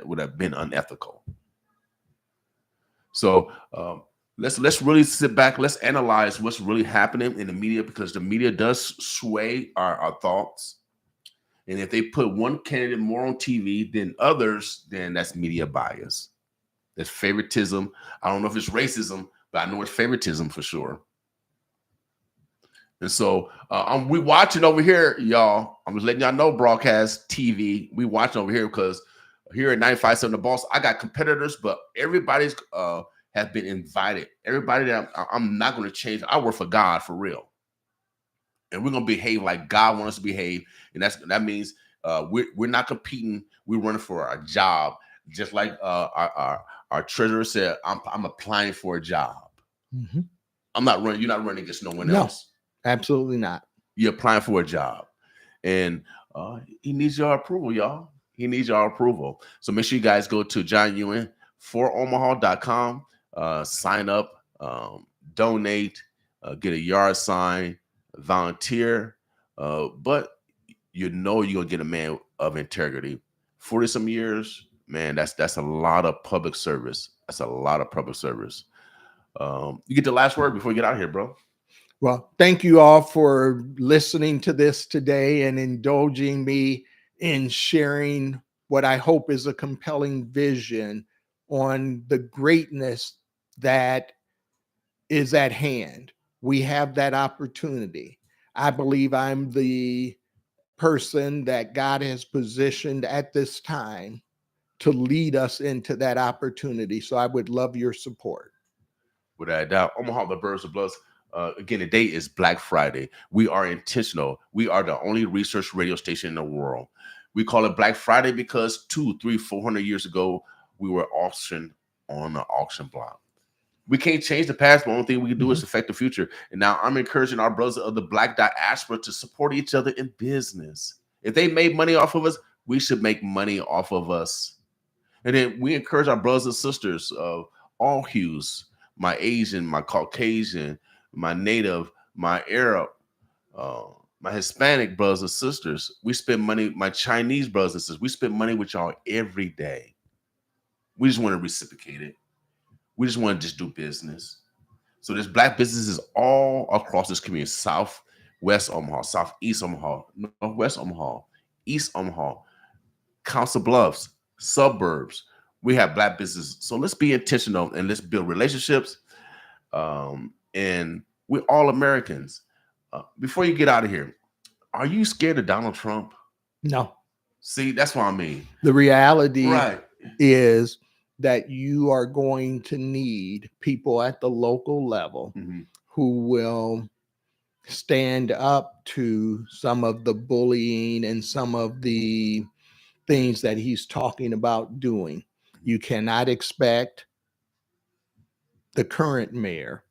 would have been unethical. So let's really sit back. Let's analyze what's really happening in the media, because the media does sway our thoughts. And if they put one candidate more on TV than others, then that's media bias. That's favoritism. I don't know if it's racism, but I know it's favoritism for sure. And so we watching over here, y'all. I'm just letting y'all know, broadcast TV. We watching over here because here at 95.7 The Boss, I got competitors, but everybody's has been invited. Everybody that I'm not going to change. I work for God for real, and we're going to behave like God wants us to behave, and that means we're not competing. We're running for our job, just like our treasurer said. I'm applying for a job. Mm-hmm. I'm not running. You're not running against no one No. else. Absolutely not. You're applying for a job, and he needs your approval, y'all. He needs your approval. So make sure you guys go to John Ewing for Omaha.com, sign up, donate, get a yard sign, volunteer. But you're gonna get a man of integrity. 40 some years, man, that's a lot of public service. That's a lot of public service. You get the last word before you get out of here, bro. Well, thank you all for listening to this today and indulging me in sharing what I hope is a compelling vision on the greatness that is at hand. We have that opportunity. I believe I'm the person that God has positioned at this time to lead us into that opportunity. So I would love your support. Without a doubt. Omaha, the Birds of Bloods. Again, today is Black Friday. We are intentional. We are the only research radio station in the world. We call it Black Friday because 200, 300, 400 years ago, we were auctioned on the auction block. We can't change the past, but the only thing we can do is affect the future. And now I'm encouraging our brothers of the Black diaspora to support each other in business. If they made money off of us, we should make money off of us. And then we encourage our brothers and sisters of all hues, my Asian, my Caucasian, my Native, my Arab, my Hispanic brothers and sisters. We spend money, my Chinese brothers and sisters. We spend money with y'all every day. We just want to reciprocate it. We just want to just do business. So there's Black businesses all across this community: South, West Omaha, Southeast Omaha, Northwest Omaha, East Omaha, Council Bluffs, suburbs. We have Black businesses. So let's be intentional and let's build relationships. And we're all Americans. Before you get out of here, are you scared of Donald Trump? No. See, that's what I mean. The reality Right. is that you are going to need people at the local level who will stand up to some of the bullying and some of the things that he's talking about doing. You cannot expect the current mayor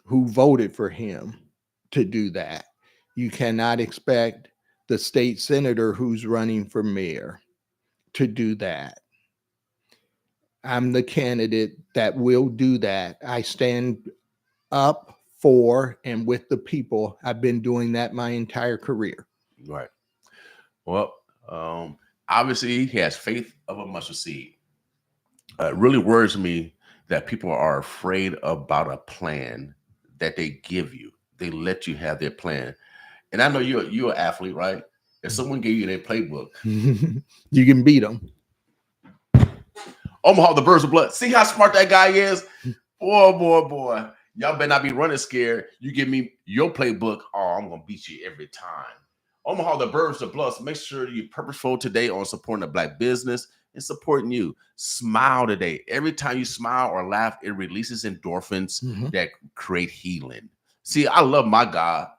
who voted for him to do that. You cannot expect the state senator who's running for mayor to do that. I'm the candidate that will do that. I stand up for and with the people. I've been doing that my entire career. Right. Well, obviously he has faith of a mustard seed. It really worries me that people are afraid about a plan that they give you. They let you have their plan. And I know you're an athlete, right? If someone gave you their playbook, you can beat them. Omaha, the Birds of Blood. See how smart that guy is? Boy. Y'all better not be running scared. You give me your playbook, oh, I'm going to beat you every time. Omaha, the Birds of Blood. Make sure you're purposeful today on supporting a Black business and supporting you. Smile today. Every time you smile or laugh, it releases endorphins that create healing. See, I love my God.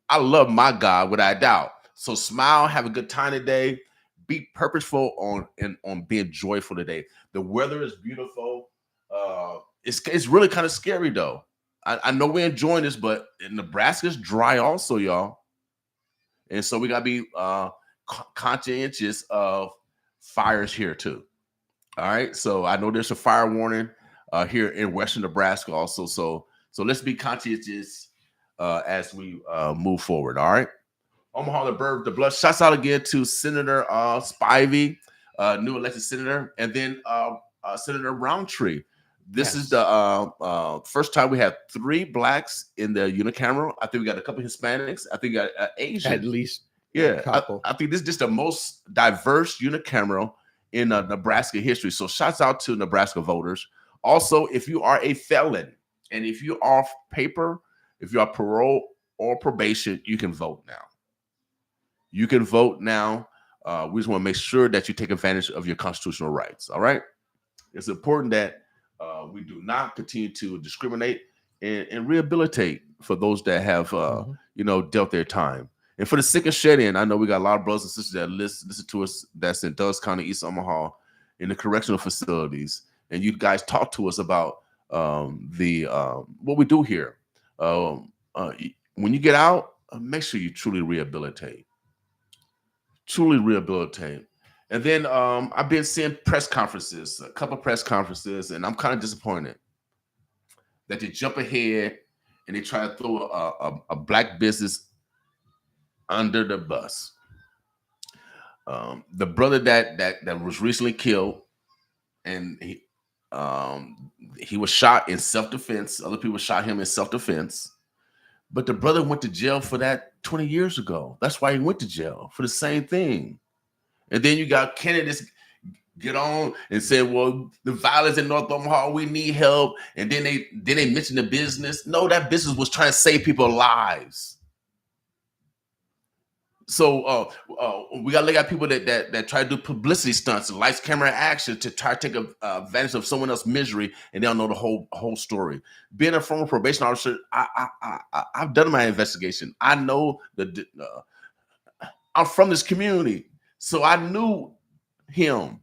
I love my God without a doubt. So smile, have a good time today. Be purposeful on being joyful today. The weather is beautiful. It's really kind of scary though. I know we're enjoying this, but Nebraska's dry also, y'all. And so we gotta be conscientious of fires here too. All right. So I know there's a fire warning here in Western Nebraska also. So let's be conscientious as we move forward. All right. Omaha, the Bird, the Blood. Shouts out again to Senator Spivey, new elected senator, and then Senator Roundtree. This is the first time we have 3 blacks in the unicameral. I think we got a couple Hispanics. I think we got Asian. At least Yeah, couple. I think this is just the most diverse unicameral in Nebraska history. So shouts out to Nebraska voters. Also, if you are a felon and if you are off paper, if you are parole or probation, you can vote now. You can vote now. We just want to make sure that you take advantage of your constitutional rights. All right. It's important that we do not continue to discriminate and rehabilitate for those that have, dealt their time. And for the sick and shed in, I know we got a lot of brothers and sisters that listen to us that's in Douglas County, East Omaha, in the correctional facilities. And you guys talk to us about what we do here. When you get out, make sure you truly rehabilitate. Truly rehabilitate. And then I've been seeing press conferences, a couple press conferences, and I'm kind of disappointed that they jump ahead and they try to throw a black business under the bus. The brother that was recently killed, and he was shot in self-defense. Other people shot him in self-defense. But the brother went to jail for that 20 years ago. That's why he went to jail, for the same thing. And then you got candidates get on and say, well, the violence in North Omaha, we need help. And then they mention the business. No, that business was trying to save people's lives. So we got to look at people that try to do publicity stunts, lights, camera, action to try to take advantage of someone else's misery, and they don't know the whole story. Being a former probation officer, I've done my investigation. I know I'm from this community, so I knew him.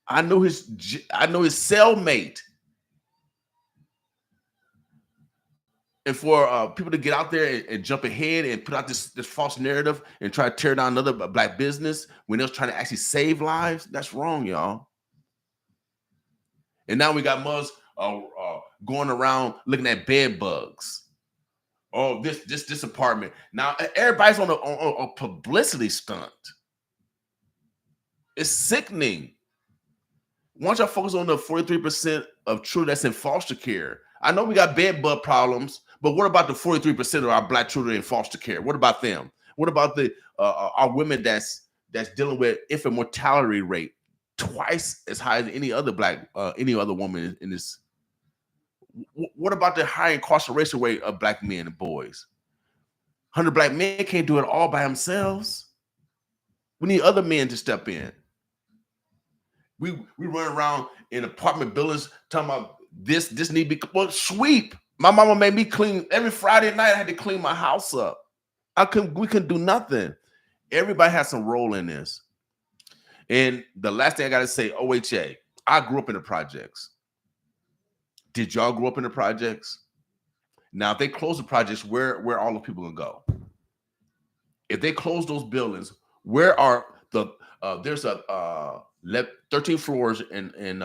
I know his cellmate. And for people to get out there and jump ahead and put out this false narrative and try to tear down another black business when they're trying to actually save lives, that's wrong, y'all. And now we got mugs going around looking at bed bugs. Oh, this apartment. Now everybody's on a publicity stunt. It's sickening. Once y'all focus on the 43% of children that's in foster care, I know we got bed bug problems, but what about the 43% of our black children in foster care? What about them? What about the our women that's dealing with infant mortality rate twice as high as any other woman in this? What about the high incarceration rate of black men and boys? 100 black men can't do it all by themselves. We need other men to step in. We run around in apartment buildings talking about this need to be sweep. My mama made me clean every Friday night. I had to clean my house up. We couldn't do nothing. Everybody has some role in this. And the last thing I gotta say, OHA, I grew up in the projects. Did y'all grow up in the projects? Now, if they close the projects, where all the people gonna go? If they close those buildings, where are there's 13 floors and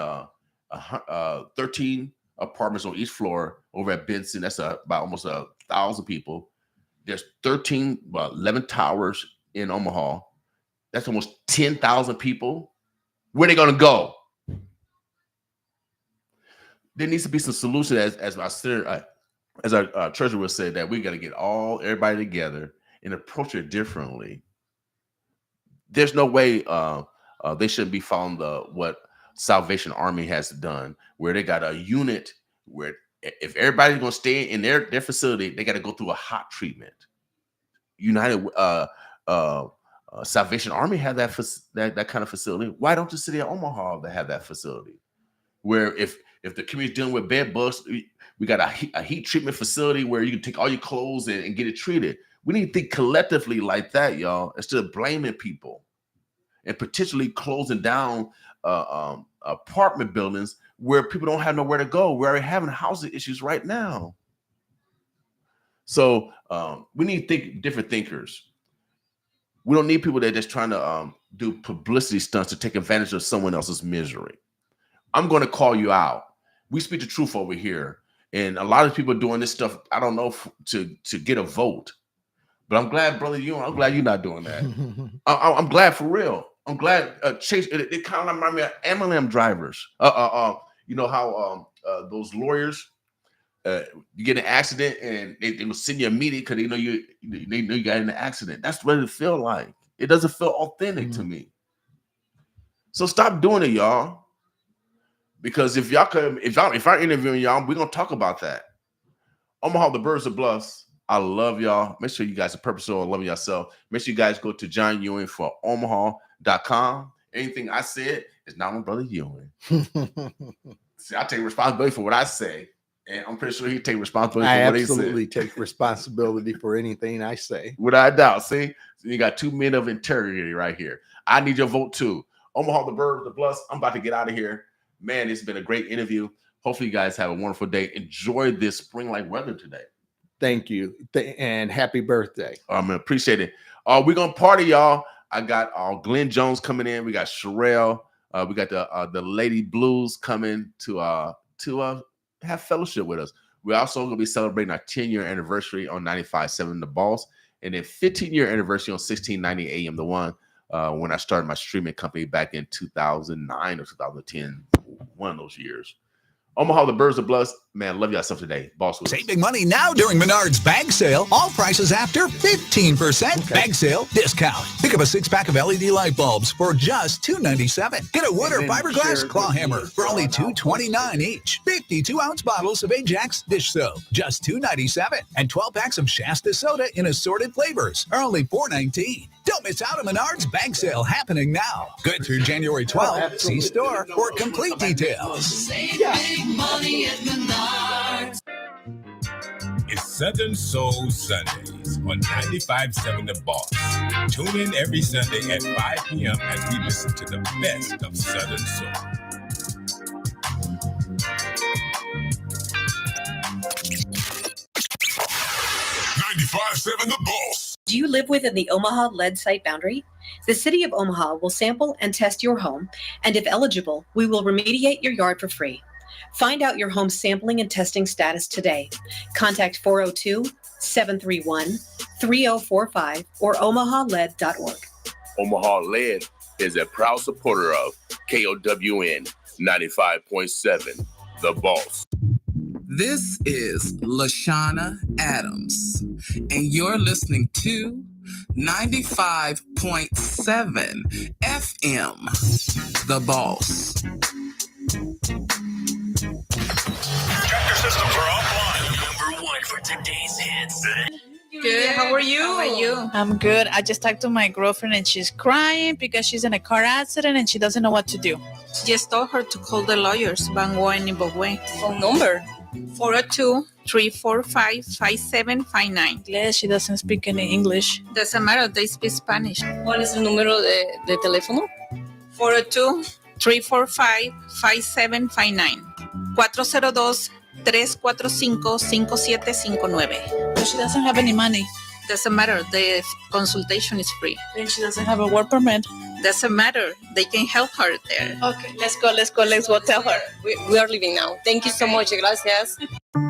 13 apartments on each floor over at Benson. That's about almost 1,000 people. There's 11 towers in Omaha. That's almost 10,000 people. Where are they going to go? There needs to be some solution, as our treasurer would say, that we got to get everybody together and approach it differently. There's no way they shouldn't be following what Salvation Army has done, where they got a unit where if everybody's going to stay in their facility, they got to go through a hot treatment. United Salvation Army had that kind of facility. Why don't the city of Omaha have that facility? Where if the community's dealing with bed bugs, we got a heat treatment facility where you can take all your clothes and get it treated. We need to think collectively like that, y'all, instead of blaming people and potentially closing down apartment buildings where people don't have nowhere to go. We're already having housing issues right now. So we need to think different thinkers. We don't need people that are just trying to do publicity stunts to take advantage of someone else's misery. I'm going to call you out. We speak the truth over here. And a lot of people are doing this stuff, I don't know, to get a vote. But I'm glad, brother, I'm glad you're not doing that. I'm glad for real. I'm glad Chase. It kind of reminds me of MLM drivers. You know how those lawyers, you get in an accident and they will send you immediately because they know you got in an accident. That's what it feel like. It doesn't feel authentic to me. So stop doing it, y'all. Because if I'm interviewing y'all, we're gonna talk about that. Omaha, the Birds of Bluffs. I love y'all. Make sure you guys are purposeful and loving yourself. Make sure you guys go to John Ewing for Omaha.com. Anything I said is not my brother Ewing. See, I take responsibility for what I say, and I'm pretty sure he take responsibility for what he said. I absolutely take responsibility for anything I say. Without a doubt. See, so you got 2 men of integrity right here. I need your vote too. Omaha, the Birds, the Bluffs. I'm about to get out of here. Man, it's been a great interview. Hopefully you guys have a wonderful day. Enjoy this spring-like weather today. Thank you. And happy birthday. I appreciate it. We're going to party, y'all. I got Glenn Jones coming in. We got Sherelle. We got the Lady Blues coming to have fellowship with us. We're also going to be celebrating our 10-year anniversary on 95.7 The Boss, and then 15-year anniversary on 1690 AM The One, when I started my streaming company back in 2009 or 2010, one of those years. Omaha, the Birds of Bluffs. Man, love yourself today. Boss. Save big money now during Menards Bag Sale. All prices after 15%. Okay. Bag Sale discount. Pick up a 6-pack of LED light bulbs for just $2.97. Get a wood or fiberglass claw hammer for only $2.29 each. 52-ounce bottles of Ajax dish soap, just $2.97. And 12 packs of Shasta soda in assorted flavors are only $4.19. Don't miss out on Menards Bag Sale happening now. Good through January 12th. See store for complete details. Save big money at Menards. It's Southern Soul Sundays on 95.7 The Boss. Tune in every Sunday at 5 p.m. as we listen to the best of Southern Soul. The Boss. Do you live within the Omaha lead site boundary? The City of Omaha will sample and test your home, and if eligible, we will remediate your yard for free. Find out your home sampling and testing status today. Contact 402-731-3045 or omahalead.org. Omaha Lead is a proud supporter of KOWN 95.7 The Boss. This is LaShawna Adams, and you're listening to 95.7 FM, The Boss. Tractor systems are offline. Number one for today's hits. Good. How are you? How are you? I'm good. I just talked to my girlfriend and she's crying because she's in a car accident and she doesn't know what to do. Just told her to call the lawyers, Bangor and Ibogwe. Phone number? 402-345-5759. Yes, she doesn't speak any English. Doesn't matter, they speak Spanish. ¿Cuál es el número de teléfono? 402-345-5759. 402-345-5759. But she doesn't have any money. Doesn't matter, the consultation is free. And she doesn't have a work permit. Doesn't matter, they can help her there. Okay, let's go tell her. We are leaving now. Thank you so much. Gracias.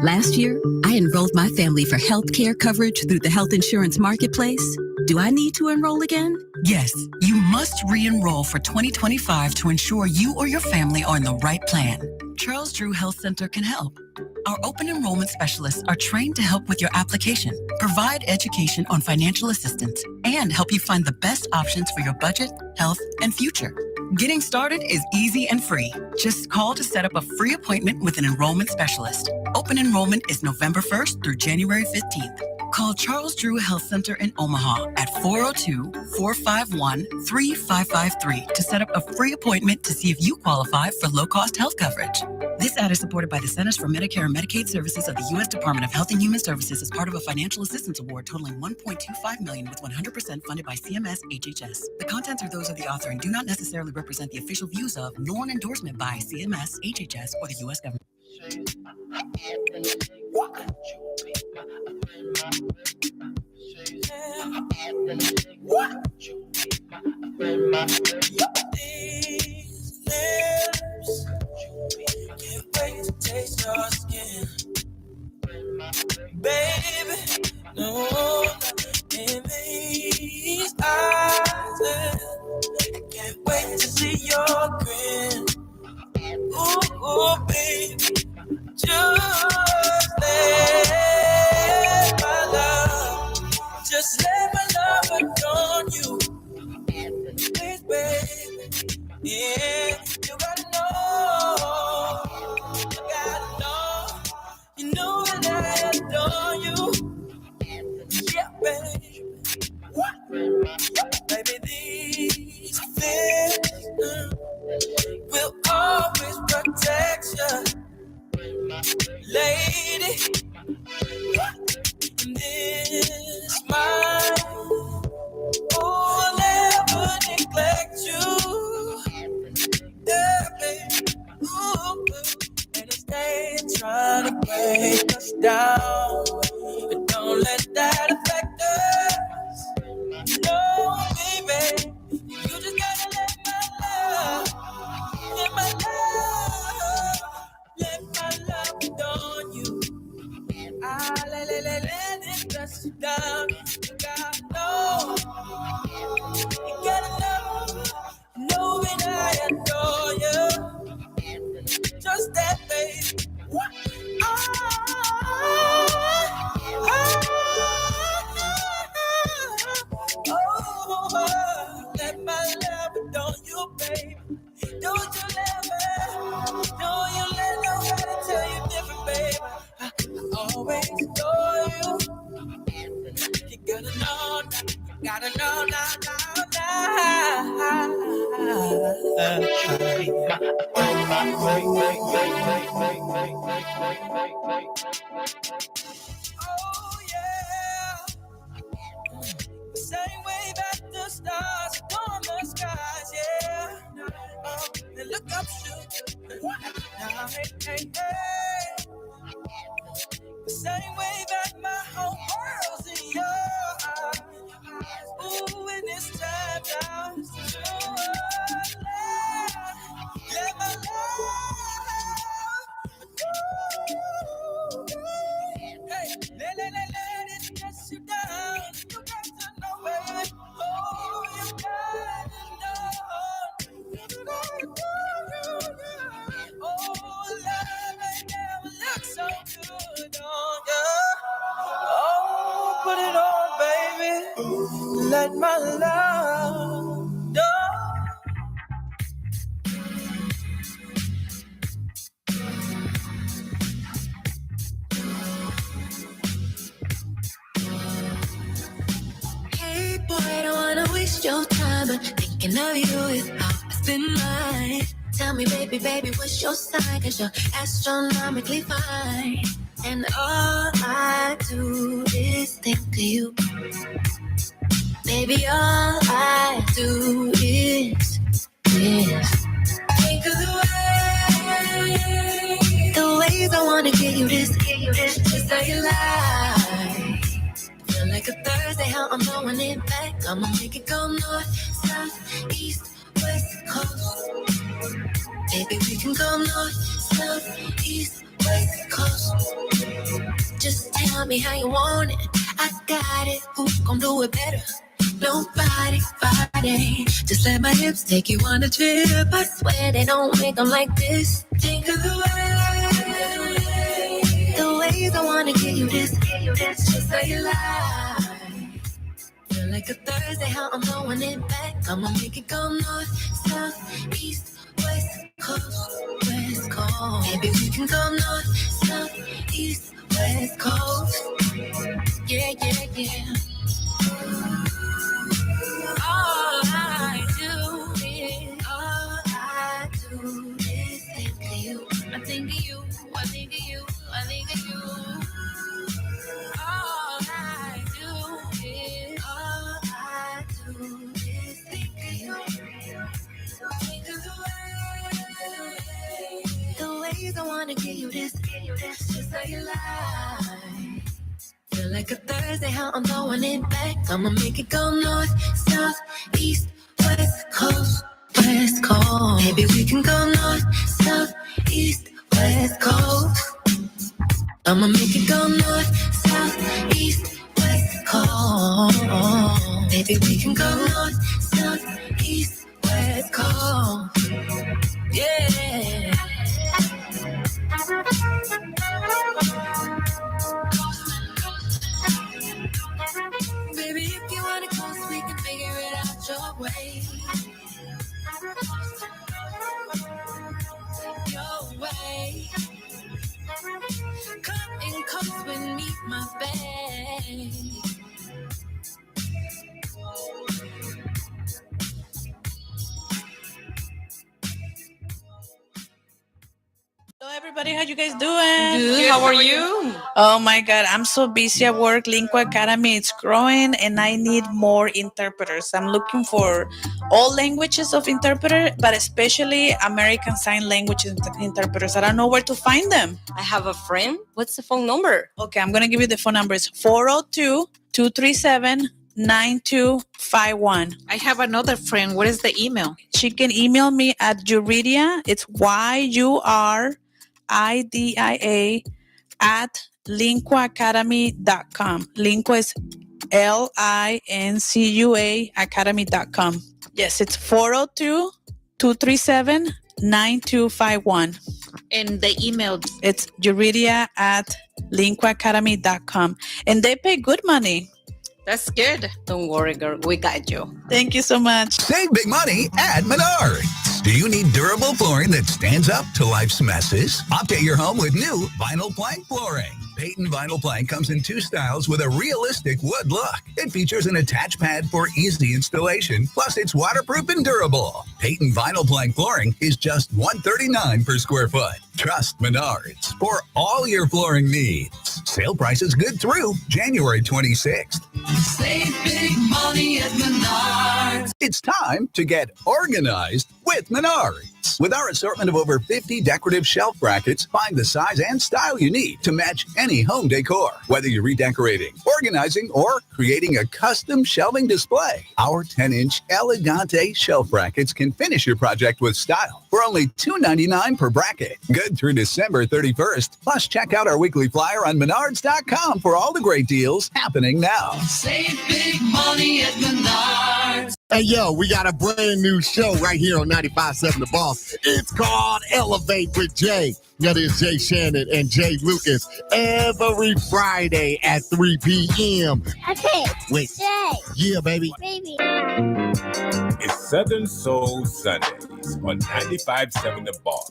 Last year, I enrolled my family for health care coverage through the health insurance marketplace. Do I need to enroll again? Yes, you must re-enroll for 2025 to ensure you or your family are in the right plan. Charles Drew Health Center can help. Our open enrollment specialists are trained to help with your application, provide education on financial assistance, and help you find the best options for your budget, health, and future. Getting started is easy and free. Just call to set up a free appointment with an enrollment specialist. Open enrollment is November 1st through January 15th. Call Charles Drew Health Center in Omaha at 402-451-3553 to set up a free appointment to see if you qualify for low-cost health coverage. This ad is supported by the Centers for Medicare and Medicaid Services of the U.S. Department of Health and Human Services as part of a financial assistance award totaling $1.25 million with 100% funded by CMS HHS. The contents are those of the author and do not necessarily represent the official views of, nor an endorsement by CMS, HHS, or the U.S. government. Can't wait to taste your skin, baby. No, in these eyes, I can't wait to see your grin. Ooh, ooh, baby. Yeah, you gotta know, you know that I adore you. Yeah, baby. Baby, these feelings will always protect you, lady. And this mind will never neglect you. Yeah, baby. Ooh, and if they trying to break us down, but don't let that affect us. No, baby, you just gotta let my love adorn you. Let it dress you down. You gotta know, know that I adore you. Just that, baby. Let my love adorn you, baby. Don't you let me, don't you let nobody tell you different, baby. I always adore you. You gotta know, you gotta know, Oh yeah, same way back the stars, adorn the skies, yeah. And look up, shoot. Now, hey. The same way that my whole world's in your eyes. Ooh, and it's time now to show up. Let my love. Hey, let it stress you down. You got to know, baby. Oh, you got to know. You got to know. Oh, love ain't never looked so good on you. Oh, put it on, baby. Let my love go. Hey boy, I don't wanna waste your time, but thinking of you is how I spend mine. Tell me, baby, what's your sign? 'Cause you're astronomically fine. And all I do is think of you. Baby, all I do is think of the ways I wanna get you this, just how you lie. Feel like a Thursday, how I'm throwing it back. I'ma make it go north, south, east, west coast. Baby, we can go north, south, east, west coast. Just tell me how you want it. I got it. Who's gon' do it better? Nobody, Friday. Just let my hips take you on a trip. I swear they don't make them like this. Think of the ways I wanna get you this, just how you lie. Feel like a Thursday, how I'm throwing it back. I'ma make it go north, south, east, west coast, west coast. Maybe we can go north, south, east, west coast. Yeah. All I do is think of you. I think of you. All I do is think of you. Think of the ways I wanna get you this, just how you lie. Feel like a Thursday, how I'm throwing it back. I'ma make it go north, south, east, west coast, west coast. Maybe we can go north, south, east, west coast. I'ma make it go north, south, east, west coast. Maybe we can go north, south, east, west coast. Yeah. Baby, if you wanna close, we can figure it out your way. with me, my babe. Hello, everybody. How you guys doing? Good. How are you? Oh my God, I'm so busy at work. Lingua Academy, it's growing, and I need more interpreters. I'm looking for all languages of interpreter, but especially American Sign Language interpreters. I don't know where to find them. I have a friend. What's the phone number? Okay, I'm gonna give you the phone number. It's 402-237-9251. I have another friend. What is the email? She can email me at Yuridia. It's YURIDIA at linguaacademy.com. Lingua is LINCUA academy.com. Yes, it's 402-237-9251. And the email? It's Yuridia at linguaacademy.com. And they pay good money. That's good. Don't worry, girl. We got you. Thank you so much. Save big money at Menards. Do you need durable flooring that stands up to life's messes? Update your home with new vinyl plank flooring. Peyton Vinyl Plank comes in 2 styles with a realistic wood look. It features an attached pad for easy installation, plus it's waterproof and durable. Peyton Vinyl Plank flooring is just $139 per square foot. Trust Menards for all your flooring needs. Sale prices good through January 26th. Save big money at Menards. It's time to get organized with Menards. With our assortment of over 50 decorative shelf brackets, find the size and style you need to match any home decor. Whether you're redecorating, organizing, or creating a custom shelving display, our 10-inch Elegante shelf brackets can finish your project with style for only $2.99 per bracket. Good through December 31st. Plus, check out our weekly flyer on Menards.com for all the great deals happening now. Save big money at Menards. Hey, yo, we got a brand new show right here on 95.7 The Boss. It's called Elevate with Jay. That is Jay Shannon and Jay Lucas every Friday at 3 p.m. Okay. Wait. Jay. Yeah, baby. Baby. It's Southern Soul Sundays on 95.7 The Boss.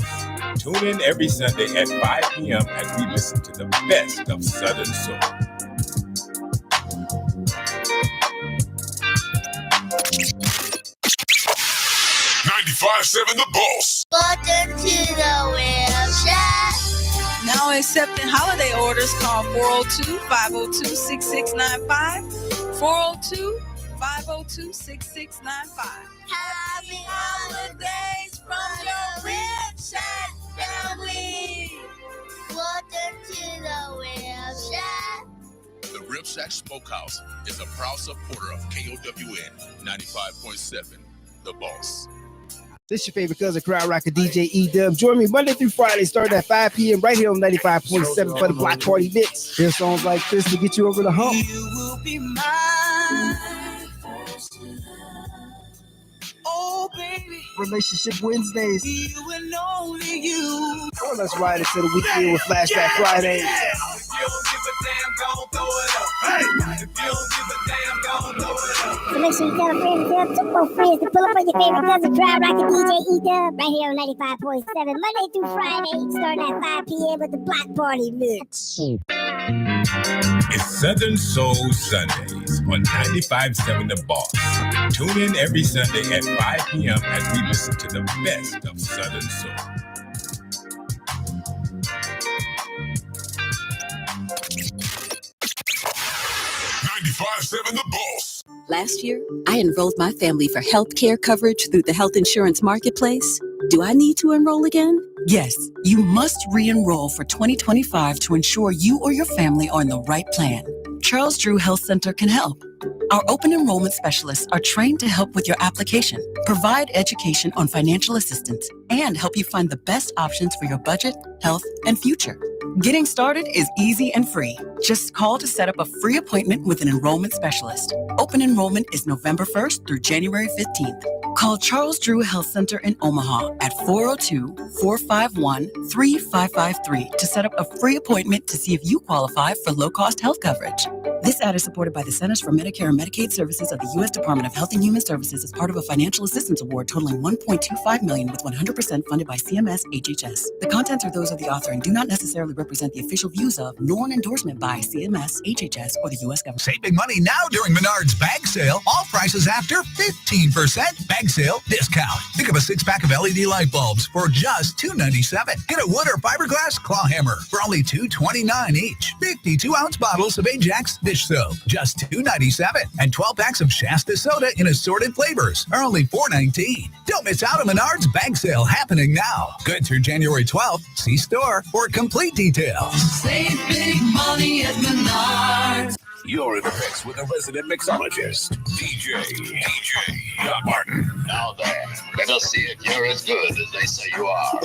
Tune in every Sunday at 5 p.m. as we listen to the best of Southern Soul. The Boss. Welcome to the website. Now accepting holiday orders, call 402-502-6695. 402-502-6695. Happy holidays from your website family. Welcome to the website. The Rib Shack Smokehouse is a proud supporter of KOWN 95.7 The Boss. This is your favorite cousin, crowd rocker DJ E-Dub. Join me Monday through Friday, starting at 5 p.m. right here on 95.7 for the Block Party Mix. Here's songs like this to get you over the hump. You will be mine. Oh, baby. Relationship Wednesdays. You and only you. Or let's ride into the weekend with Flashback Fridays. If you don't give a damn, gon' throw it up. Hey. If you don't give a damn, gon' throw it up. So make sure you tell a friend to tell 2 more friends to pull up on your favorite cousin, crowd rocker DJ E-Dub, right here on 95.7, Monday through Friday, starting at 5 p.m. with the Block Party Mix. It's Southern Soul Sundays on 95.7 The Boss. Tune in every Sunday at 5 p.m. as we listen to the best of Southern Soul. The Boss. Last year, I enrolled my family for health care coverage through the health insurance marketplace. Do I need to enroll again? Yes, you must re-enroll for 2025 to ensure you or your family are in the right plan. Charles Drew Health Center can help. Our open enrollment specialists are trained to help with your application, provide education on financial assistance, and help you find the best options for your budget, health, and future. Getting started is easy and free. Just call to set up a free appointment with an enrollment specialist. Open enrollment is November 1st through January 15th. Call Charles Drew Health Center in Omaha at 402-451-3553 to set up a free appointment to see if you qualify for low-cost health coverage. This ad is supported by the Centers for Medicare and Medicaid Services of the U.S. Department of Health and Human Services as part of a financial assistance award totaling $1.25 million with 100% funded by CMS HHS. The contents are those of the author and do not necessarily represent the official views of, nor an endorsement by CMS HHS or the U.S. government. Save big money now during Menards bag sale. All prices after 15% bag sale discount. Pick up a 6-pack of LED light bulbs for just $2.97. Get a wood or fiberglass claw hammer for only $2.29 each. 52-ounce bottles of Ajax dish soap, just $2.97. And 12 packs of Shasta soda in assorted flavors are only $4.19. Don't miss out on Menards bag sale happening now. Good through January 12th. See store for complete details. Save big money at Menards. You're in the mix with the resident mixologist, DJ John Martin. Now there, let us see if you're as good as they say you are.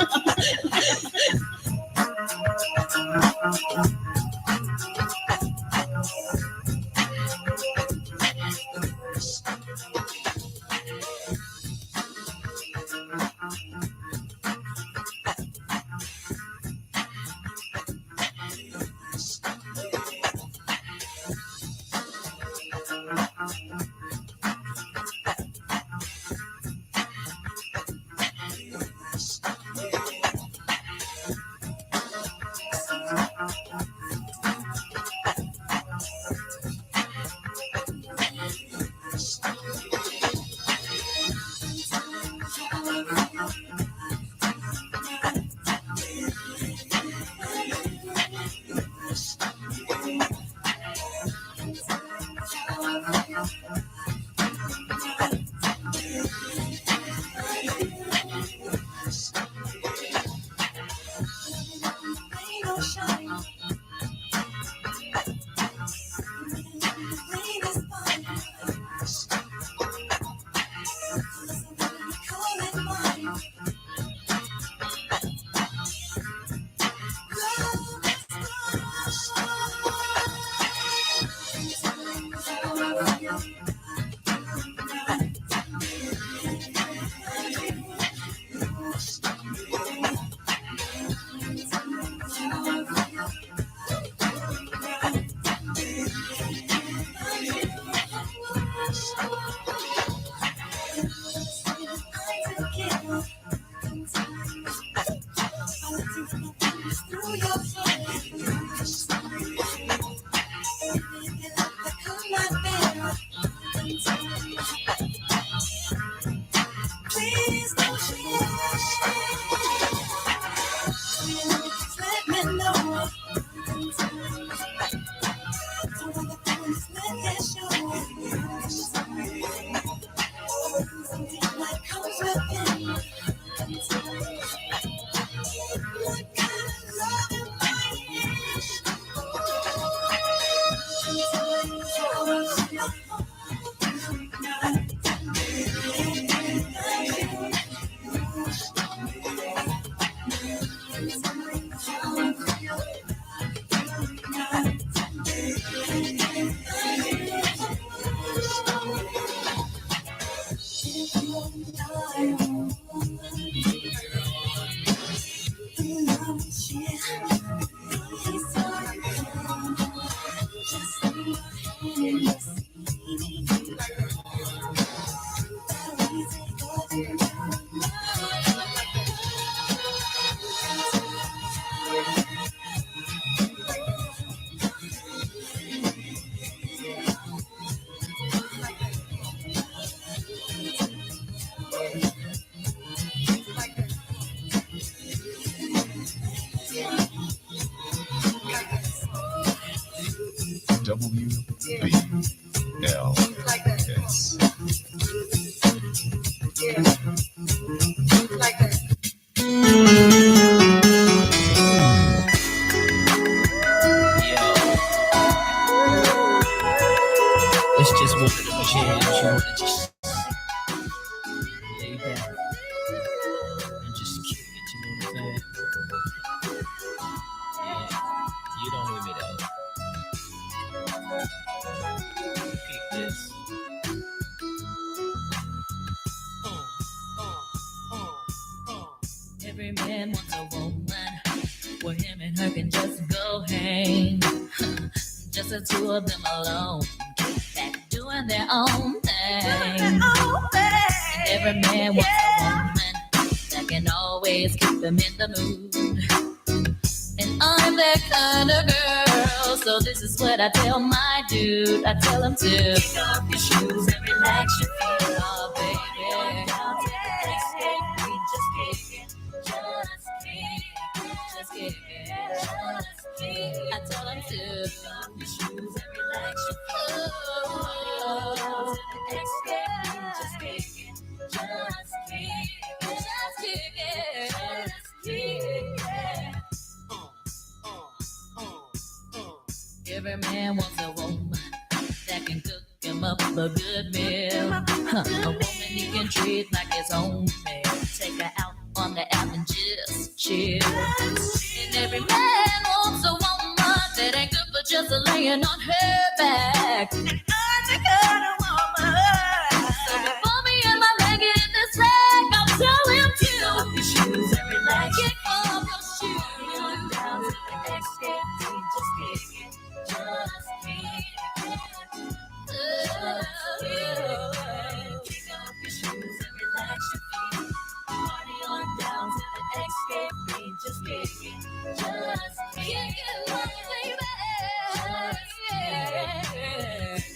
WBLS. It's just one of them chairs you wanna just lay back and just kick it, you know what I'm saying? Yeah, you don't hear me though. Kick this. Every man wants a woman where him and her can just go hang. just the two of them alone. Back doing their own thing. And every man wants a woman that can always keep them in the mood. And I'm that kind of girl, so this is what I tell my dude. I tell him to kick off your shoes and relax your feet, oh baby. Just kick it. I tell him to kick off your shoes and relax your feet. Just kick it. Just kick it. Every man wants a woman that can cook him up a good meal. A woman he can treat like his own man. Take her out on the app and just chill. And every man wants a woman that ain't good for just laying on her back. And I'm the kind